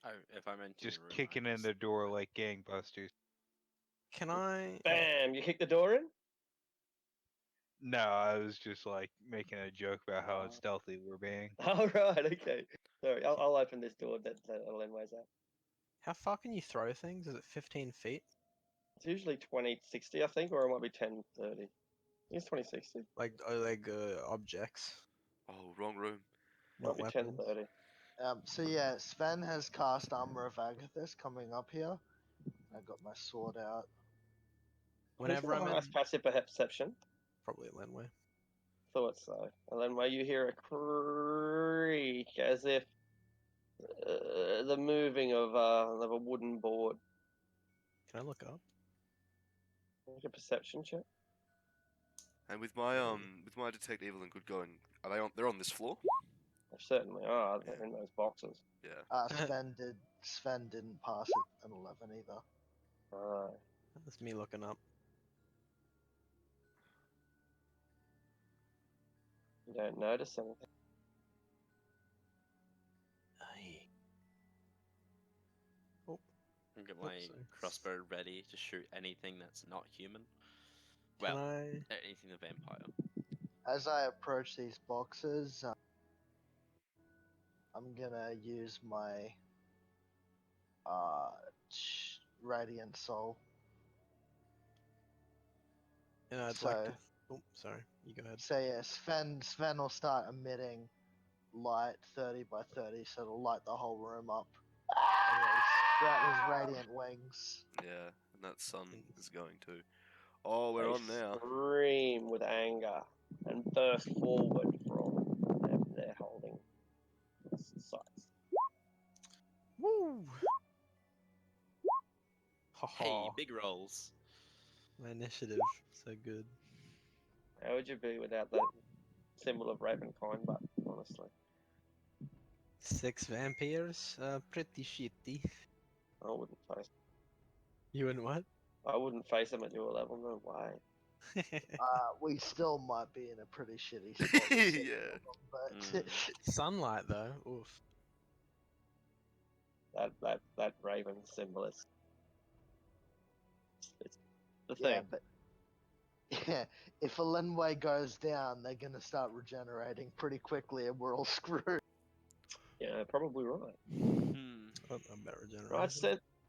'em. If I'm entering Just the room, kicking in the door like gangbusters. Can I? bam! You kick the door in. No, I was just like making a joke about how stealthy we're being. All right, okay. Sorry, I'll open this door that Lenway's at. How far can you throw things? Is it 15 feet? It's usually 20-60, I think, or it might be 10-30. It's 20-60. Like objects, Oh, wrong room. not Might be weapons. 10-30. So yeah, Sven has cast Armor of Agathis coming up here. I got my sword out. Who's Whenever got I'm the in, highest passive perception? probably Lenway. Thought so. And then you hear a creak as if the moving of a wooden board. Can I look up? Make a perception check. And with my detect evil and good going, are they on? They're on this floor. They certainly are. They're Yeah. in those boxes. Yeah. Sven didn't pass it an 11 either. Alright. That's me looking up. You don't notice anything. Aye. I've got Oops, my sorry. crossbow ready to shoot anything that's not human. Can Well, I? anything a vampire. As I approach these boxes, I'm gonna use my Radiant Soul. And I'd So, like to. Oh, sorry. You go ahead. so yeah, Sven will start emitting light 30 by 30, so it'll light the whole room up. And he'll sprout his radiant wings. Yeah, and that sun is going too. Oh, we're They on now. scream with anger and burst forward from their holding sites. Woo! Ha Hey, ha. big rolls. My initiative. So good. How would you be without that symbol of Ravenkind? But honestly, 6 vampires? Pretty shitty. I wouldn't face. You and what? I wouldn't face them at your level. No way. We still might be in a pretty shitty spot. with six Yeah. of them, but Sunlight, though. Oof. That Raven symbol is. It's the yeah, thing. but yeah, if a Linway goes down, they're gonna start regenerating pretty quickly, and we're all screwed. Yeah, probably right. Oh, I'm better regeneration. Right,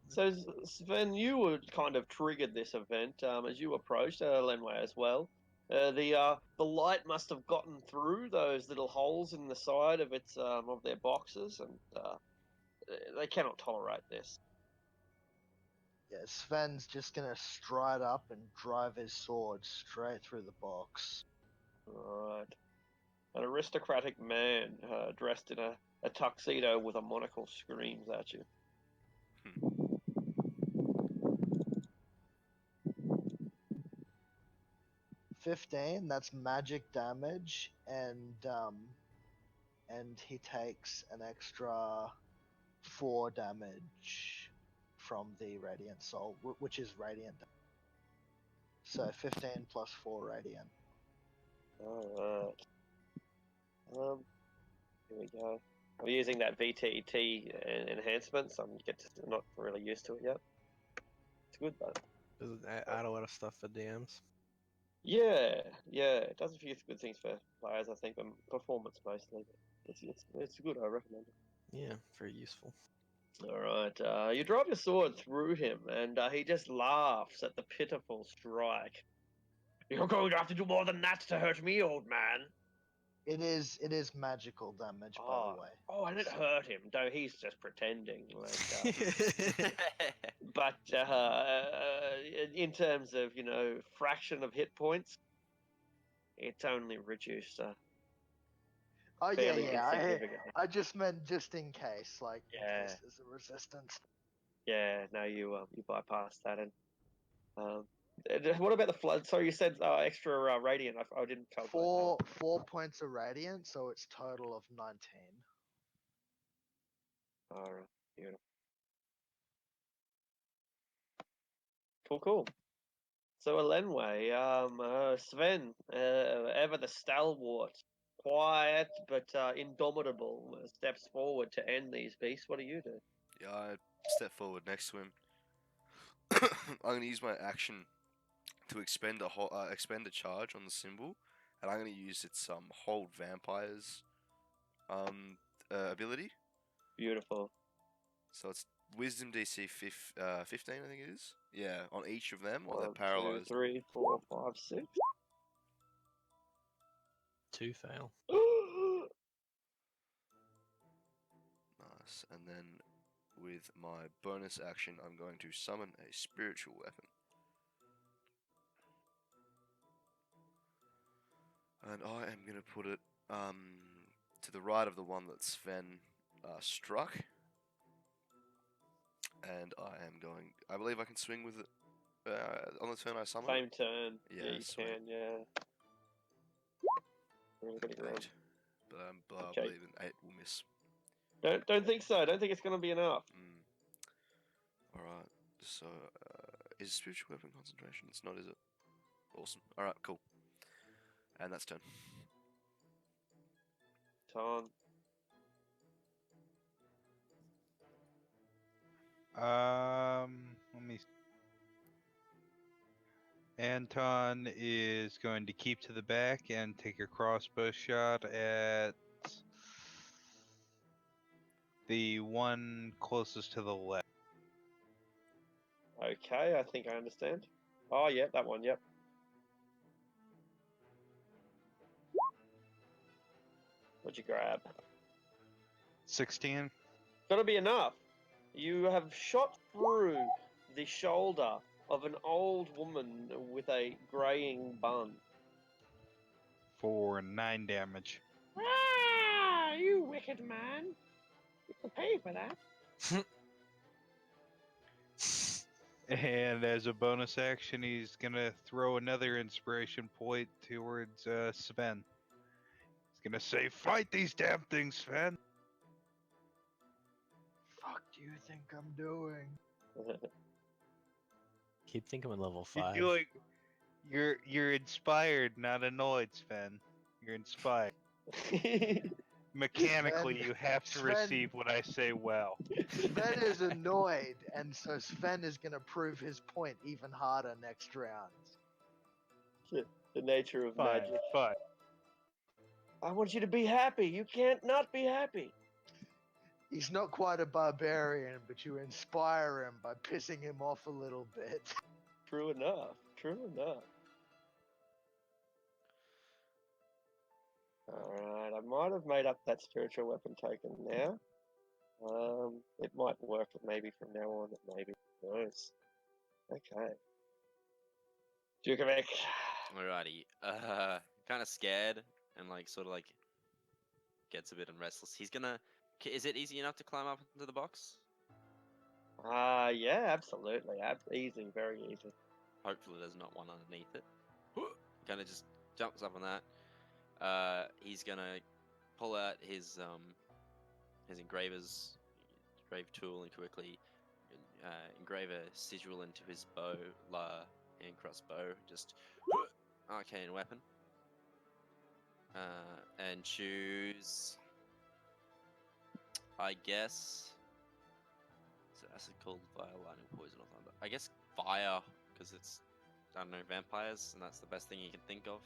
so Sven, you would kind of triggered this event as you approached Lenway as well. The light must have gotten through those little holes in the side of its of their boxes, and they cannot tolerate this. Yeah, Sven's just gonna stride up and drive his sword straight through the box. Right, an aristocratic man dressed in a tuxedo with a monocle screams at you. 15, that's magic damage, and he takes an extra 4 damage from the Radiant Soul, which is radiant. So 15 plus 4 radiant. All right. Here we go. We're using that VTT enhancement, so I'm not really used to it yet. It's good though. Does it add a lot of stuff for DMs? Yeah, it does a few good things for players, I think, but performance mostly. It's good. I recommend it. Yeah, very useful. All right, you drive your sword through him, and he just laughs at the pitiful strike. You're going to have to do more than that to hurt me, old man. It is magical damage, by the way. Oh, and it hurt him, though he's just pretending. But in terms of fraction of hit points, it's only reduced Oh yeah, fairly yeah. insignificantly. I just meant just in case, like in Yeah. case there's a resistance. Yeah, no, you bypassed that. And what about the flood? So you said extra radiant. I didn't calculate that. 4 points of radiant, so it's total of 19. All right, beautiful. Cool. So Elenway, Sven, ever the stalwart, quiet but indomitable, steps forward to end these beasts. What do you do? Yeah, I step forward next to him. I'm gonna use my action to expend a charge on the symbol, and I'm gonna use its hold vampires ability. Beautiful. So it's Wisdom DC 15, I think it is. Yeah, on each of them, or they're 1, 2, paralyzed. 3, 4, 5, 6. 2 fail. Nice. And then with my bonus action, I'm going to summon a spiritual weapon. And I am going to put it to the right of the one that Sven struck. And I believe I can swing with it on the turn I summon it. Same turn. Yeah, you sweet. can. Yeah. Really good roll. 8. But I Okay. believe an 8 will miss. Don't think so. Don't think it's going to be enough. Alright, so is spiritual weapon concentration? It's not, is it? Awesome. Alright, cool. And that's turn. Ton. Let me. Anton is going to keep to the back and take a crossbow shot at The one closest to the left. Okay, I think I understand. Oh, yeah, that one, yep. What'd you grab? 16. Gotta be enough. You have shot through the shoulder of an old woman with a greying bun. For 9 damage. Ah, you wicked man. You can pay for that. And as a bonus action, he's gonna throw another inspiration point towards Sven. He's gonna say, "Fight these damn things, Sven!" Fuck do you think I'm doing? Keep thinking I'm level You're 5. doing. You're inspired, not annoyed, Sven. You're inspired. Mechanically, Sven- you have to Sven- receive what I say well. Sven is annoyed, and so Sven is gonna prove his point even harder next round. The nature of Fine, magic. fine. I want you to be happy. You can't not be happy. He's not quite a barbarian, but you inspire him by pissing him off a little bit. True enough. True enough. Alright, I might have made up that spiritual weapon token now. It might work maybe from now on, maybe. Who knows? Okay. Djukovic. Alrighty. Kind of scared and like sort of like gets a bit restless. He's gonna. Is it easy enough to climb up into the box? Yeah, absolutely. Easy, very easy. Hopefully, there's not one underneath it. Kind of just jumps up on that. He's gonna pull out his engrave tool and quickly engrave a sigil into his bow, hand crossbow, just arcane weapon, and choose, I guess, so that's called fire, lightning, poison, or thunder. I guess fire, because it's, I don't know, vampires, and that's the best thing you can think of.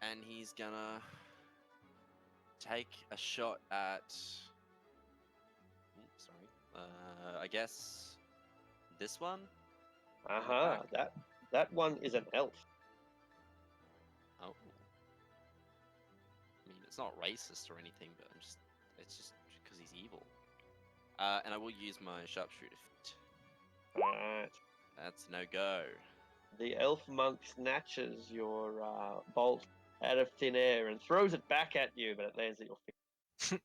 And he's gonna take a shot at. Sorry. I guess this one. That one is an elf. Oh. I mean, it's not racist or anything, but it's just because he's evil. And I will use my sharpshooter feat. Alright. That's no go. The elf monk snatches your bolt out of thin air and throws it back at you, but it lands at your feet.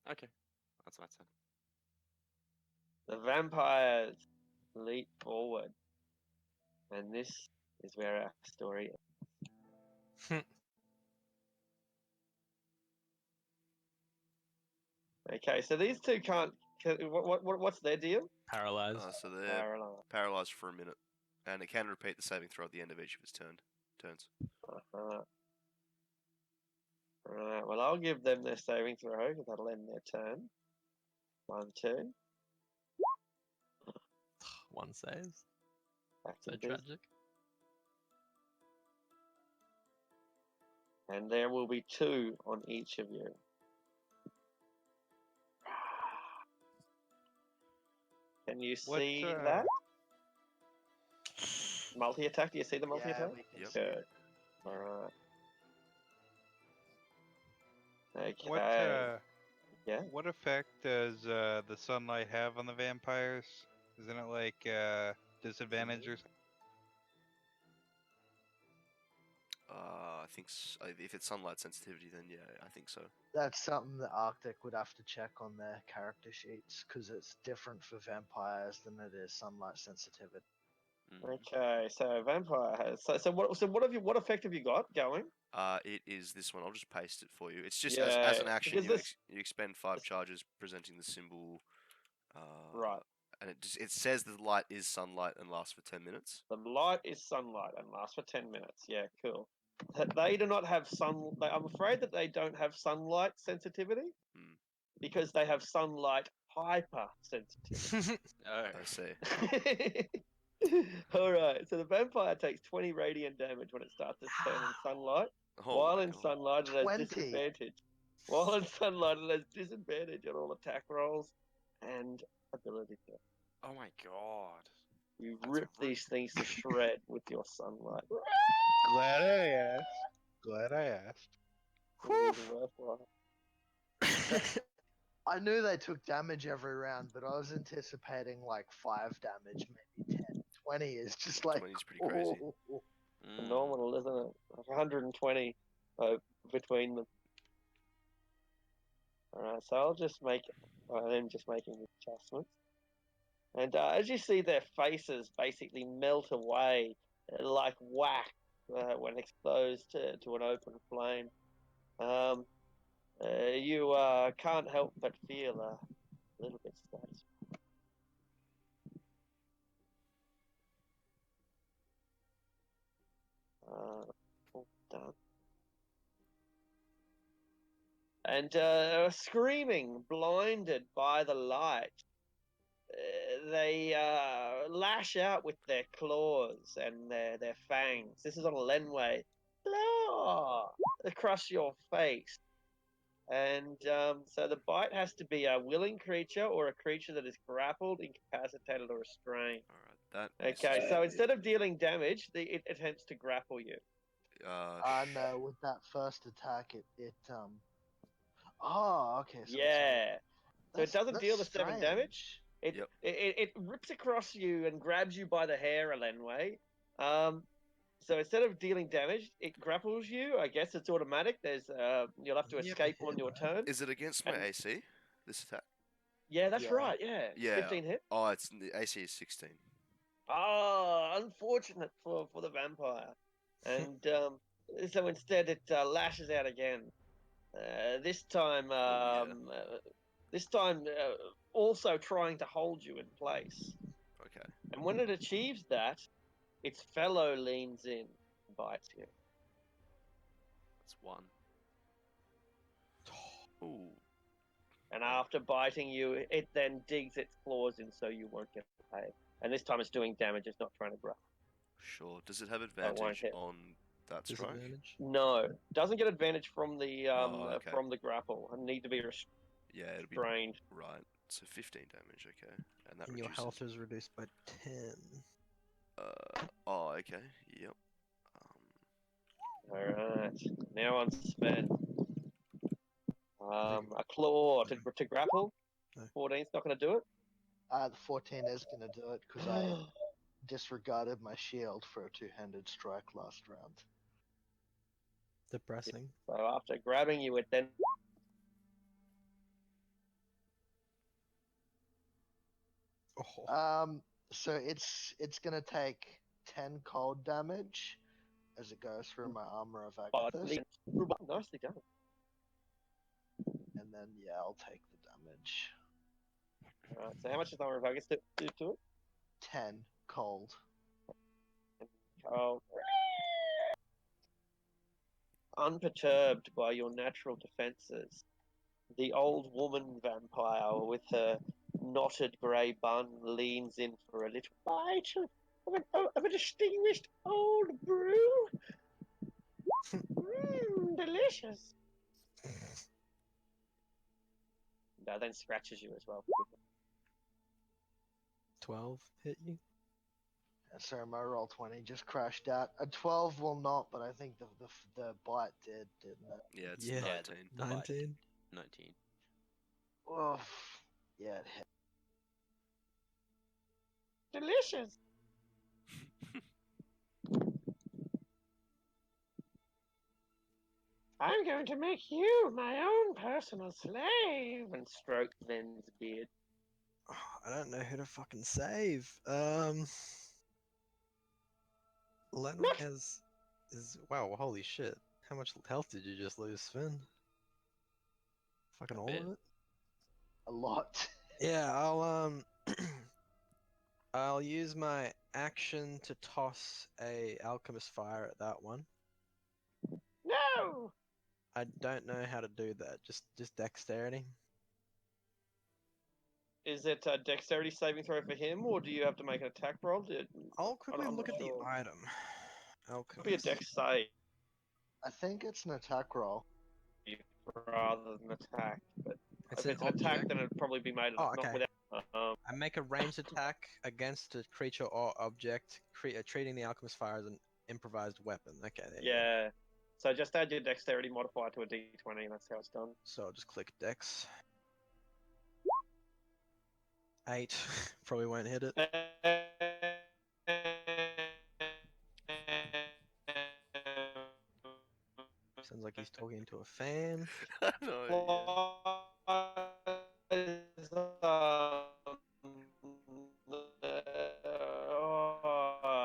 Okay, that's my turn. The vampires leap forward, and this is where our story ends. Okay, so these two can't. What's their deal? Paralyzed. So they're Paralyzed. paralyzed for a minute, and it can repeat the saving throw at the end of each of its turns. Right, well, I'll give them their saving throw because that'll end their turn. 1, 2. One saves. Back So to business. tragic. And there will be 2 on each of you. Can you see that? Multi-attack, do you see the multi-attack? Yeah, we can Yep. see it. Alright. Okay. What Yeah? what effect does the sunlight have on the vampires? Isn't it like disadvantage or something? I think if it's sunlight sensitivity, then yeah, I think so. That's something that Arctic would have to check on their character sheets because it's different for vampires than it is sunlight sensitivity. Okay, so vampire has. So what effect have you got going? It is this one. I'll just paste it for you. It's just Yeah, as an action, because you expend 5 charges presenting the symbol. Right. And it says the light is sunlight and lasts for 10 minutes. The light is sunlight and lasts for 10 minutes. Yeah, cool. They do not have I'm afraid that they don't have sunlight sensitivity because they have sunlight hypersensitivity. Oh. I see. All right. So the vampire takes 20 radiant damage when it starts its turn in sunlight. Oh While my in god. sunlight, it has 20. disadvantage. While in sunlight, it has disadvantage on all attack rolls and ability checks. Oh my god. You That's rip rude. these things to shred with your sunlight. Glad I asked. Glad I asked. It is worthwhile. I knew they took damage every round, but I was anticipating like 5 damage, maybe 10. 20 is just like 20 is pretty crazy. Mm. Phenomenal, isn't it? Like 120 between them. Alright, so I'm just making the adjustments. And as you see, their faces basically melt away like wax when exposed to an open flame. You can't help but feel a little bit satisfied. All done. And screaming, blinded by the light, they lash out with their claws and their fangs. This is on a Lenway. Claw! Across your face. And so the bite has to be a willing creature or a creature that is grappled, incapacitated, or restrained. Alright, that misses Okay, me. so instead of dealing damage, it attempts to grapple you. no, with that first attack, it Oh, okay. So Yeah. So it doesn't deal the 7 damage. strange. It rips across you and grabs you by the hair, Alenway. So instead of dealing damage, it grapples you. I guess it's automatic. There's you'll have to You have to escape hit, on your right? turn. Is it against my And- AC? This attack? Yeah, that's Yeah. right. Yeah. Yeah. 15 hit. Oh, it's the AC is 16. Oh, unfortunate for the vampire. And so instead, it lashes out again. This time, yeah. also trying to hold you in place. Okay. And when it achieves that, its fellow leans in and bites you. That's 1. Ooh. And after biting you, it then digs its claws in so you won't get paid. And this time it's doing damage, it's not trying to grab. Sure. Does it have won't advantage hit. on that strike? Disadvantage. No, doesn't get advantage from the okay. from the grapple. I need to be Yeah, it'll be restrained. right. So 15 damage, okay. And that And your reduces. health is reduced by 10. Oh, okay. Yep. Alright. Now on Sven. A claw to grapple. No. 14's not going to do it. The 14 is gonna do it because I disregarded my shield for a 2-handed strike last round. Depressing. So after grabbing you, it then Oh. So it's gonna take 10 cold damage as it goes through my armor of Agathis, nicely done. and then yeah, I'll take the damage. Alright, so how much does Armor of August do to it? 10 cold. Oh. Unperturbed by your natural defenses, the old woman vampire with her knotted grey bun leans in for a little bite of a distinguished old brew. Delicious. Then scratches you as well. 12 hit you? Sorry, my roll 20 just crashed out. A 12 will not, but I think the bite did, didn't it? Yeah, it's Yeah. 19. The bite. 19? 19. Oh, yeah, it hit. Delicious. I'm going to make you my own personal slave and stroke Ven's beard. Oh, I don't know who to fucking save. Lenway is wow, holy shit. How much health did you just lose, Sven? Fucking all bit. of it? A lot. Yeah, I'll use my action to toss a alchemist fire at that one. No! I don't know how to do that. Just dexterity. Is it a dexterity saving throw for him, or do you have to make an attack roll? I'll quickly I'm look not at sure. the item. Be a Alchemist. dex save. I think it's an attack roll. rather than attack. But It's if an it's an attack, object. then it'd probably be made Oh, not okay. without. I make a ranged attack against a creature or object, treating the alchemist fire as an improvised weapon. Okay, there you go. Yeah. So just add your dexterity modifier to a d20, and that's how it's done. So I'll just click Dex. 8. Probably won't hit it. Sounds like he's talking to a fan. No,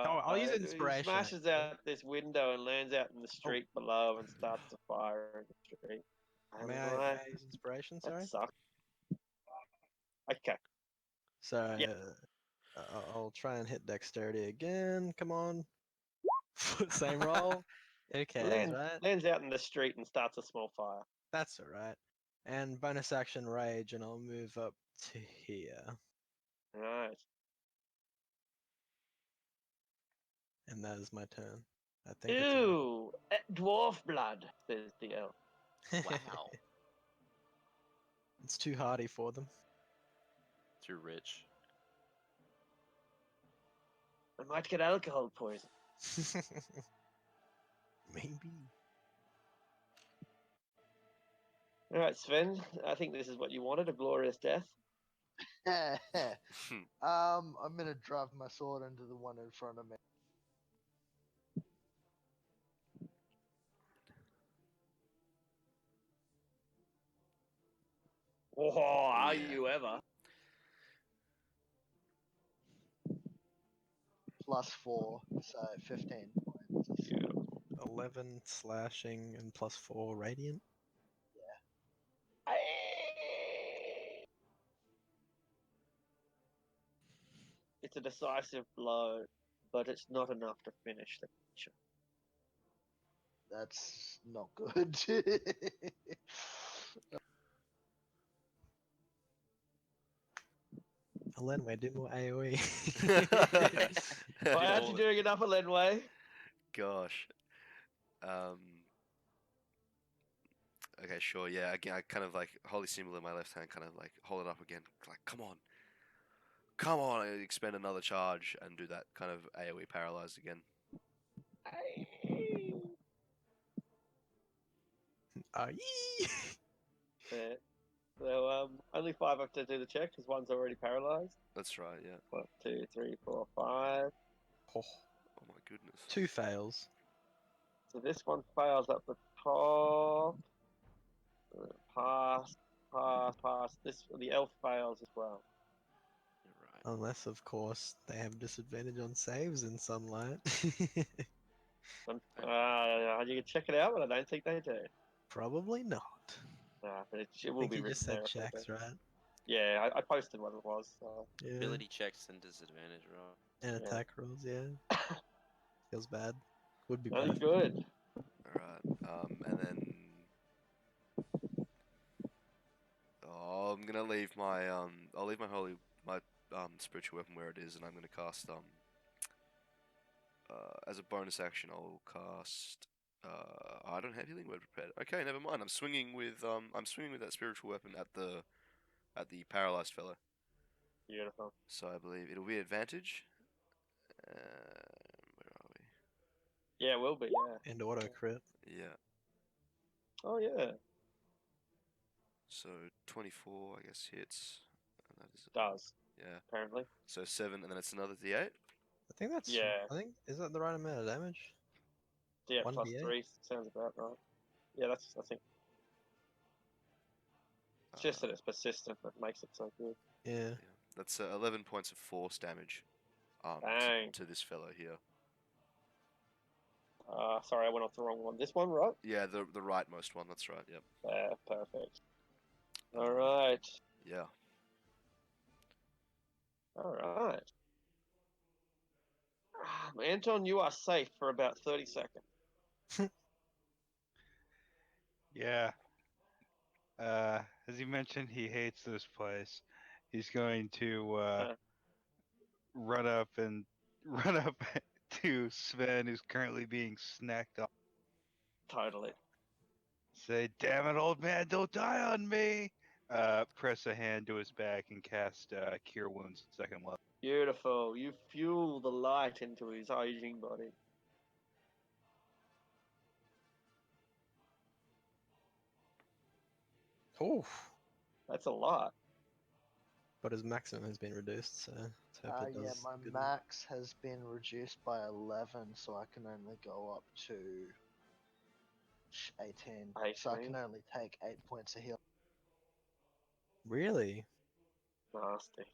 Oh, I'll use He inspiration, smashes actually. out this window and lands out in the street below and starts to fire in the street. May And I use inspiration? Sorry. that sucks. Okay. So Yeah. I'll try and hit dexterity again. Come on. Same roll. Okay, right? Lands out in the street and starts a small fire. That's alright. And bonus action rage, and I'll move up to here. Right. And that is my turn. I think Ew! Dwarf blood, says the elf. it's Wow. It's too hardy for them. Too rich. I might get alcohol poison. Maybe. All right, Sven. I think this is what you wanted—a glorious death. I'm gonna drive my sword into the one in front of me. Oh, are yeah. you ever? +4, so 15 points. 11 slashing and +4 radiant. It's a decisive blow, but it's not enough to finish the creature. That's not good. Alenway, do more AoE. Why aren't you doing enough, Lenway? Gosh. Okay, sure. Yeah, again, I kind of like holy symbol in my left hand, kind of like hold it up again, like come on, I expend another charge and do that kind of AOE paralyzed again. Yee! Yeah. So only 5 have to do the check because one's already paralyzed. That's right. Yeah. 1, 2, 3, 4, 5. Oh, Oh my goodness. 2 fails. So this one fails up the top. Pass. The elf fails as well. You're right. Unless, of course, they have disadvantage on saves in sunlight. You can check it out, but I don't think they do. Probably not. But it I will think be you written just said there. if they checks, do. right? Yeah, I posted what it was. So. Yeah. Ability checks and disadvantage roll. And yeah. attack rolls, yeah. Feels bad. Would be Only bad. good. All right. And then. Oh, I'm gonna leave my I'll leave my spiritual weapon where it is, and I'm gonna cast as a bonus action I'll cast I don't have healing word prepared. Okay, never mind. I'm swinging with that spiritual weapon at the paralyzed fellow. Beautiful. So I believe it'll be advantage. Where are we? Yeah, it will be. Yeah. And auto crit. Yeah. Oh yeah. So 24, I guess, hits. And that is Does yeah. apparently. So 7, and then it's another D8. I think that's. Yeah. I think is that the right amount of damage? Yeah, 1d8? +3 sounds about right. Yeah, I think. It's just that it's persistent that makes it so good. Yeah. That's 11 points of force damage. Bang. To this fellow here. Sorry, I went off the wrong one. This one, right? Yeah, the rightmost one. That's right. Yep. Yeah, perfect. All right. Yeah. All right. Anton, you are safe for about 30 seconds. Yeah. As you mentioned, he hates this place. He's going to run up and run up to Sven, who's currently being snacked on. Totally. Say, damn it, old man, don't die on me. Press a hand to his back and cast Cure Wounds at second level. Beautiful. You fuel the light into his aging body. Oof. That's a lot. But his maximum has been reduced, so let's hope it does. Yeah, my good. max has been reduced by 11, so I can only go up to 18. So I can 18? only take 8 points of heal. Really? Nasty.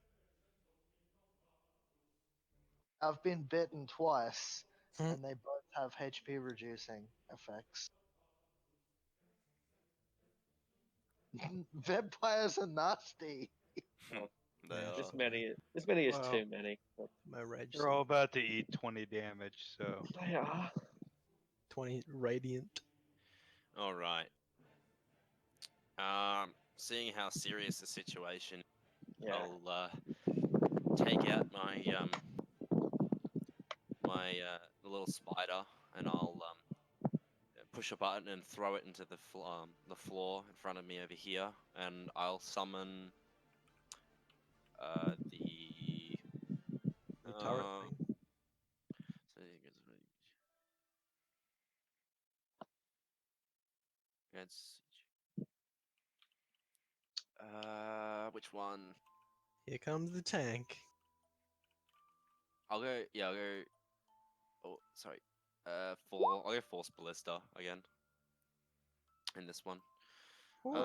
I've been bitten twice, Hmm. and they both have HP reducing effects. Vampires are nasty. They Yeah, are. This many is Well, too many. But My rage. You're all about to eat 20 damage, so. they are. 20 radiant. All right. Seeing how serious the situation, Yeah. I'll take out my the little spider, and I'll push a button and throw it into the floor in front of me over here, and I'll summon the The turret uh, thing. so it's which one? Here comes the tank. I'll go. Yeah, I'll go. Oh, sorry. I'll go Force Ballista again. In this one. Ooh.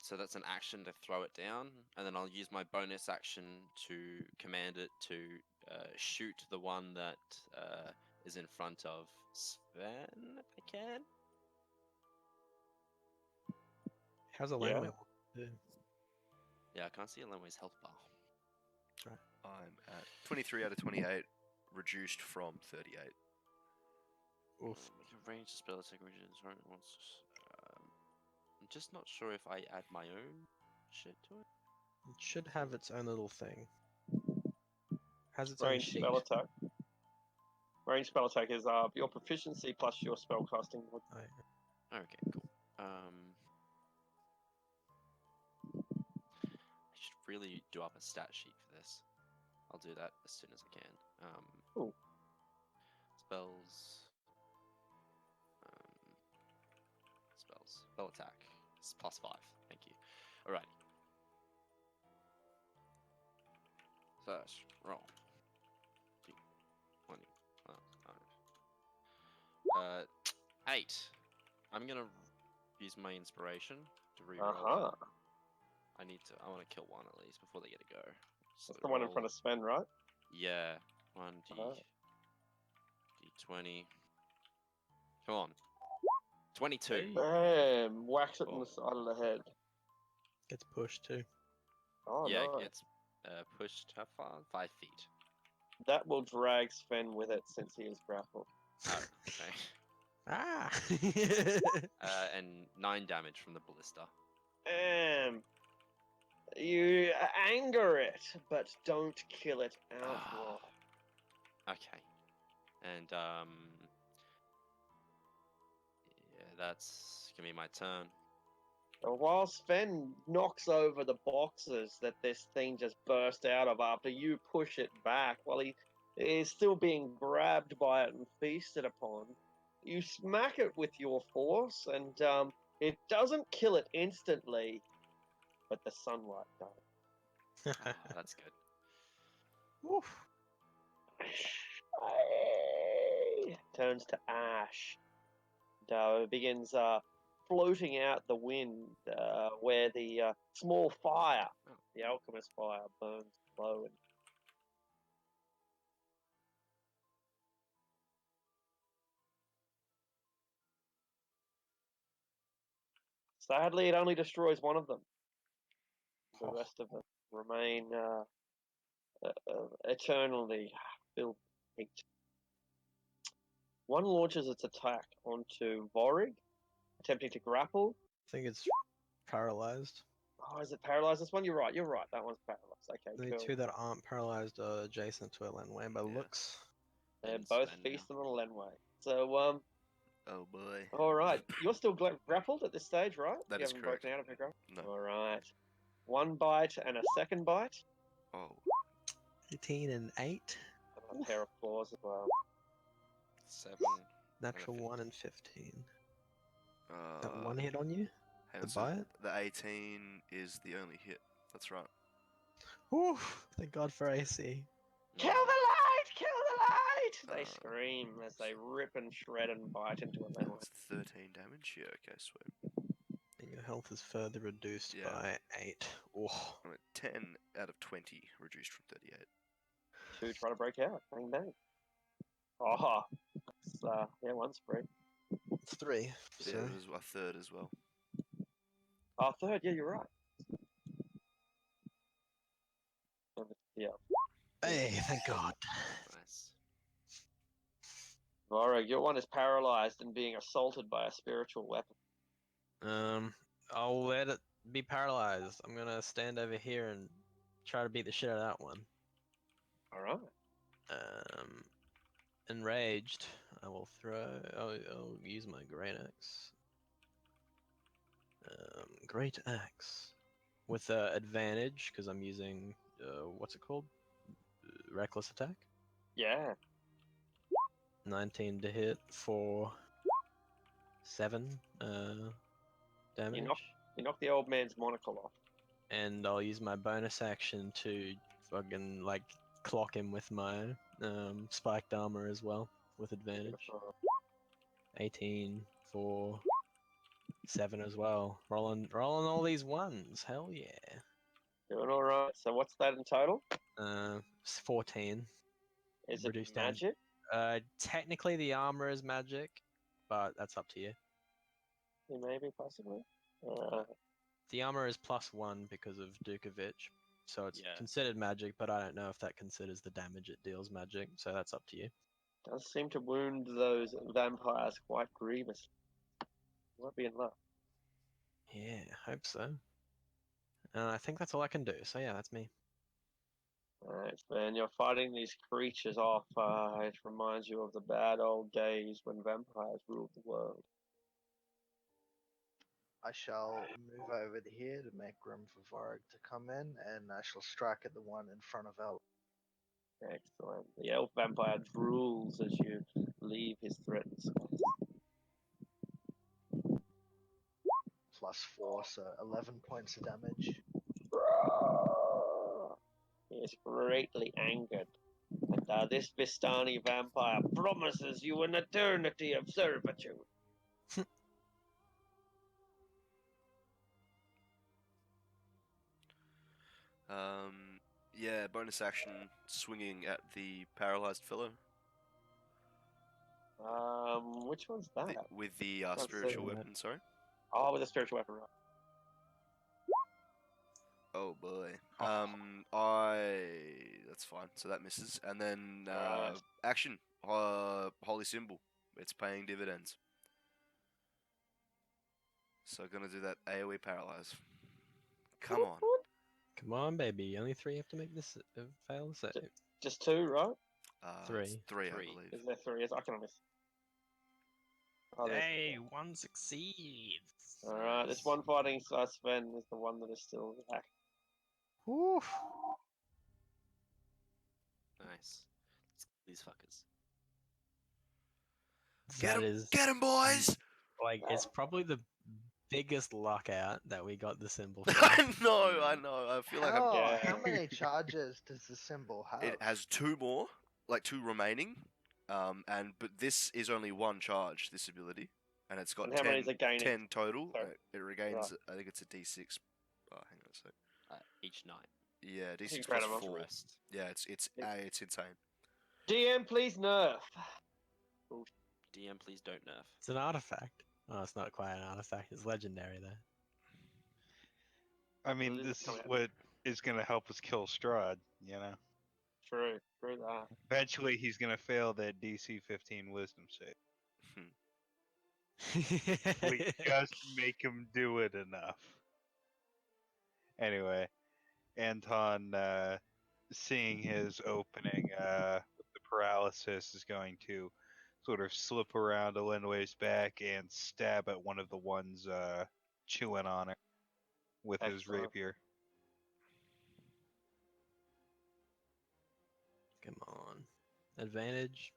So that's an action to throw it down, and then I'll use my bonus action to command it to shoot the one that is in front of Sven, if I can. How's a Yeah. landway do? Yeah, I can't see Elenway's health bar. I'm at 23 out of 28, reduced from 38. Oof. You can range the spell attack once. I'm just not sure if I add my own shit to it. It should have its own little thing. Has its own Range sheet. spell attack. Range spell attack is your proficiency plus your spellcasting. Oh, Okay, cool. I should really do up a stat sheet for this. I'll do that as soon as I can. Cool. Spells. Spell attack. It's +5. Thank you. Alright. First roll. 20. 8. I'm gonna use my inspiration to reroll. I want to kill one at least before they get a go. So That's the one in front of Sven, right? Yeah. 1d20. Come on. 22. Bam! Whacks it in the side of the head. gets pushed too. Oh, Yeah, no. it gets pushed how far? 5 feet. That will drag Sven with it since he is grappled. Oh, okay. Ah! And 9 damage from the ballista. You anger it, but don't kill it outright. Okay. And yeah, that's gonna be my turn. While Sven knocks over the boxes that this thing just burst out of after you push it back, while he is still being grabbed by it and feasted upon, you smack it with your force, and it doesn't kill it instantly, but the sunlight does. That's good. Oof. Turns to ash. And begins floating out the wind where the small fire, the alchemist fire, burns low. And sadly, it only destroys one of them. The rest of them remain eternally filled with heat. One launches its attack onto Vorig, attempting to grapple. I think it's paralyzed. Oh, is it paralyzed? This one? You're right. You're right. That one's paralyzed. Okay, The cool. two that aren't paralyzed are adjacent to Elenway by Yeah. looks. They're And both Sven now. feasting on a Lenway. So, Oh boy. All right, you're still grappled at this stage, right? That you is haven't correct. broken out of your grapple. No. All right, one bite and a second bite, Oh. 18 and 8. and a pair of claws as well. 7. Natural 1 and 15. That one hit on you? Hang The on, so bite? the 18 is the only hit. That's right. Whew, thank God for AC. Kill the light! Kill the light! They Uh, scream as they rip and shred and bite into a melee. That's 13 damage. Yeah, okay, sweet. And your health is further reduced Yeah. by 8. Oh, I'm at 10 out of 20, reduced from 38. Two try to break out. Bang bang. Oh, it's, yeah, one spree. it's 3. Yeah, So it was a third as well. Oh, third. Yeah, you're right. Yeah. hey, thank God. Nice. Vorag, your one is paralyzed and being assaulted by a spiritual weapon. I'll let it be paralyzed. I'm gonna stand over here and try to beat the shit out of that one. All right. Enraged. I will throw. I'll use my great axe. Great axe with advantage because I'm using what's it called? Reckless attack. Yeah. 19 to hit for 7 damage. You knock the old man's monocle off. And I'll use my bonus action to fucking like clock him with my spiked armor as well with advantage. Beautiful. 18 for 7 as well. Rolling all these ones. Hell yeah. Doing all right. So what's that in total? 14. Is it Reduced damage. magic? Technically the armor is magic, but that's up to you. Maybe, possibly. The armor is +1 because of Dukovic, so it's Yeah. considered magic, but I don't know if that considers the damage it deals magic, so that's up to you. Does seem to wound those vampires quite grievously. Might be in luck. Yeah, hope so. I think that's all I can do, so yeah, that's me. Alright, man, you're fighting these creatures off. It reminds you of the bad old days when vampires ruled the world. I shall move over to here to make room for Vorag to come in, and I shall strike at the one in front of El. Excellent. The elf vampire drools as you leave his threatened space. +4, so 11 points of damage. He is greatly angered. And this Vistani vampire promises you an eternity of servitude. Yeah, bonus action swinging at the paralyzed fellow Which one's that? with the Can't see spiritual that. weapon. Sorry. Oh, with a spiritual weapon, right? Oh boy. Oh. That's fine. So that misses, and then Right. action. Holy symbol. It's paying dividends. So gonna do that AOE paralyze. Come on. Come on, baby. Only 3 have to make this fail save. Just two, right? It's 3. 3, I Three. believe. Is there three? I can miss. Oh, there's- Hey, 1 succeeds. Alright, this one fighting Sven is the one that is still back. Woo. Nice. Let's kill these fuckers. Get That 'em! is Get him, boys! like it's probably the biggest lockout that we got the symbol for. I know. I feel like I'm. Yeah. How many charges does the symbol have? It has 2 more, like 2 remaining. But this is only 1 charge. This ability, and it's got And how many is it gaining? 10 total. Sorry. It regains. I think it's a D6. Oh, hang on a sec. Each night. Yeah, D6 Incredible. plus 4. Rest. Yeah, it's insane. DM, please nerf. DM, please don't nerf. It's an artifact. Oh, it's not quite an artifact. It's legendary though. I mean, Well, this is come on. what is going to help us kill Strahd, you know? True that. Eventually, he's going to fail that DC 15 wisdom save. We just make him do it enough. Anyway, Anton, seeing his opening with the paralysis, is going to sort of slip around Elenway's back and stab at one of the ones chewing on it with his Excellent. rapier. Come on. Advantage.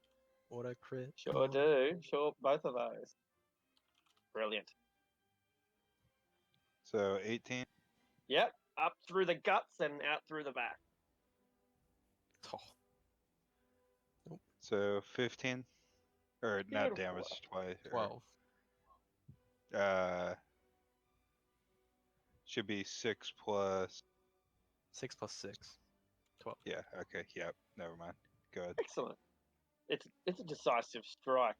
Auto crit. come Sure on. do. Sure, both of those. Brilliant. So 18. Yep, up through the guts and out through the back. Oh, So 15. Or not Beautiful. damage twice. 12. Should be 6 plus. 6 plus 6. 12. Yeah, okay, yep. Never mind. Go ahead. Excellent. It's a decisive strike,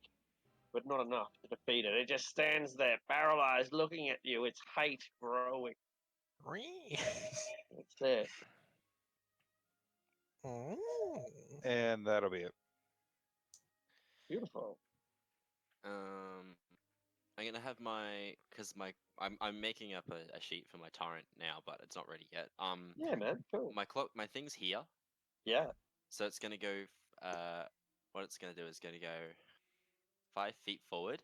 but not enough to defeat it. It just stands there, paralyzed, looking at you. Its hate growing. That's it. And that'll be it. Beautiful. I'm gonna have I'm making up a sheet for my torrent now, but it's not ready yet. Yeah, man. Cool. My thing's here, Yeah. so it's gonna go. What it's gonna do is gonna go 5 feet forward,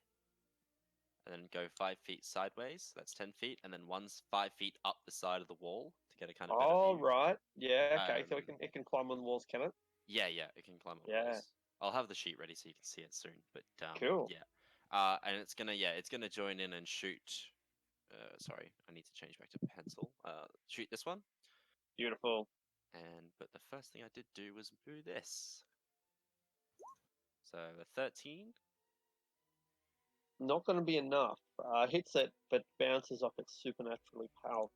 and then go 5 feet sideways. That's 10 feet, and then one's 5 feet up the side of the wall to get a kind of better All view. right. Yeah. Okay. So Um, it can climb on the walls, can it? Yeah, it can climb up Yeah. walls. I'll have the sheet ready so you can see it soon. But Cool. yeah. And it's gonna join in and shoot. Sorry, I need to change back to pencil. Shoot this one. Beautiful. But the first thing I did do was do this. So the 13. Not going to be enough. Hits it, but bounces off its supernaturally powerful.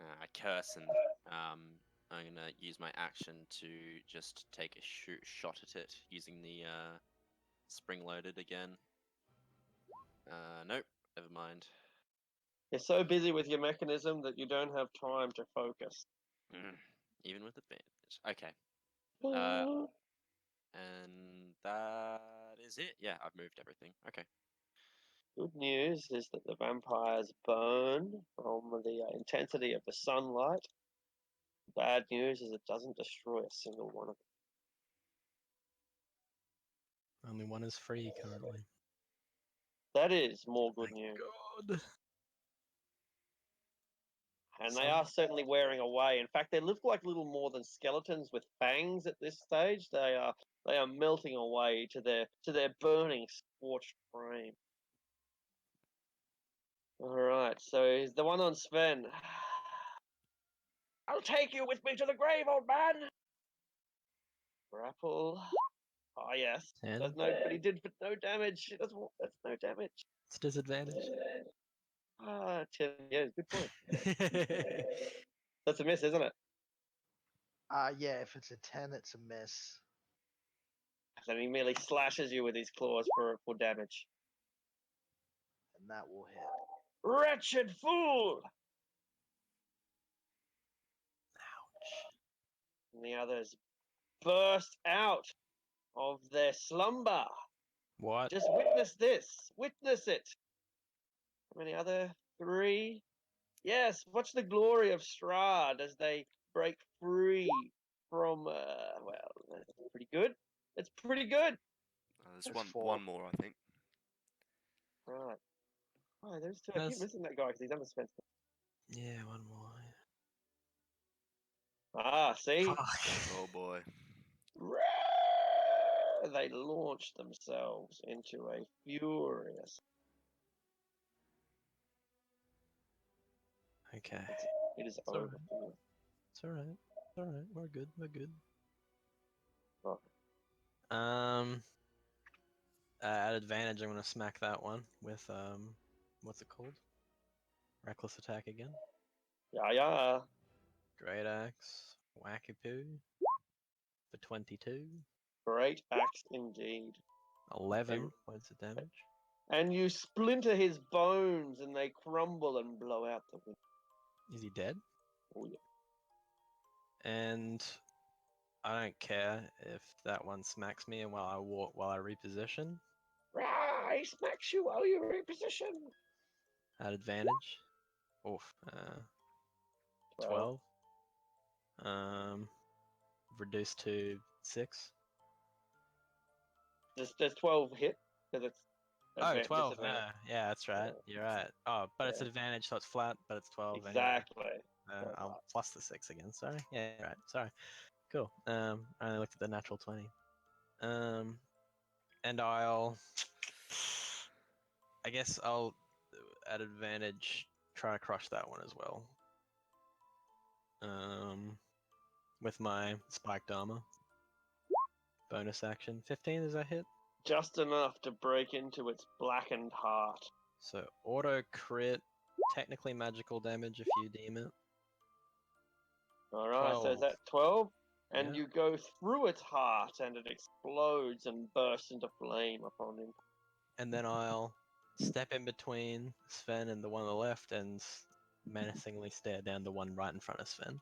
I curse and I'm gonna use my action to just take a shot at it using the spring loaded again. Nope, never mind. You're so busy with your mechanism that you don't have time to focus. Even with advantage. Okay. Uh, And that is it. Yeah, I've moved everything. Okay. Good news is that the vampires burn from the intensity of the sunlight. Bad news is it doesn't destroy a single one of them. Only one is free currently. That is more good My news. God. And they are certainly wearing away. In fact, they look like little more than skeletons with fangs at this stage. They are melting away to their burning, scorched frame. All right, so the one on Sven. I'll take you with me to the grave, old man. Grapple. Oh yes. 10. But he did no damage. That's no damage. It's disadvantage. 10. Yeah, good point. That's a miss, isn't it? Yeah, if it's a 10, it's a miss. Then he merely slashes you with his claws for damage. And that will hit. Wretched fool! Ouch. And the others burst out of their slumber. What? Just witness this. Witness it. How many other? 3? Yes, watch the glory of Strahd as they break free from, well, that's pretty good. It's pretty good. There's There's one 4. more, I think. Right. Oh, there's 2. I keep missing that guy because he's underspent. Yeah, one more. Ah, see? Fuck. Oh boy. They launch themselves into a furious. Okay. It is It's over. alright. It's alright. It's alright. We're good. We're good. Oh. At advantage, I'm gonna smack that one with what's it called? Reckless attack again. Yeah. Great axe. Wackapoo. For 22. Great axe indeed. 11 points of damage. And you splinter his bones and they crumble and blow out the window. Is he dead? Oh, yeah. And I don't care if that one smacks me and while I reposition He smacks you while you reposition. at advantage. Oof. 12. Reduced to 6. There's 12 hit because it's Oh, 12. disadvantage. Yeah, that's right. You're right. Oh, but it's Yeah. advantage, so it's flat, but it's 12 anyway. Exactly. I'll plus the 6 again. Sorry. Yeah, right. Sorry. Cool. I only looked at the natural 20. And I guess I'll at advantage try to crush that one as well. With my spiked armor. Bonus action. 15, does that hit? Just enough to break into its blackened heart. So auto crit, technically magical damage if you deem it. All right, so 12. is that 12? And Yeah. you go through its heart, and it explodes and bursts into flame upon him. And then I'll step in between Sven and the one on the left and menacingly stare down the one right in front of Sven.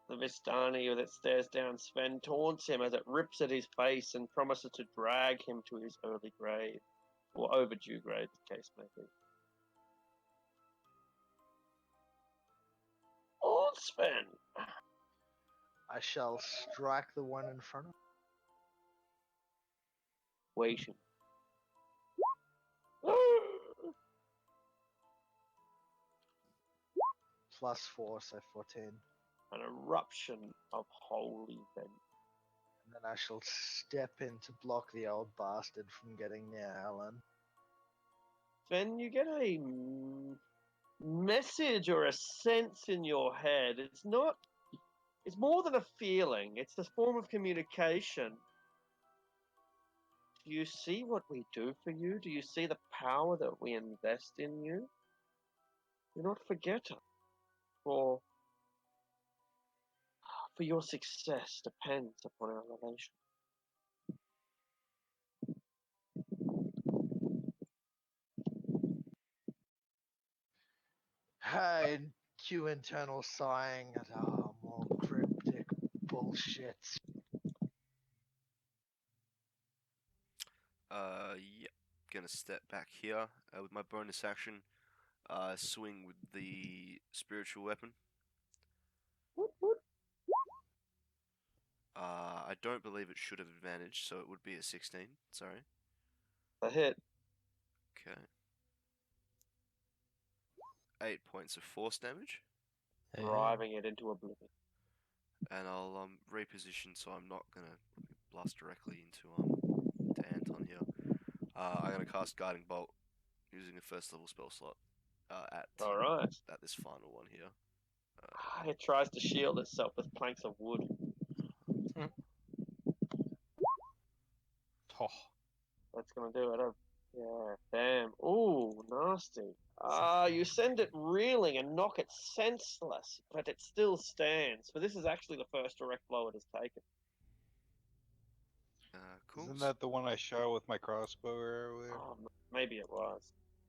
The Vistani that stares down Sven taunts him as it rips at his face and promises to drag him to his early grave. Or overdue grave, the case may be. Old Sven! I shall strike the one in front of me. Waiting. +4, so 14. An eruption of holy vent. And then I shall step in to block the old bastard from getting near Alan. Sven, you get a message or a sense in your head. It's more than a feeling. It's a form of communication. Do you see what we do for you? Do you see the power that we invest in you? Do not forget it. For your success depends upon our relation. Hey, cue internal sighing at more cryptic bullshit. Yep. Gonna step back here with my bonus action. Swing with the spiritual weapon. I don't believe it should have advantage, so it would be a 16. Sorry. A hit. Okay. 8 points of force damage, Driving it into oblivion. and I'll reposition so I'm not gonna blast directly into to Anton here. I'm gonna cast Guiding Bolt using a first level spell slot All right. at this final one here. It tries to shield itself with planks of wood. Oh, That's gonna do it. Yeah, damn. Ooh, nasty. You send it reeling and knock it senseless, but it still stands. So this is actually the first direct blow it has taken. Cool. Isn't that the one I shot with my crossbow earlier? Oh, maybe it was.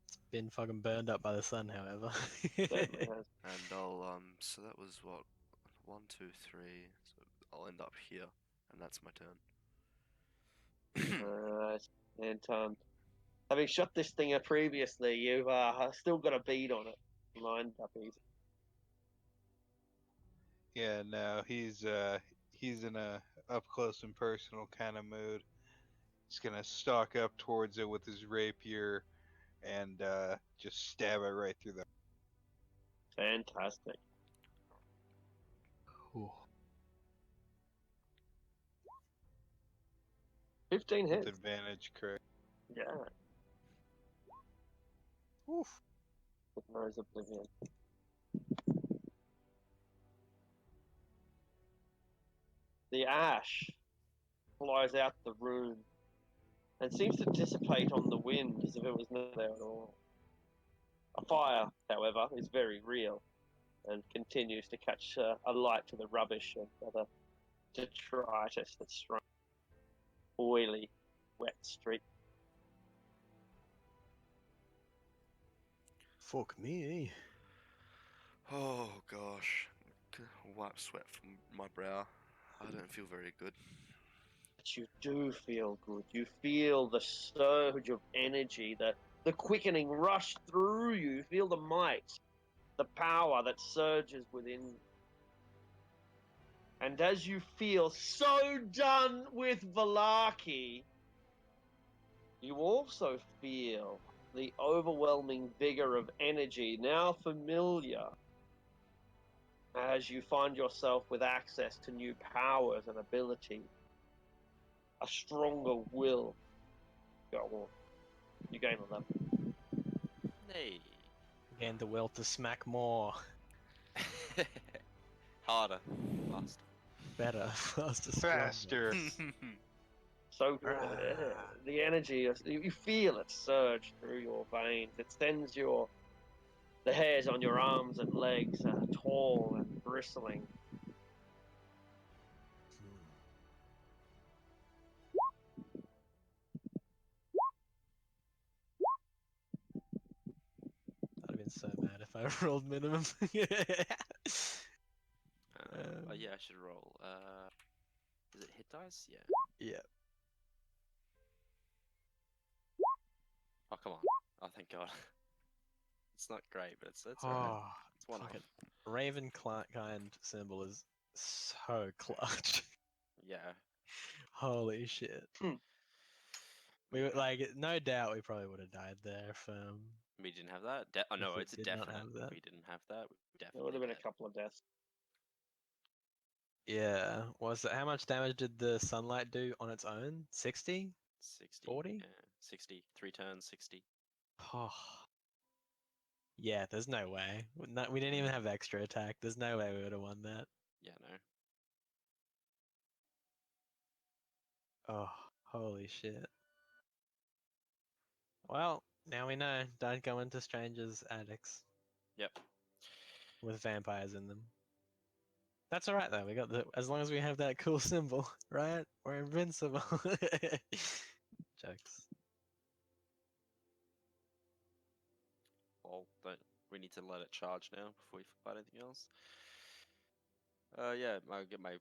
it's been fucking burned up by the sun, however. Certainly has. And I'll so that was what 1, 2, 3. So I'll end up here, and that's my turn. Alright. And having shot this thing previously, you've still got a bead on it. Lined up easy. Yeah, no, he's in a up close and personal kind of mood. He's gonna stalk up towards it with his rapier and just stab it right through the. Fantastic. Ooh. 15 With hits. advantage, correct? Yeah. Oof. With Nose Oblivion. The ash flies out the room and seems to dissipate on the wind as if it was not there at all. A fire, however, is very real and continues to catch a light to the rubbish and other detritus that's strung oily, wet street. Fuck me, eh? Oh gosh, wipe sweat from my brow. I don't feel very good. But you do feel good. You feel the surge of energy, the quickening rush through you. You feel the might, the power that surges within you. And as you feel so done with Valaki, You also feel the overwhelming vigor of energy, now familiar, as you find yourself with access to new powers and abilities. A stronger will go on. You gain 11. Hey. Gain the will to smack more. Harder. Faster. Better. Faster. Stronger. Faster. So Ah. the energy, you feel it surge through your veins. It sends the hairs on your arms and legs tall and bristling. I'd have been so mad if I rolled minimum. Oh yeah, I should roll. Is it hit dice? Yeah. Yeah. Oh come on. Oh thank God. It's not great, but it's alright. Oh, It's one fucking off. Raven kind symbol is so clutch. Yeah. Holy shit. Hmm. We were like, no doubt, we probably would have died there if We didn't have that. Oh if no, we it's a did not definite. have that. We didn't have that. We There would have been definitely a couple of deaths. Yeah. Was it, how much damage did the sunlight do on its own? 60? 60. 40? Yeah, 60. 3 turns, 60. Oh. Yeah, there's no way. We didn't even have extra attack. There's no way we would have won that. Yeah, no. Oh, holy shit. Well, now we know. Don't go into strangers' attics Yep. with vampires in them. That's alright though. We got the as long as we have that cool symbol, right? We're invincible. Jokes. Well, don't. We need to let it charge now before we fight anything else. Yeah, I'll get my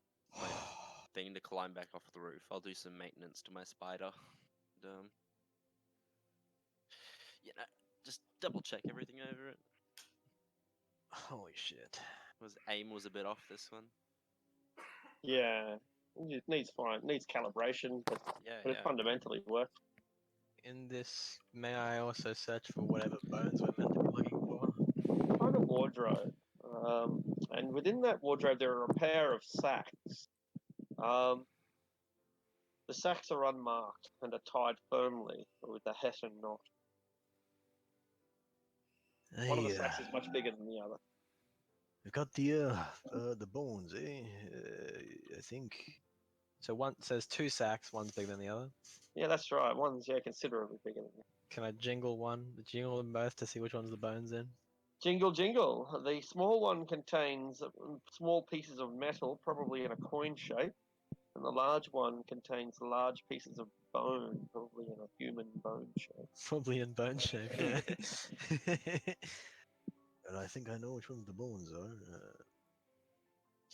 thing to climb back off the roof. I'll do some maintenance to my spider. And, just double check everything over it. Holy shit. Aim was a bit off this one. Yeah, it needs calibration, but Yeah, it fundamentally works. In this, may I also search for whatever bones we're meant to be looking for? Find a wardrobe, and within that wardrobe there are a pair of sacks. The sacks are unmarked and are tied firmly with a hessian knot. One of the sacks is much bigger than the other. We've got the bones, eh? I think. So one says 2 sacks, one's bigger than the other. Yeah, that's right. One's considerably bigger than the other. Can I jingle them both to see which one's the bones in? Jingle, jingle. The small one contains small pieces of metal, probably in a coin shape, and the large one contains large pieces of bone, probably in a human bone shape. Probably in bone shape, yeah. And I think I know which ones the bones are.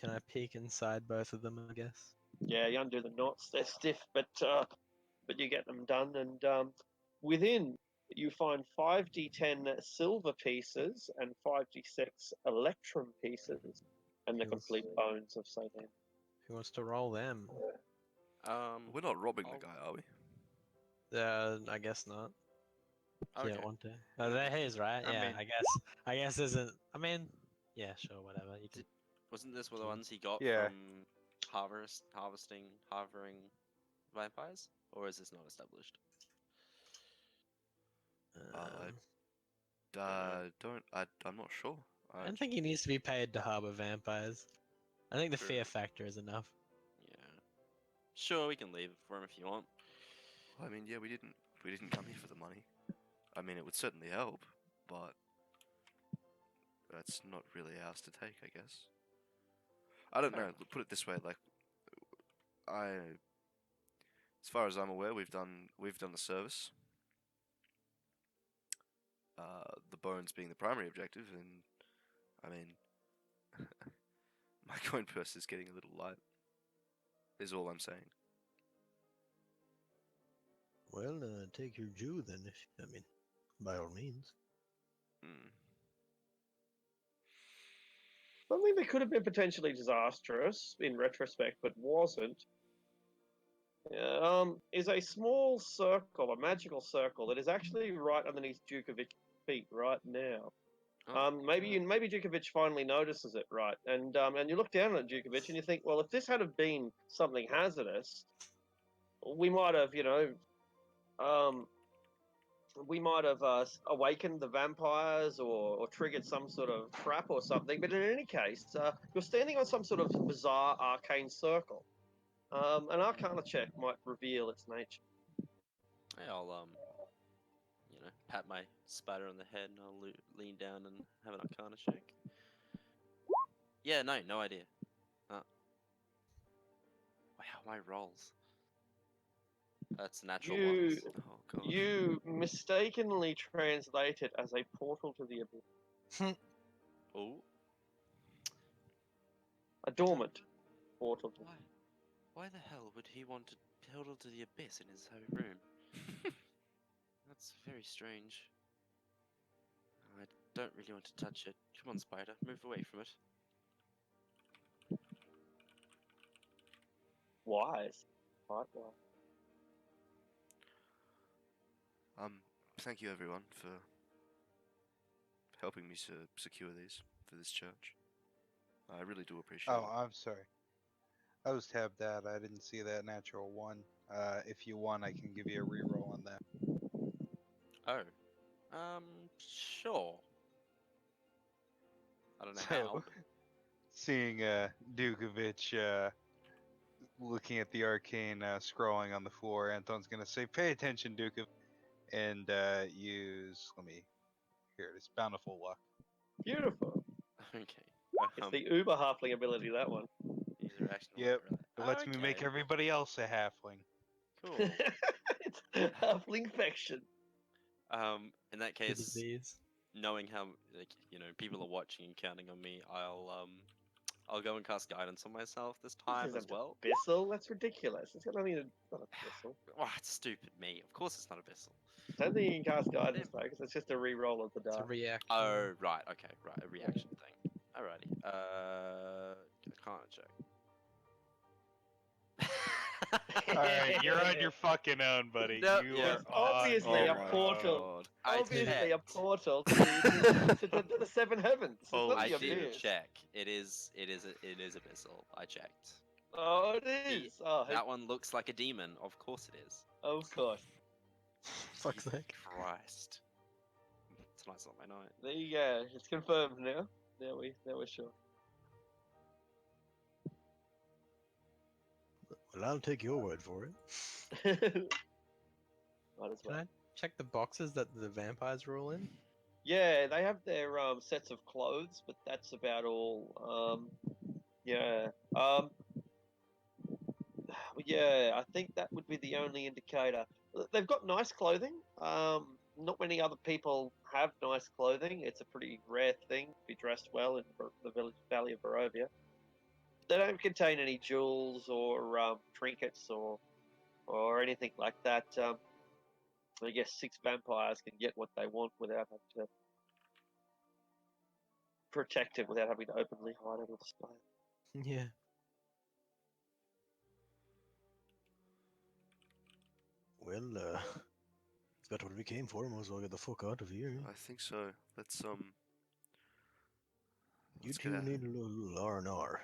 Can I peek inside both of them, I guess? Yeah, you undo the knots; they're stiff, but you get them done. And within, you find 5d10 silver pieces and 5d6 electrum pieces, and the Yes. complete bones of Saint Anne. Who wants to roll them? We're not robbing I'll- the guy, are we? I guess not. Okay. You don't want to. Oh, they're his, right? I Yeah, mean- I guess isn't. I mean, yeah, sure, whatever. You can. Wasn't this one of the ones he got Yeah. from harboring vampires? Or is this not established? I'm not sure. I don't think he needs to be paid to harbor vampires. I think the True. fear factor is enough. Yeah. Sure, we can leave it for him if you want. I mean, yeah, we didn't come here for the money. I mean, it would certainly help, but that's not really ours to take, I guess. I don't Fair know. Put it this way, like, as far as I'm aware, we've done the service. The bones being the primary objective, and I mean, my coin purse is getting a little light. Is all I'm saying. Well, take your Jew then. I mean, by all means. Hmm. Something that could have been potentially disastrous in retrospect, but wasn't, is a small circle, a magical circle that is actually right underneath Djukovic's feet right now. Oh, Maybe Djukovic finally notices it, right? And you look down at Djukovic and you think, well, if this had have been something hazardous, we might have, um, awakened the vampires or triggered some sort of trap or something. But in any case, you're standing on some sort of bizarre arcane circle. An Arcana check might reveal its nature. hey, I'll pat my spider on the head and I'll lean down and have an Arcana check. Yeah, no idea. Wow, my rolls. That's natural You ones. Oh god. you mistakenly translate it as a portal to the abyss, Oh, a dormant portal. To why the hell would he want to portal to the abyss in his own room? That's very strange. I don't really want to touch it. Come on, spider, move away from it. Wise, quite wise. Thank you everyone for helping me to secure these for this church. I really do appreciate Oh, it. I'm sorry. I was tabbed out. I didn't see that natural one. If you want, I can give you a reroll on that. Oh, sure. I don't know So, how. seeing Dukovic looking at the arcane scrolling on the floor, Anton's gonna say, "Pay attention, Dukov," and use. Let me. Here it is. Bountiful luck. Beautiful. Okay. It's the Uber halfling ability, that one. User action. Yep. It Really. lets me make Okay, everybody else a halfling. Cool. It's halfling faction. In that The case, disease. knowing how people are watching and counting on me, I'll go and cast guidance on myself this time This as isn't well. Abyssal? That's ridiculous. It's got nothing to not Abyssal. Oh, it's stupid me. Of course it's not abyssal. I don't think you can cast guidance though, because it's just a re-roll of the It's a die. reaction. Oh, right. Okay, right. A reaction thing. Alrighty. Can't check. Alright, you're on your fucking own, buddy. No, you yeah. are It's obviously on a your portal. own. I Obviously a checked. portal to the seven heavens. It's Oh, not I the did abyss. check. It is abyssal. I checked. Oh, it is. That one looks like a demon. Of course it is. Of course. Fuck's Jesus sake. Christ. Tonight's not my night. There you go. It's confirmed now. Now we're sure. Well, I'll take your word for it. Might as Can well. I check the boxes that the vampires roll in? Yeah, they have their sets of clothes, but that's about all. Yeah. Yeah, I think that would be the only indicator. They've got nice clothing. Not many other people have nice clothing. It's a pretty rare thing to be dressed well in the Valley of Barovia. They don't contain any jewels or trinkets or anything like that. I guess 6 vampires can get what they want without having to protect it, without having to openly hide it or display it. Yeah. Well, we've got what we came for. Might as well get the fuck out of here. I think so. Let's You let's two get out. need a little R&R.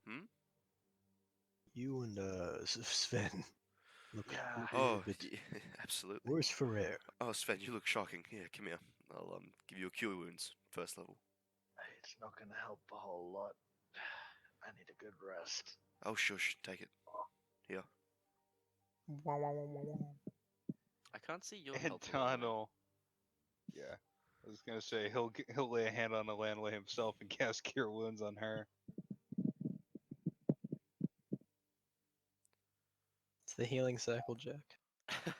Hmm? You and Sven look a Oh, little bit absolutely. worse for air. Oh, Sven, you look shocking. Here, come here. I'll give you a cure wounds, first level. It's not going to help a whole lot. I need a good rest. Oh, shush, take it. Here. I can't see your And health. Alone, though. Tunnel. Yeah. I was gonna say he'll lay a hand on the landlady himself and cast cure wounds on her. It's the healing circle, Jack. I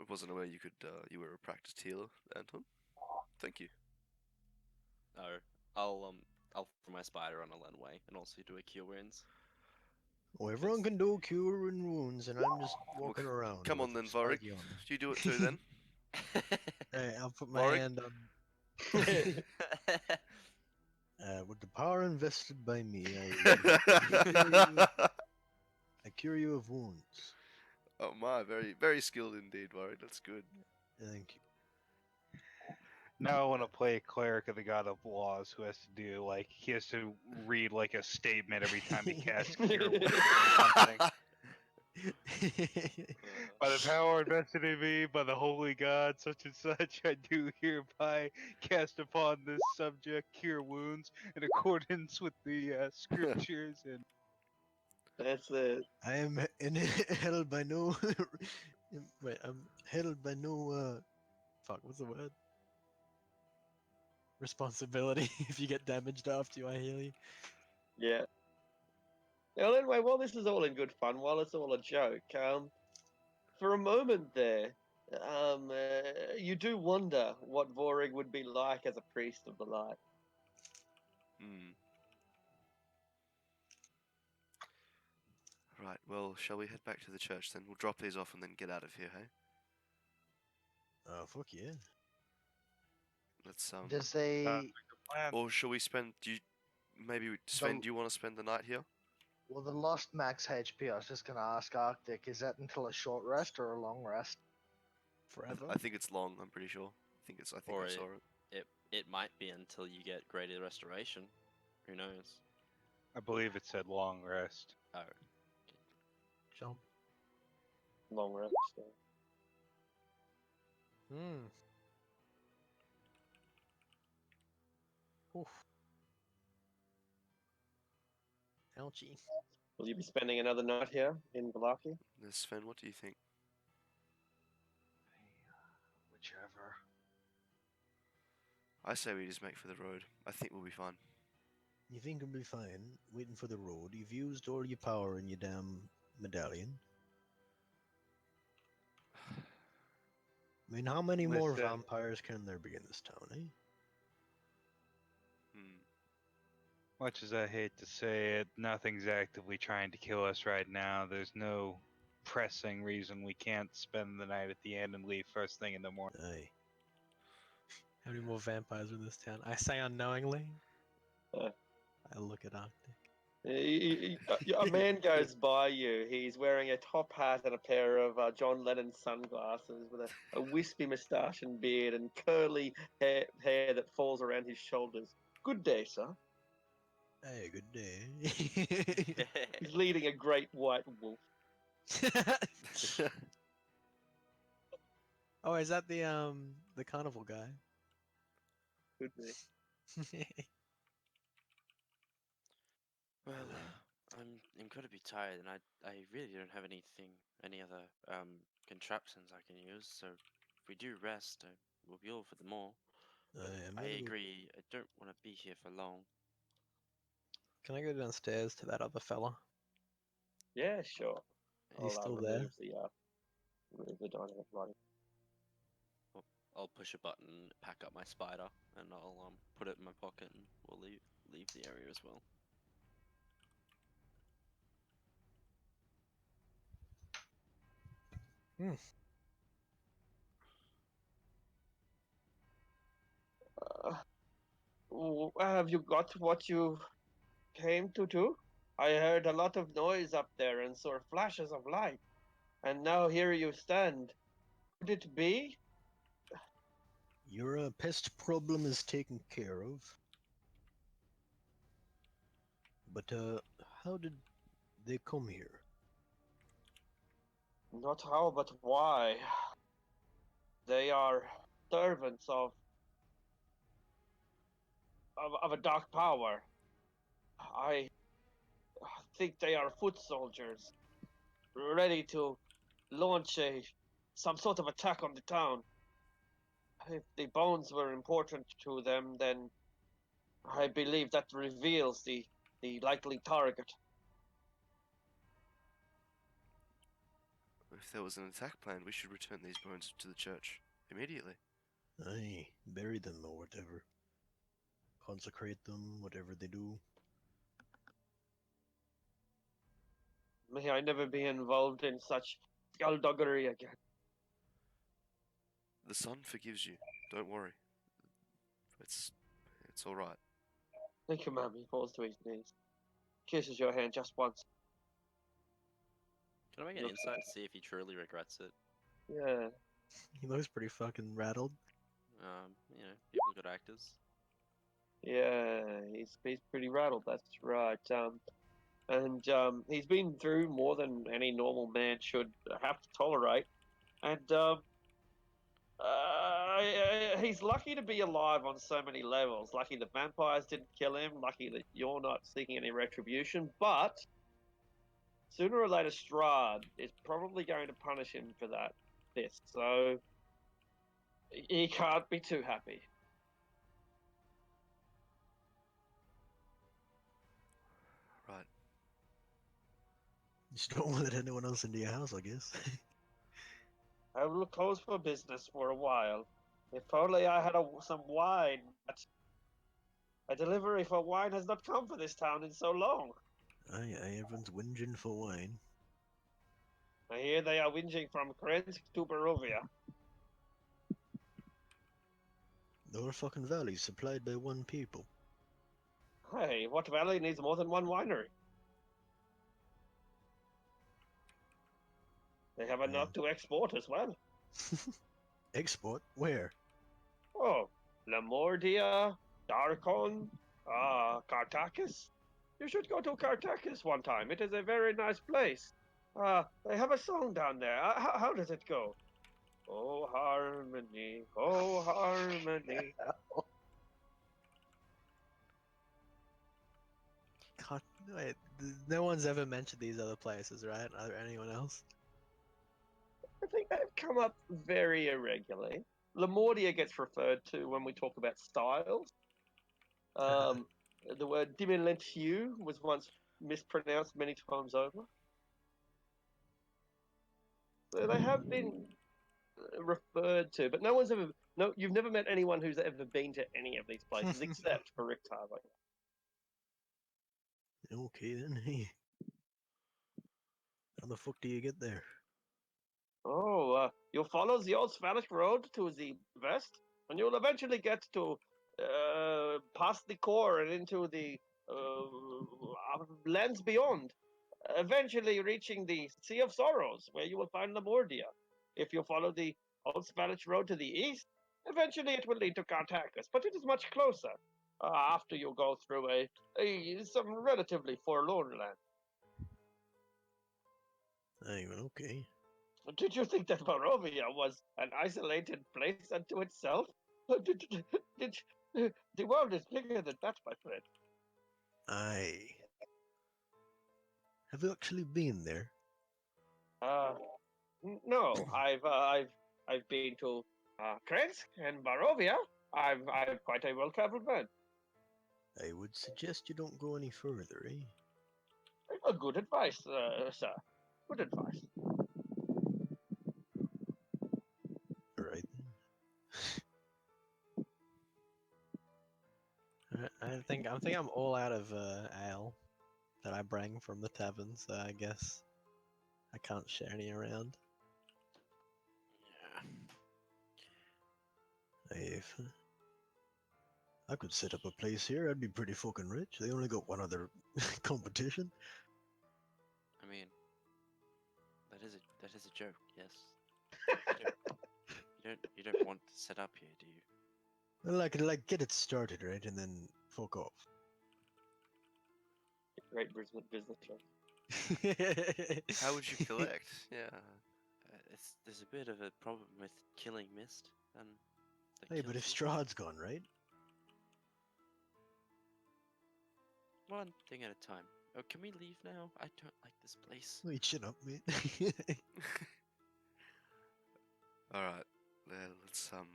wasn't aware you could. You were a practiced healer, Anton. Thank you. No, I'll throw my spider on a Lenway and also do a cure wounds. Oh, everyone can do cure and wounds, and I'm just walking around. Come with on then, a Vorik. spiky on. You do it too then. Hey, I'll put my Warwick? hand on. With the power invested by me, I cure you of wounds. Oh my, very very skilled indeed, Worry. That's good. Thank you. Now I want to play a cleric of the god of laws who has to do like he has to read like a statement every time he casts cure wounds or something. By the power invested in me by the holy god, such and such, I do hereby cast upon this subject cure wounds in accordance with the scriptures and That's it. I am held by no. Wait, I'm held by no. Fuck, what's the word? Responsibility. If you get damaged after I heal you. Yeah. Well, anyway, while this is all in good fun, while it's all a joke, for a moment there, you do wonder what Vorig would be like as a priest of the light. Hmm. Right. Well, shall we head back to the church then? We'll drop these off and then get out of here, hey? Fuck yeah. Let's Does they? plan. Or shall we spend? Maybe Sven? Do you want to spend the night here? Well, the lost max HP. I was just gonna ask Arctic. Is that until a short rest or a long rest? Forever. I think it's long. I'm pretty sure. I think Or I saw it. it might be until you get greater restoration. Who knows? I believe it said long rest. Oh, Jump. Long rest. Hmm. Oof. Ouchie. Will you be spending another night here in Valaki? Sven, what do you think? Whichever. I say we just make for the road. I think we'll be fine. You think it'll be fine waiting for the road? You've used all your power in your damn medallion. I mean, how many more Listen. vampires can there be in this town, eh? Hmm. Much as I hate to say it, nothing's actively trying to kill us right now. There's no pressing reason we can't spend the night at the inn and leave first thing in the morning. Aye. How many more vampires are in this town? I say unknowingly. Uh. I look at Arctic. A man goes by you. He's wearing a top hat and a pair of John Lennon sunglasses with a wispy moustache and beard and curly hair that falls around his shoulders. Good day, sir. Hey, good day. He's leading a great white wolf. Oh, is that the carnival guy? Could be. well, I'm incredibly tired, and I really don't have any other contraptions I can use. So if we do rest, we'll be all for the more. But I'm I gonna go- agree. I don't want to be here for long. Can I go downstairs to that other fella? Yeah, sure. He's still there. Remove the dynamic lighting. I'll push a button, pack up my spider, and I'll put it in my pocket, and we'll leave the area as well. Have you got what you came to do? I heard a lot of noise up there and saw flashes of light. And now here you stand. Could it be? Your pest problem is taken care of. But how did they come here? Not how, but why. They are servants of a dark power. I think they are foot soldiers, ready to launch some sort of attack on the town. If the bones were important to them, then I believe that reveals the likely target. If there was an attack plan, we should return these bones to the church immediately. Aye, bury them or whatever. Consecrate them, whatever they do. May I never be involved in such skullduggery again. The sun forgives you. Don't worry. It's all right. Thank you, ma'am. He falls to his knees. Kisses your hand just once. Can I make an Looks insight to see if he truly regrets it? Yeah. He looks pretty fucking rattled. People are good actors. Yeah, he's pretty rattled. That's right. And he's been through more than any normal man should have to tolerate. And he's lucky to be alive on so many levels. Lucky the vampires didn't kill him. Lucky that you're not seeking any retribution. But sooner or later, Strahd is probably going to punish him for this. So he can't be too happy. Right. You just don't want to let anyone else into your house, I guess. I will close for business for a while. If only I had some wine, but a delivery for wine has not come for this town in so long. Aye, everyone's whinging for wine. I hear they are whinging from Krensk to Barovia. The fucking valley's supplied by one people. Hey, what valley needs more than one winery? They have enough to export as well. Export? Where? Oh, Lamordia, Darkon, Cartacus. You should go to Cartacus one time. It is a very nice place. They have a song down there. How does it go? Oh, harmony, oh, harmony. God, wait, no one's ever mentioned these other places, right? Are there anyone else? I think they've come up very irregularly. Lamordia gets referred to when we talk about styles. The word dimilentiu was once mispronounced many times over. So they have been referred to, but no one's ever. No, you've never met anyone who's ever been to any of these places except for Rick Tarver. Okay then, hey. How the fuck do you get there? Oh, you'll follow the old Spanish road to the west, and you'll eventually get to past the core and into the lands beyond, eventually reaching the Sea of Sorrows, where you will find Lamordia. If you follow the old Spanish road to the east, eventually it will lead to Cartacus, but it is much closer after you go through some relatively forlorn land. Aye, well, okay. Did you think that Barovia was an isolated place unto itself? The world is bigger than that, my friend. Aye. Have you actually been there? No, I've been to Krensk and Barovia. I'm quite a well-traveled man. I would suggest you don't go any further, eh? Good advice, sir. Good advice. Alright then. I think I'm all out of ale that I bring from the tavern, so I guess I can't share any around. Yeah. If I could set up a place here, I'd be pretty fucking rich. They only got one other competition. I mean, that is a joke. Yes. You don't want to set up here, do you? Well, I could like get it started, right, and then fuck off. Great business choice. How would you collect? Yeah. There's a bit of a problem with killing Mist and. Hey, but if Strahd's gone, right? One thing at a time. Oh, can we leave now? I don't like this place. Wait, shut up, mate. All right.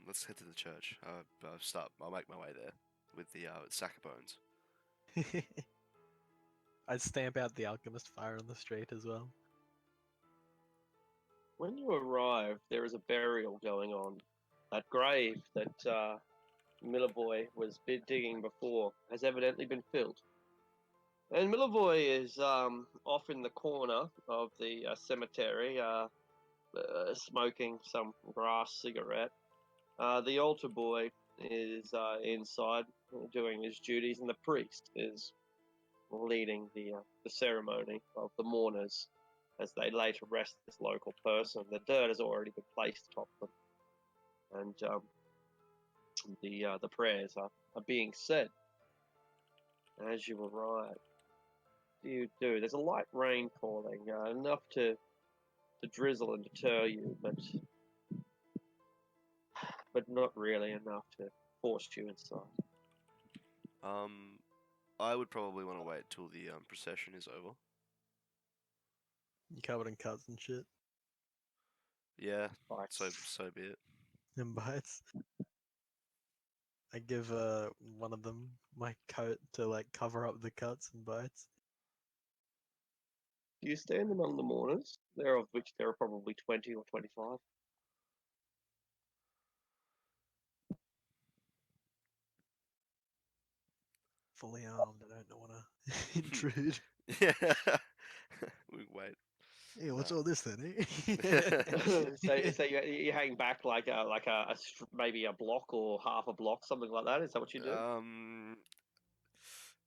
Let's head to the church. I'll make my way there with the sack of bones. I'd stamp out the alchemist fire on the street as well. When you arrive, there is a burial going on. That grave that Millerboy was digging before has evidently been filled. And Millerboy is off in the corner of the cemetery, smoking some grass cigarette. The altar boy is inside doing his duties, and the priest is leading the ceremony of the mourners. as they lay to rest this local person. The dirt has already been placed atop them, and the prayers are being said. As you arrive, you do. There's a light rain falling, enough to drizzle and deter you, but not really enough to force you inside. I would probably want to wait till the procession is over. You covered in cuts and shit Yeah, Bites. so be it. and bites. I give one of them my coat to like cover up the cuts and bites. You stand among the mourners, there of which there are probably 20 or 25. Fully armed. I don't want to intrude. Yeah, we wait. Hey, what's Nah. all this then? so you hang back like maybe a block or half a block, something like that. Is that what you do?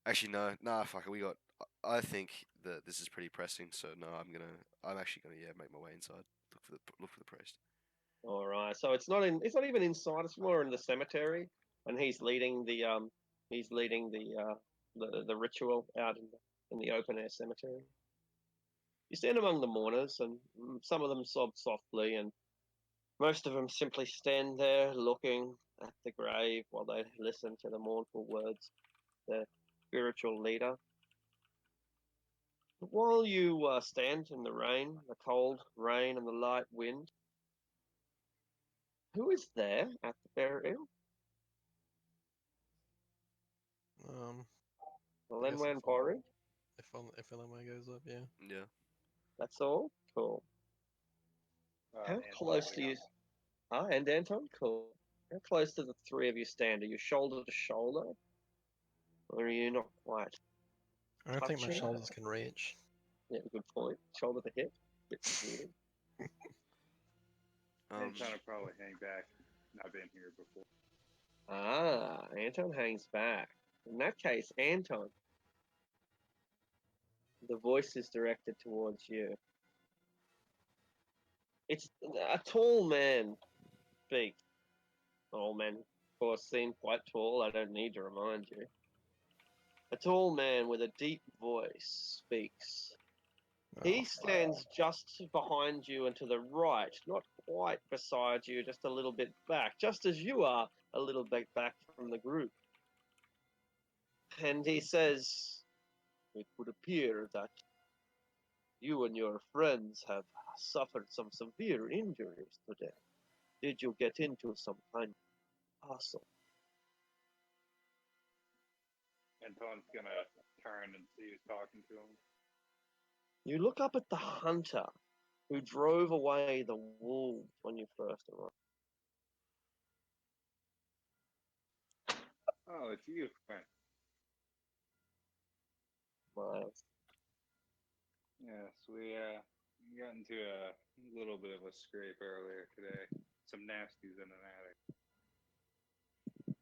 Actually, no, nah, fuck it. I think that this is pretty pressing, so no, I'm actually gonna, yeah, make my way inside. Look for the priest. All right. So it's not even inside. It's more in the cemetery, and he's leading the ritual out in the open air cemetery. You stand among the mourners, and some of them sob softly, and most of them simply stand there looking at the grave while they listen to the mournful words of the spiritual leader. While you stand in the rain, the cold rain and the light wind, who is there at the burial? I guess Lenwan Pori? if LMI goes up, yeah. Yeah. That's all? Cool. How And close Bobby do you... up. Ah, and Anton? Cool. How close do the three of you stand? Are you shoulder to shoulder? Or are you not quite? I don't think my Touching? shoulders can reach. Yeah, good point. Shoulder to hip. Bit weird. Anton will probably hang back. Not been here before. Ah, Anton hangs back. In that case, Anton, the voice is directed towards you. It's a tall man speaks. Old man, of course, seem quite tall. I don't need to remind you. A tall man with a deep voice speaks. He stands just behind you and to the right, not quite beside you, just a little bit back, just as you are a little bit back from the group. And he says, "It would appear that you and your friends have suffered some severe injuries today. Did you get into some kind of tussle?" Anton's gonna turn and see who's talking to him. You look up at the hunter who drove away the wolves when you first arrived. Oh, it's you, friend. Miles. Yes, we got into a little bit of a scrape earlier today. Some nasties in an attic.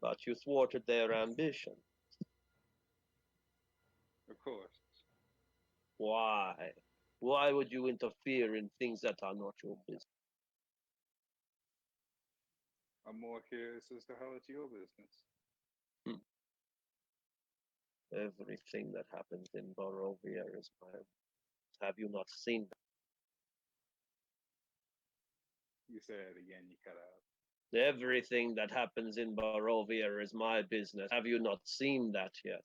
But you thwarted their ambition. Of course. Why? Why would you interfere in things that are not your business? I'm more curious as to how it's your business. Everything that happens in Barovia is my... Have you not seen that? You say it again, you cut out. Everything that happens in Barovia is my business. Have you not seen that yet?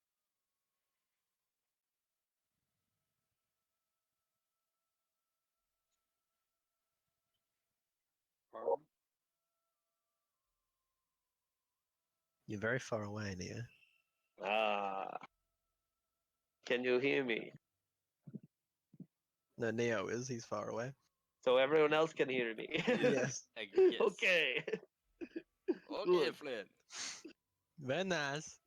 Pardon? You're very far away, Neo. Ah. Can you hear me? No, Neo is. He's far away. So everyone else can hear me. Yes. Yes. Okay. Okay, Good. Flynn. Very nice.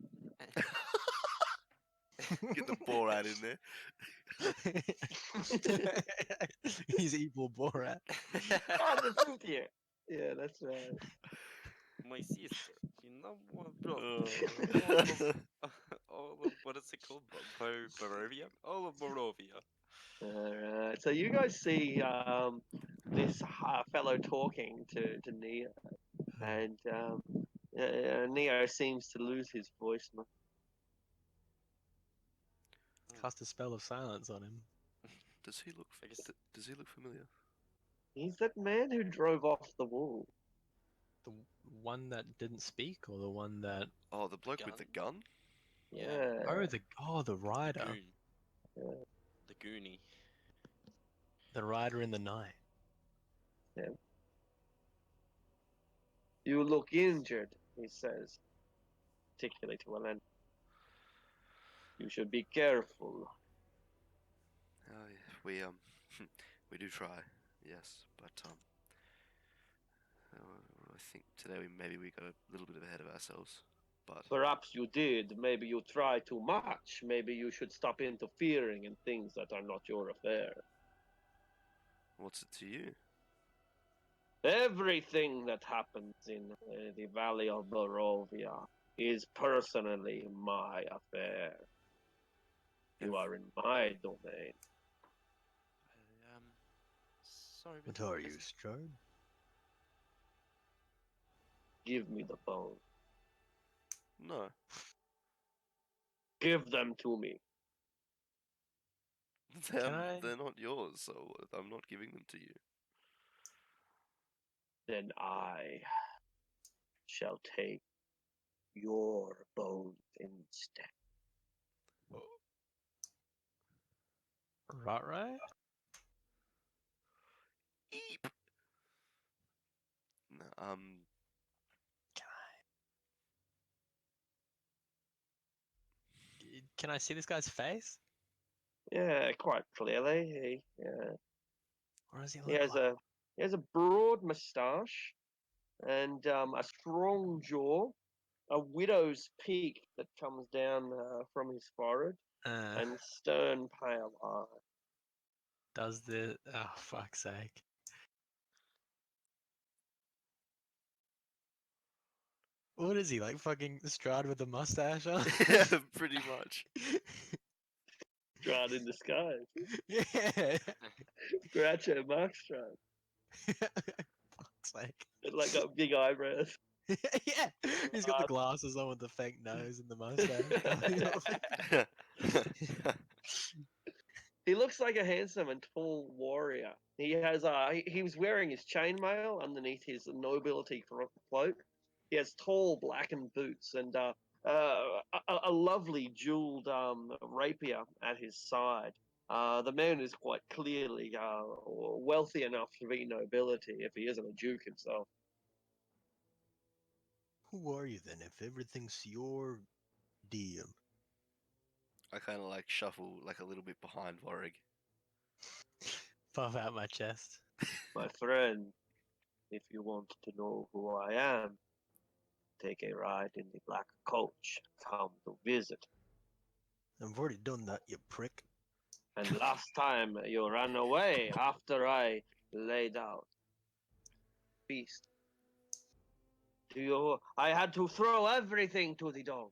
Get the Borat in there. He's evil Borat. Ah, the fruit here. Yeah, that's right. My sister. You know what, bro? Oh. All of what is it called? Barovia? All of Barovia. Alright, so you guys see this fellow talking to Neo, and Neo seems to lose his voice. Cast a spell of silence on him. Does he look? I guess Does he look familiar? He's that man who drove off the wall. The one that didn't speak, or the one that? Oh, the bloke with the gun. Yeah. The rider, goon. Yeah. The goonie. the rider in the night. You look injured, he says, particularly to Ellen. You should be careful. Oh, yeah. We we do try, yes, but I think today we got a little bit ahead of ourselves. But Perhaps you did. Maybe you try too much. Maybe you should stop interfering in things that are not your affair. what's it to you? Everything that happens in the Valley of Barovia is personally my affair. You are in my domain. Sorry, What but are you, Strahd? Give me the phone. No, Give them to me. they're not yours, so I'm not giving them to you. Then I shall take your bones instead. Right? Eep. No, Can I see this guy's face? Yeah, quite clearly. What does he He look has like? a broad moustache and a strong jaw, a widow's peak that comes down from his forehead, and stern pale eyes. Does the oh fuck's sake? What is he like? Fucking Strahd with a mustache on? yeah, pretty much. Strahd in disguise. Yeah. Groucho Marx Strahd. Fuck's sake. Like got big eyebrows. Yeah, he's got the glasses on with the fake nose and the mustache coming off. He looks like a handsome and tall warrior. He has he was wearing his chainmail underneath his nobility cloak. He has tall blackened boots and a lovely jeweled rapier at his side. The man is quite clearly wealthy enough to be nobility if he isn't a duke himself. Who are you then, if everything's your deal? I kind of like shuffle like a little bit behind Warrig. Puff out my chest. My friend, if you want to know who I am, take a ride in the black coach. Come to visit. I've already done that, you prick. And last time you ran away after I laid out. Beast. I had to throw everything to the dog.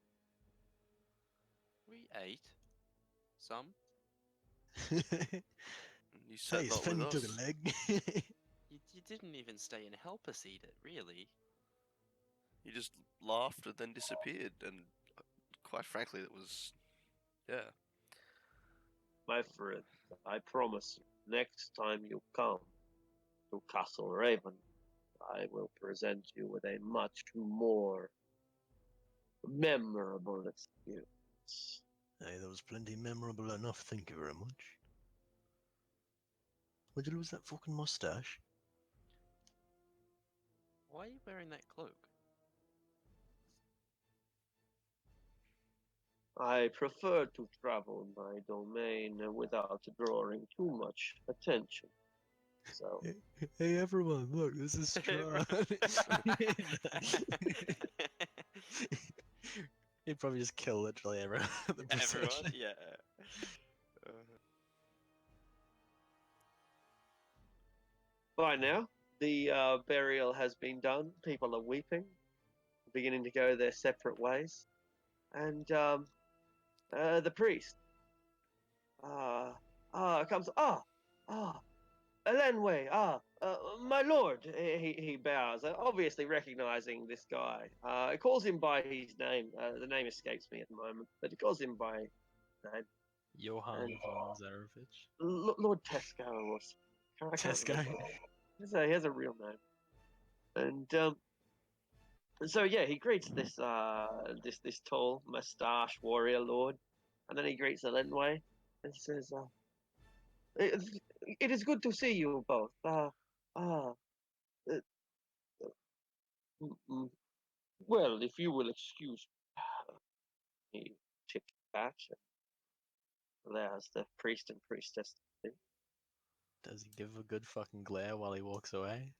We ate some. You said Hey, not with Sven took us. a leg. You didn't even stay and help us eat it, really. You just laughed and then disappeared, and quite frankly, it was, yeah. My friend, I promise you, next time you come to Castle Raven, I will present you with a much more memorable experience. Hey, that was plenty memorable enough, thank you very much. Why'd you lose that fucking mustache? Why are you wearing that cloak? I prefer to travel in my domain without drawing too much attention. So, Hey everyone, look, this is Strahd. He'd probably just kill literally everyone at the Everyone, procession. yeah. by now, the burial has been done. People are weeping, beginning to go their separate ways. And the priest, comes. Elenway, my lord. He bows, obviously recognizing this guy. He calls him by his name. The name escapes me at the moment, but he calls him by name. Johann And von Zarevich. Lord Tesco or I can't Tesco. remember. He has a real name. And so yeah, he greets this tall moustache warrior lord, and then he greets Elenway and says, it, "It is good to see you both. Uh, mm, mm, well, if you will excuse me, chit chat. There's the priest and priestess. Does he give a good fucking glare while he walks away?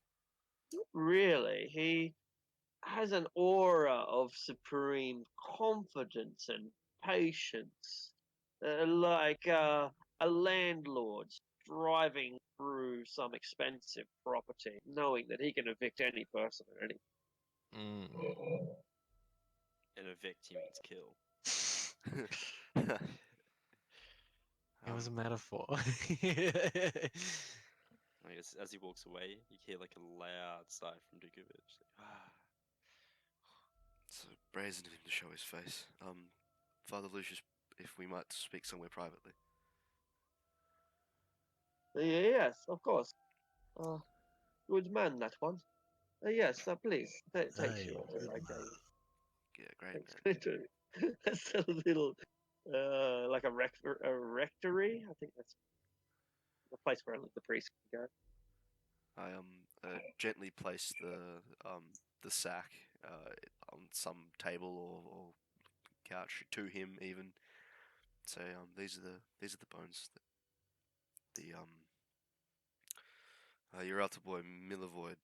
Really, he has an aura of supreme confidence and patience, like a landlord driving through some expensive property, knowing that he can evict any person at any. Mm. And evict he means kill. It was a Um, metaphor. I guess as he walks away, you hear like a loud sigh from Dukovic. so brazen of him to show his face. Father Lucius, if we might speak somewhere privately. Yes, of course. Good man, that one. Yes, please, takes Aye, you to good like man. Yeah, great takes man. you to that's a little, like a rectory. I think that's the place where only the priest can go. I gently place the sack on some table or couch to him even. Say these are the bones that your altar boy Milivoid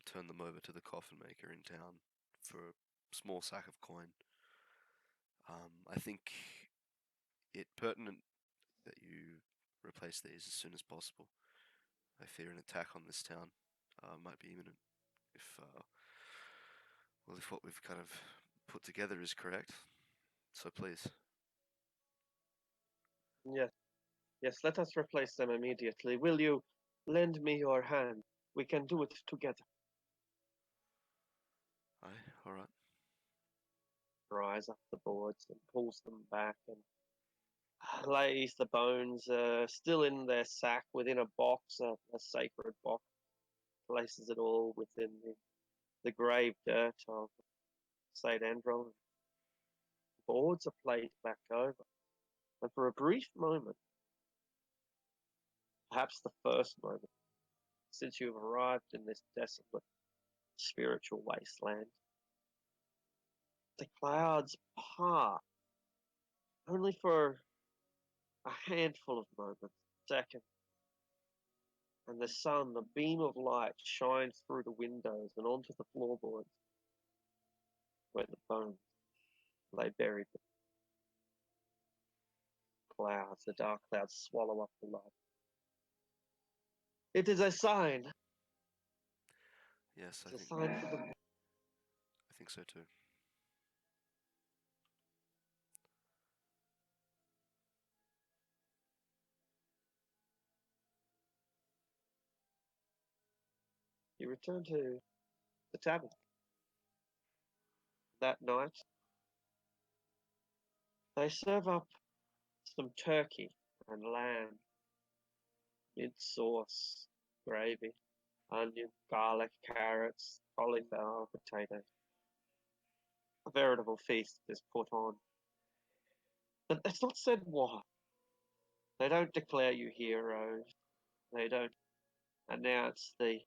turned them over to the coffin maker in town for a small sack of coin. I think it pertinent that you replace these as soon as possible. I fear an attack on this town might be imminent if if what we've kind of put together is correct. So please. Yes, yes. Let us replace them immediately. Will you lend me your hand? We can do it together. Aye, all right. Rise up the boards and pulls them back and lays the bones still in their sack within a box, a sacred box. Places it all within the grave dirt of Saint Andron. Boards are placed back over, and for a brief moment, perhaps the first moment since you've arrived in this desolate spiritual wasteland, the clouds part only for a handful of moments, seconds, and the sun, a beam of light, shines through the windows and onto the floorboards where the bones lay buried. Clouds, the dark clouds swallow up the light. It is a sign. Yes, It's a sign for the. I think so too. You return to the tavern. That night, they serve up some turkey and lamb, mint sauce, gravy, onion, garlic, carrots, cauliflower, potatoes. A veritable feast is put on. But it's not said why. They don't declare you heroes. They don't announce the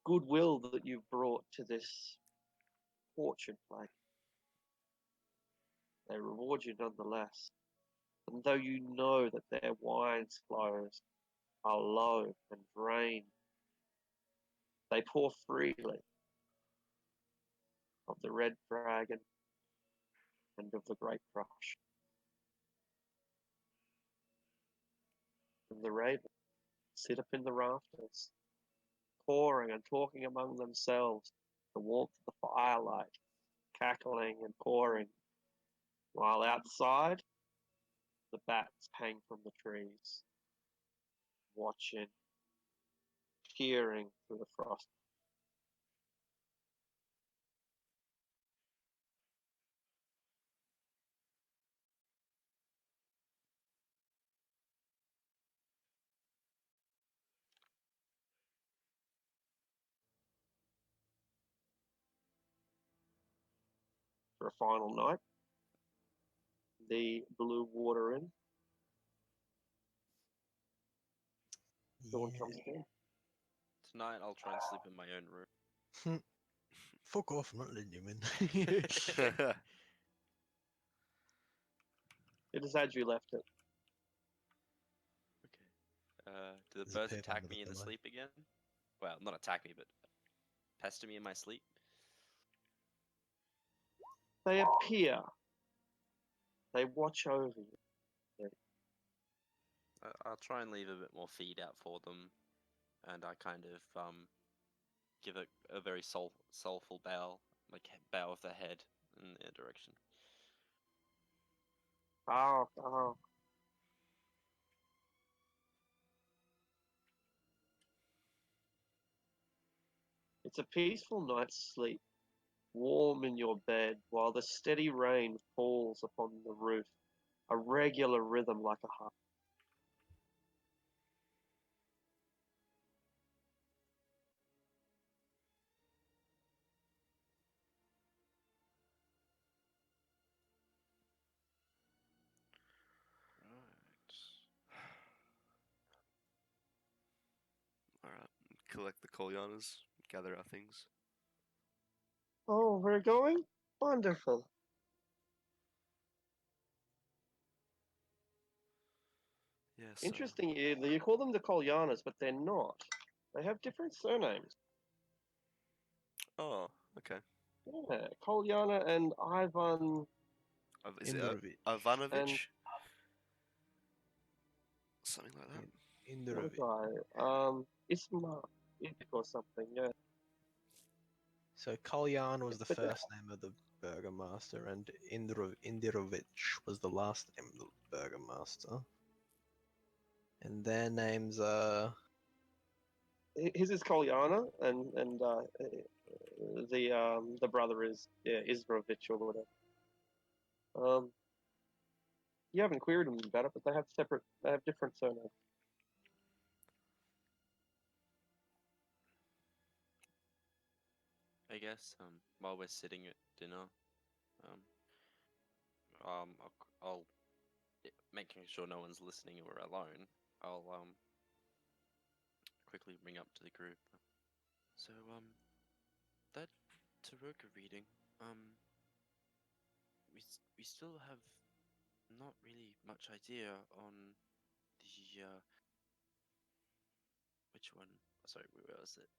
goodwill that you've brought to this orchard place. They reward you nonetheless. And though you know that their wine flows are low and drained, they pour freely of the red dragon and of the great crush. And the ravens sit up in the rafters, pouring and talking among themselves, the warmth of the firelight, cackling and pouring, while outside The bats hang from the trees, watching, peering through the frost. For a final night, the blue water in. Dawn comes again. Tonight I'll try and sleep in my own room. Fuck off, I'm not letting you in. It is as you left it. Okay. Do the There's a birds paper attack under the me in the pillow. sleep again? Well, not attack me, but pester me in my sleep. They appear. They watch over you. I'll try and leave a bit more feed out for them, and I kind of give a very soulful bow, like bow of the head in their direction. Oh, oh. It's a peaceful night's sleep, warm in your bed, while the steady rain falls upon the roof, a regular rhythm like a harp. Alright. Collect the Kolyanas, gather our things. Oh, we're going? Wonderful. Yes. Interesting, you call them the Kolyanas, but they're not. They have different surnames. Oh, okay. Yeah, Kolyana and Ivan Is it Indrovich. Ivanovich? Something like that. the other Indrovich. guy, Isma or something, yeah. So Kalyan was the But first name of the burgomaster, and Indirovich was the last name of the burgomaster. And their names are his is Kolyana, and the brother is Isrovich or whatever. You haven't queried them about it, but they have different surnames. I guess while we're sitting at dinner, I'll making sure no one's listening or alone. I'll quickly bring up to the group. So that Taroka reading, we still have not really much idea on the which one? Sorry, where was it?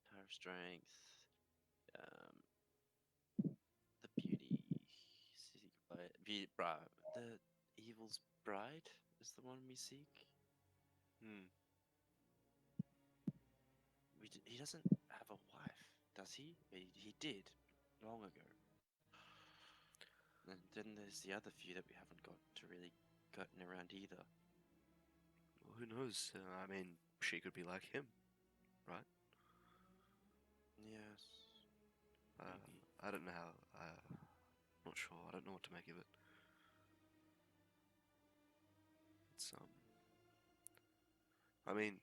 Power of Strength, the Beauty, the Evil's Bride is the one we seek. He doesn't have a wife, does he? He did, long ago. And then there's the other few that we haven't got to really gotten around either. Well, who knows? I mean, she could be like him, right? Yes. Maybe. I don't know how. Not sure. I don't know what to make of it. It's I mean,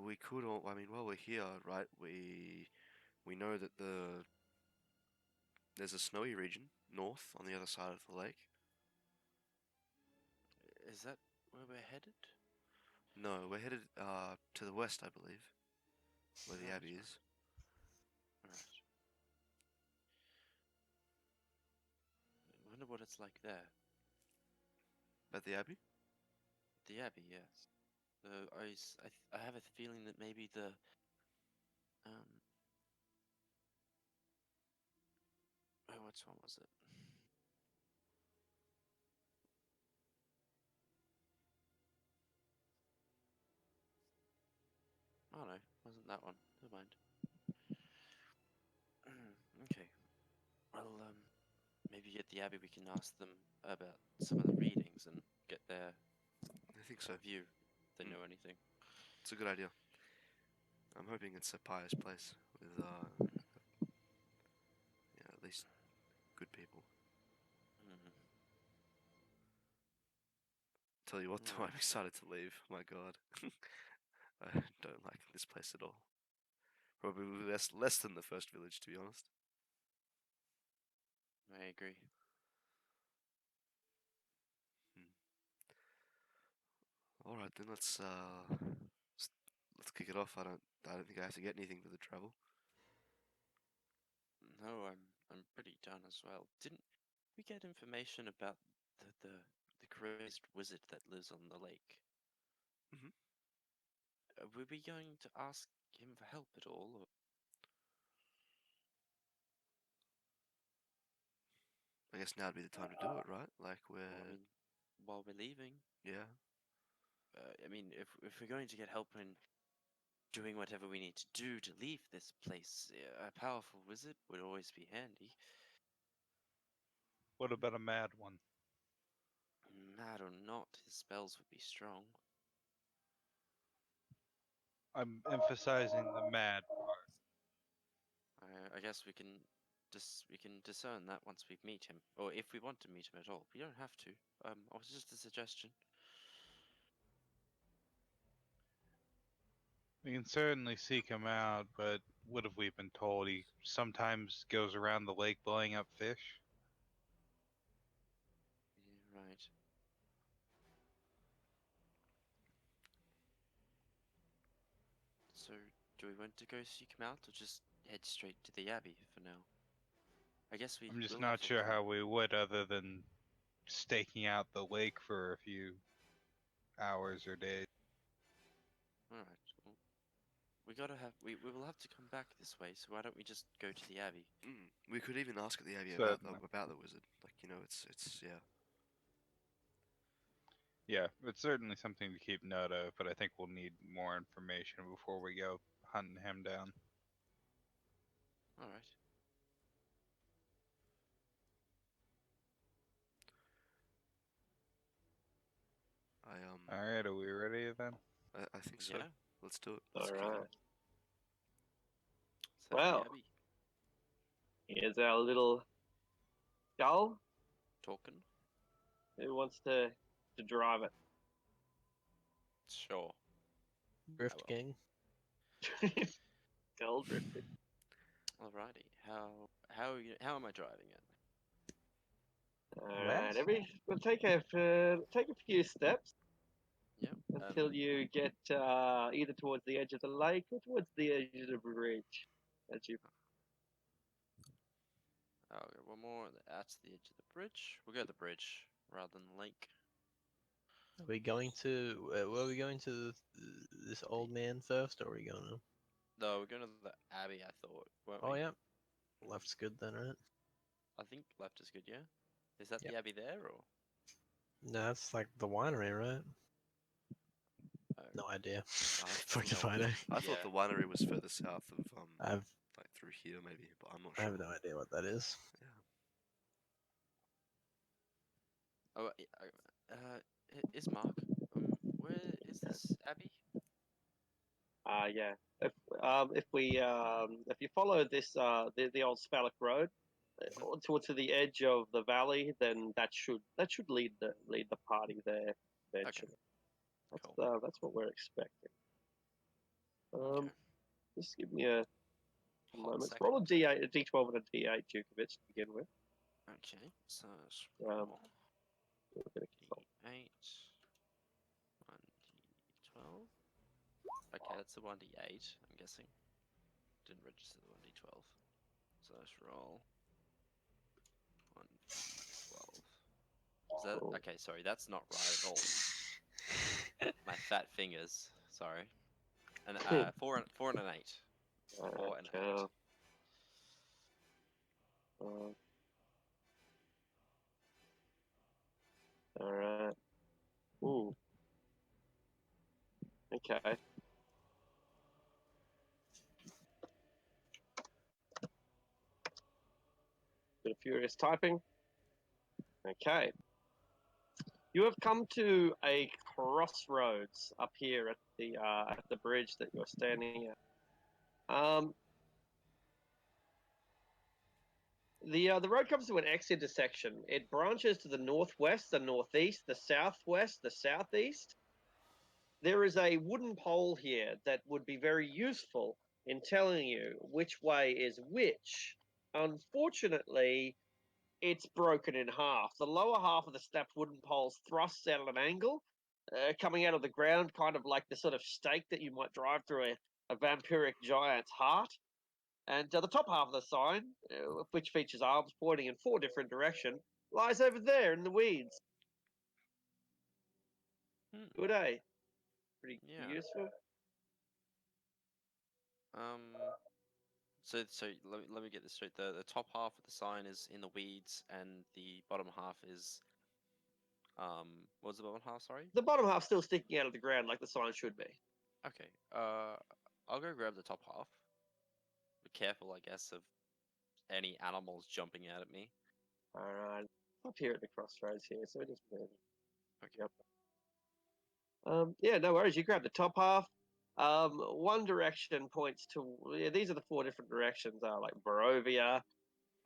we could all. I mean, while we're here, right? We know that there's a snowy region north on the other side of the lake. Is that where we're headed? No, we're headed to the west, I believe, where the Right, abbey right. is. Alright. I wonder what it's like there. At the abbey? The Abbey, yes. I have a feeling that maybe the which one was it? Oh no, wasn't that one. Never mind. Okay. Well, maybe at the Abbey we can ask them about some of the readings and get their I think so. view. If they Mm. know anything. It's a good idea. I'm hoping it's a pious place with, at least good people. Mm. Tell you what, though, Right. I'm excited to leave. My God, I don't like this place at all. Probably less than the first village, to be honest. I agree. All right, then let's kick it off. I don't think I have to get anything for the travel. No, I'm pretty done as well. Didn't we get information about the crazed wizard that lives on the lake? Mhm. Were we going to ask him for help at all? Or, I guess now'd be the time to do it, right? Like well, I we're mean, while we're leaving, yeah. I mean, if we're going to get help in doing whatever we need to do to leave this place, a powerful wizard would always be handy. What about a mad one? Mad or not, his spells would be strong. I'm emphasizing the mad part. I guess we can discern that once we meet him, or if we want to meet him at all. We don't have to. It was just a suggestion. We can certainly seek him out, but what have we been told? He sometimes goes around the lake blowing up fish. Yeah, right. So, do we want to go seek him out, or just head straight to the abbey for now? I guess we I'm just will not have to sure come. how we would, other than staking out the lake for a few hours or days. All right. Well, we will have to come back this way. So why don't we just go to the abbey? We could even ask at the abbey Certainly. about the wizard. Like it's yeah. Yeah, it's certainly something to keep note of, but I think we'll need more information before we go hunting him down. All right. Alright, are we ready then? I think so. Yeah. Let's do it. All Let's kick it right. off. Let's head to Well, the abbey. here's our little skull. Talking. Who wants to drive Sure. Drift will. King. it? Skull drifting. Alrighty. How am I driving it? All Well. right. We'll take a few steps Yeah. until you get either towards the edge of the lake or towards the edge of the bridge. As you I'll go one more at the edge of the bridge. We'll go to the bridge rather than the lake. Are we going to? Were we going to this old man first, or are we going to? No, we're going to the abbey. I thought, weren't Oh we? yeah, left's good then, right? I think left is good. Yeah. Is that Yep. the abbey there or? No, that's like the winery, right? Oh, No idea. I Fuck if no I know. I thought Yeah. the winery was further south of I've like through here maybe, but I'm not I sure. have no idea what that is. Yeah. Oh, is Mark? Where is this abbey? yeah. If you follow this the old Spalak Road towards to the edge of the valley, then that should lead the party there eventually. Cool. That's what we're expecting. Okay. Just give me a Hot moment. second. Roll a D8, a D12, and a D8, Djukovic, to begin with. Okay. So Um, roll a bit of control. D8. 1d12. Okay, that's the 1d8. I'm guessing. Didn't register the 1d12. So let's roll 1d12. Is that Cool. okay? Sorry, that's not right at all. My fat fingers. Sorry. And four and an 8. 4 and 8. All right. Ooh. Okay. Bit of furious typing. Okay. You have come to a crossroads up here at the bridge that you're standing at. The road comes to an X intersection. It branches to the northwest, the northeast, the southwest, the southeast. There is a wooden pole here that would be very useful in telling you which way is which. Unfortunately, it's broken in half. The lower half of the snapped wooden poles thrusts out at an angle, coming out of the ground, kind of like the sort of stake that you might drive through a vampiric giant's heart. And the top half of the sign, which features arms pointing in 4 different directions, lies over there in the weeds. Hmm. Good, eh? Pretty Yeah. useful. So let me get this straight. The top half of the sign is in the weeds, and the bottom half is what was the bottom half? Sorry. The bottom half still sticking out of the ground like the sign should be. Okay. I'll go grab the top half. Be careful, I guess, of any animals jumping out at me. Alright. Up here at the crossroads here, so it is moving. Okay. Yep. Yeah, no worries. You grab the top half. One direction points to. Yeah, these are the 4 different directions. Like Barovia,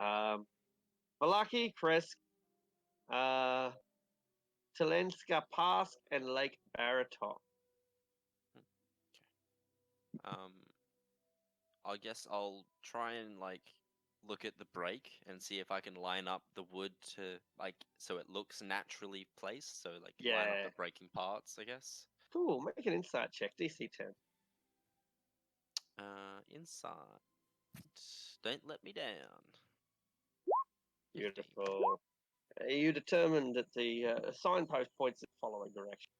Malaki, Kresk, Telenska Pass, and Lake Baratok. Um, I guess I'll try and like look at the break and see if I can line up the wood to like so it looks naturally placed. So like line up Yeah. the breaking parts, I guess. Cool. Make an insight check. DC 10. Inside. Don't let me down. 15. Beautiful. You determined that the signpost points in the following direction.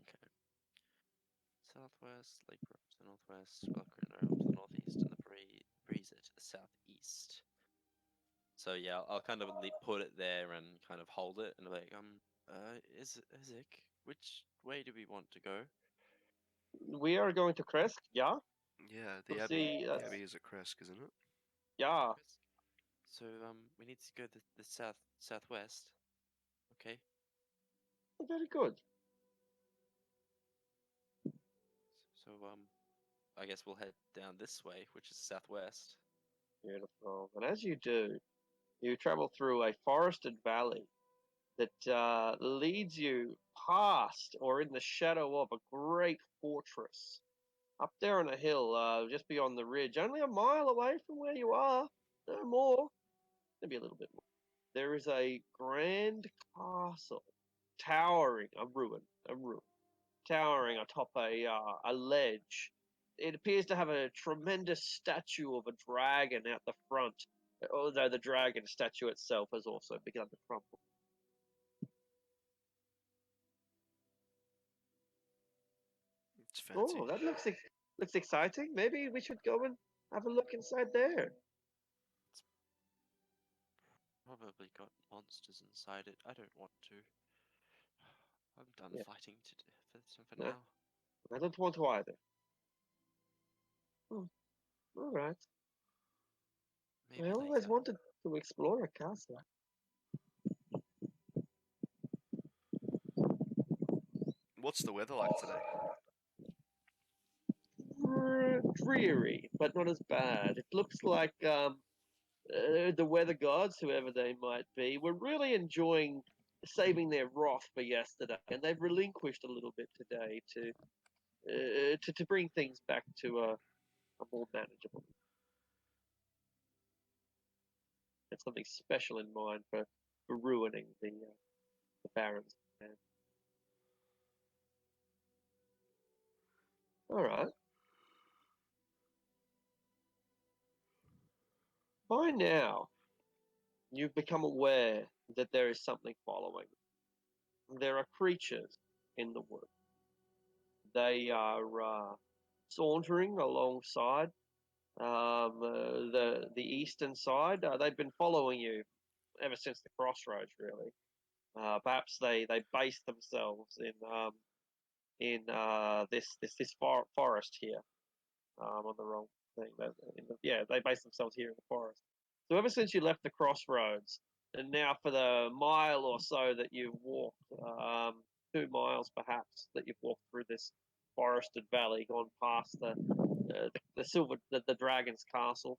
Okay. Southwest, Lake Road to the northwest, Valkyrie Arrow to the northeast, and the Breezer to the southeast. So yeah, I'll kind of put it there and kind of hold it and be like, Isaac, which way do we want to go? We are going to Kresk, yeah? Yeah, the We'll Abbey. see, The Abbey is a Kresk, isn't it? Yeah. So we need to go the southwest. Okay. Very good. So I guess we'll head down this way, which is southwest. Beautiful. And as you do, you travel through a forested valley that leads you past or in the shadow of a great fortress. Up there on a hill, just beyond the ridge, only a mile away from where you are, no more, maybe a little bit more. There is a grand castle, towering, a ruin, towering atop a ledge. It appears to have a tremendous statue of a dragon out the front, although the dragon statue itself has also begun to crumble. It's fancy. Oh, that looks exciting. Maybe we should go and have a look inside there. Probably got monsters inside it. I don't want to. I'm done Yeah. fighting for No. now. I don't want to either. Oh, all right. Maybe I always later. wanted to explore a castle. What's the weather like today? Dreary, but not as bad. It looks like the weather gods, whoever they might be, were really enjoying saving their wrath for yesterday, and they've relinquished a little bit today to bring things back to a more manageable. Had something special in mind for ruining the Barons. All right. By now, you've become aware that there is something following. There are creatures in the wood. They are sauntering alongside the eastern side. They've been following you ever since the crossroads, really. Perhaps they base themselves in this forest here. On the wrong thing. Yeah, they base themselves here in the forest. So ever since you left the crossroads, And now for the mile or so that you've walked, 2 miles perhaps that you've walked through this forested valley, gone past the dragon's castle.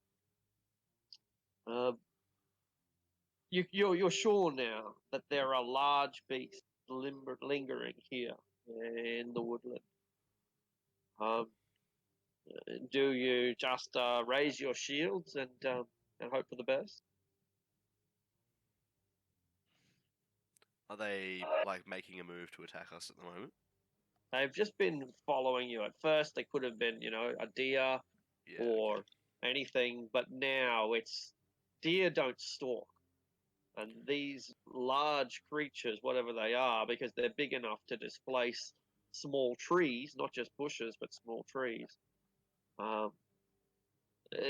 You're sure now that there are large beasts lingering here in the woodland. Do you just raise your shields and hope for the best? Are they like making a move to attack us at the moment? They've just been following you. At first, they could have been, a deer Yeah. or Okay. anything, but now it's deer don't stalk. And these large creatures, whatever they are, because they're big enough to displace small trees, not just bushes, but small trees.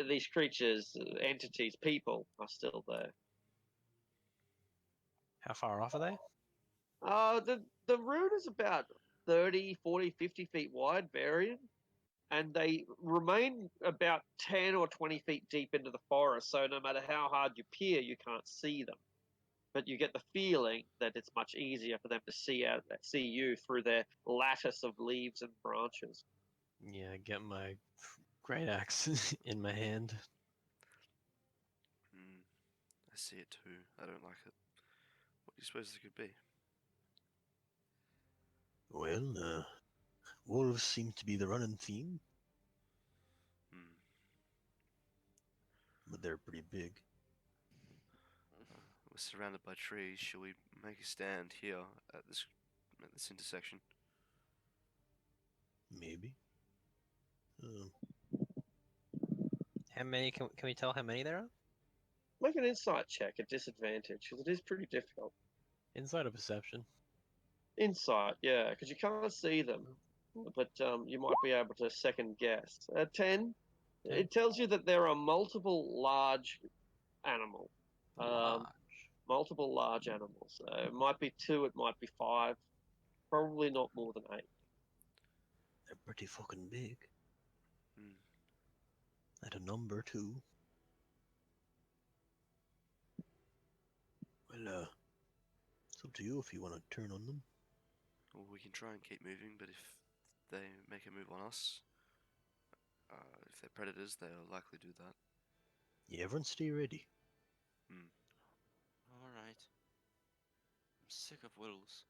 These creatures, entities, people are still there. How far off are they? The route is about 30, 40, 50 feet wide, varying, and they remain about 10 or 20 feet deep into the forest. So no matter how hard you peer, you can't see them. But you get the feeling that it's much easier for them to see you through their lattice of leaves and branches. Yeah, I get my great axe in my hand. I see it too. I don't like it. What do you suppose it could be? Well, wolves seem to be the running theme, Hmm. but they're pretty big. We're surrounded by trees. Shall we make a stand here at this intersection? Maybe. How many can we tell how many there are? Make an insight check at disadvantage, because it is pretty difficult. Insight or perception? Insight, yeah, because you can't see them, but you might be able to second guess. 10, it tells you that there are multiple large animals. Large. Multiple large animals. It might be 2, it might be 5, probably not more than 8. They're pretty fucking big. Hmm. At a number, too. Well, it's up to you if you want to turn on them. Well, we can try and keep moving, but if they make a move on us, if they're predators, they'll likely do that. Yeah, everyone stay ready. Alright. I'm sick of wolves.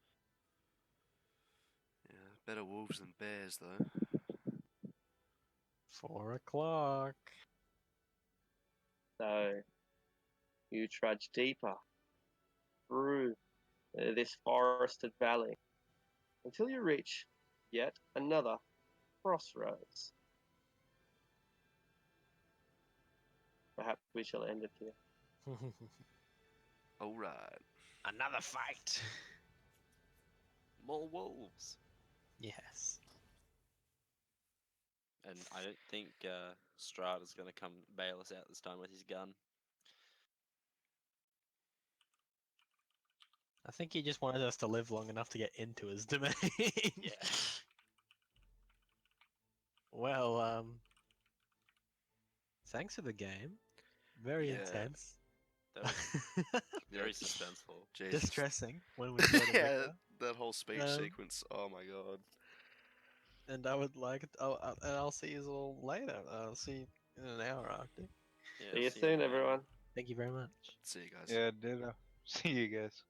Yeah, better wolves than bears, though. 4 o'clock. So you trudge deeper through this forested valley until you reach yet another crossroads. Perhaps we shall end it here. All right. Another fight. More wolves. Yes. And I don't think Strahd is going to come bail us out this time with his gun. I think he just wanted us to live long enough to get into his domain. Yeah. Well, thanks for the game. Very Yeah. intense. That was very Yeah. suspenseful. Jesus. Distressing when we saw the Yeah, Wicca. that whole speech sequence. Oh my god. And I would like, I'll see you all later. I'll see you in an hour, Arctic. Yeah, See you see you soon, in an hour. everyone. Thank you very much. See you guys. Yeah, ditto. See you guys.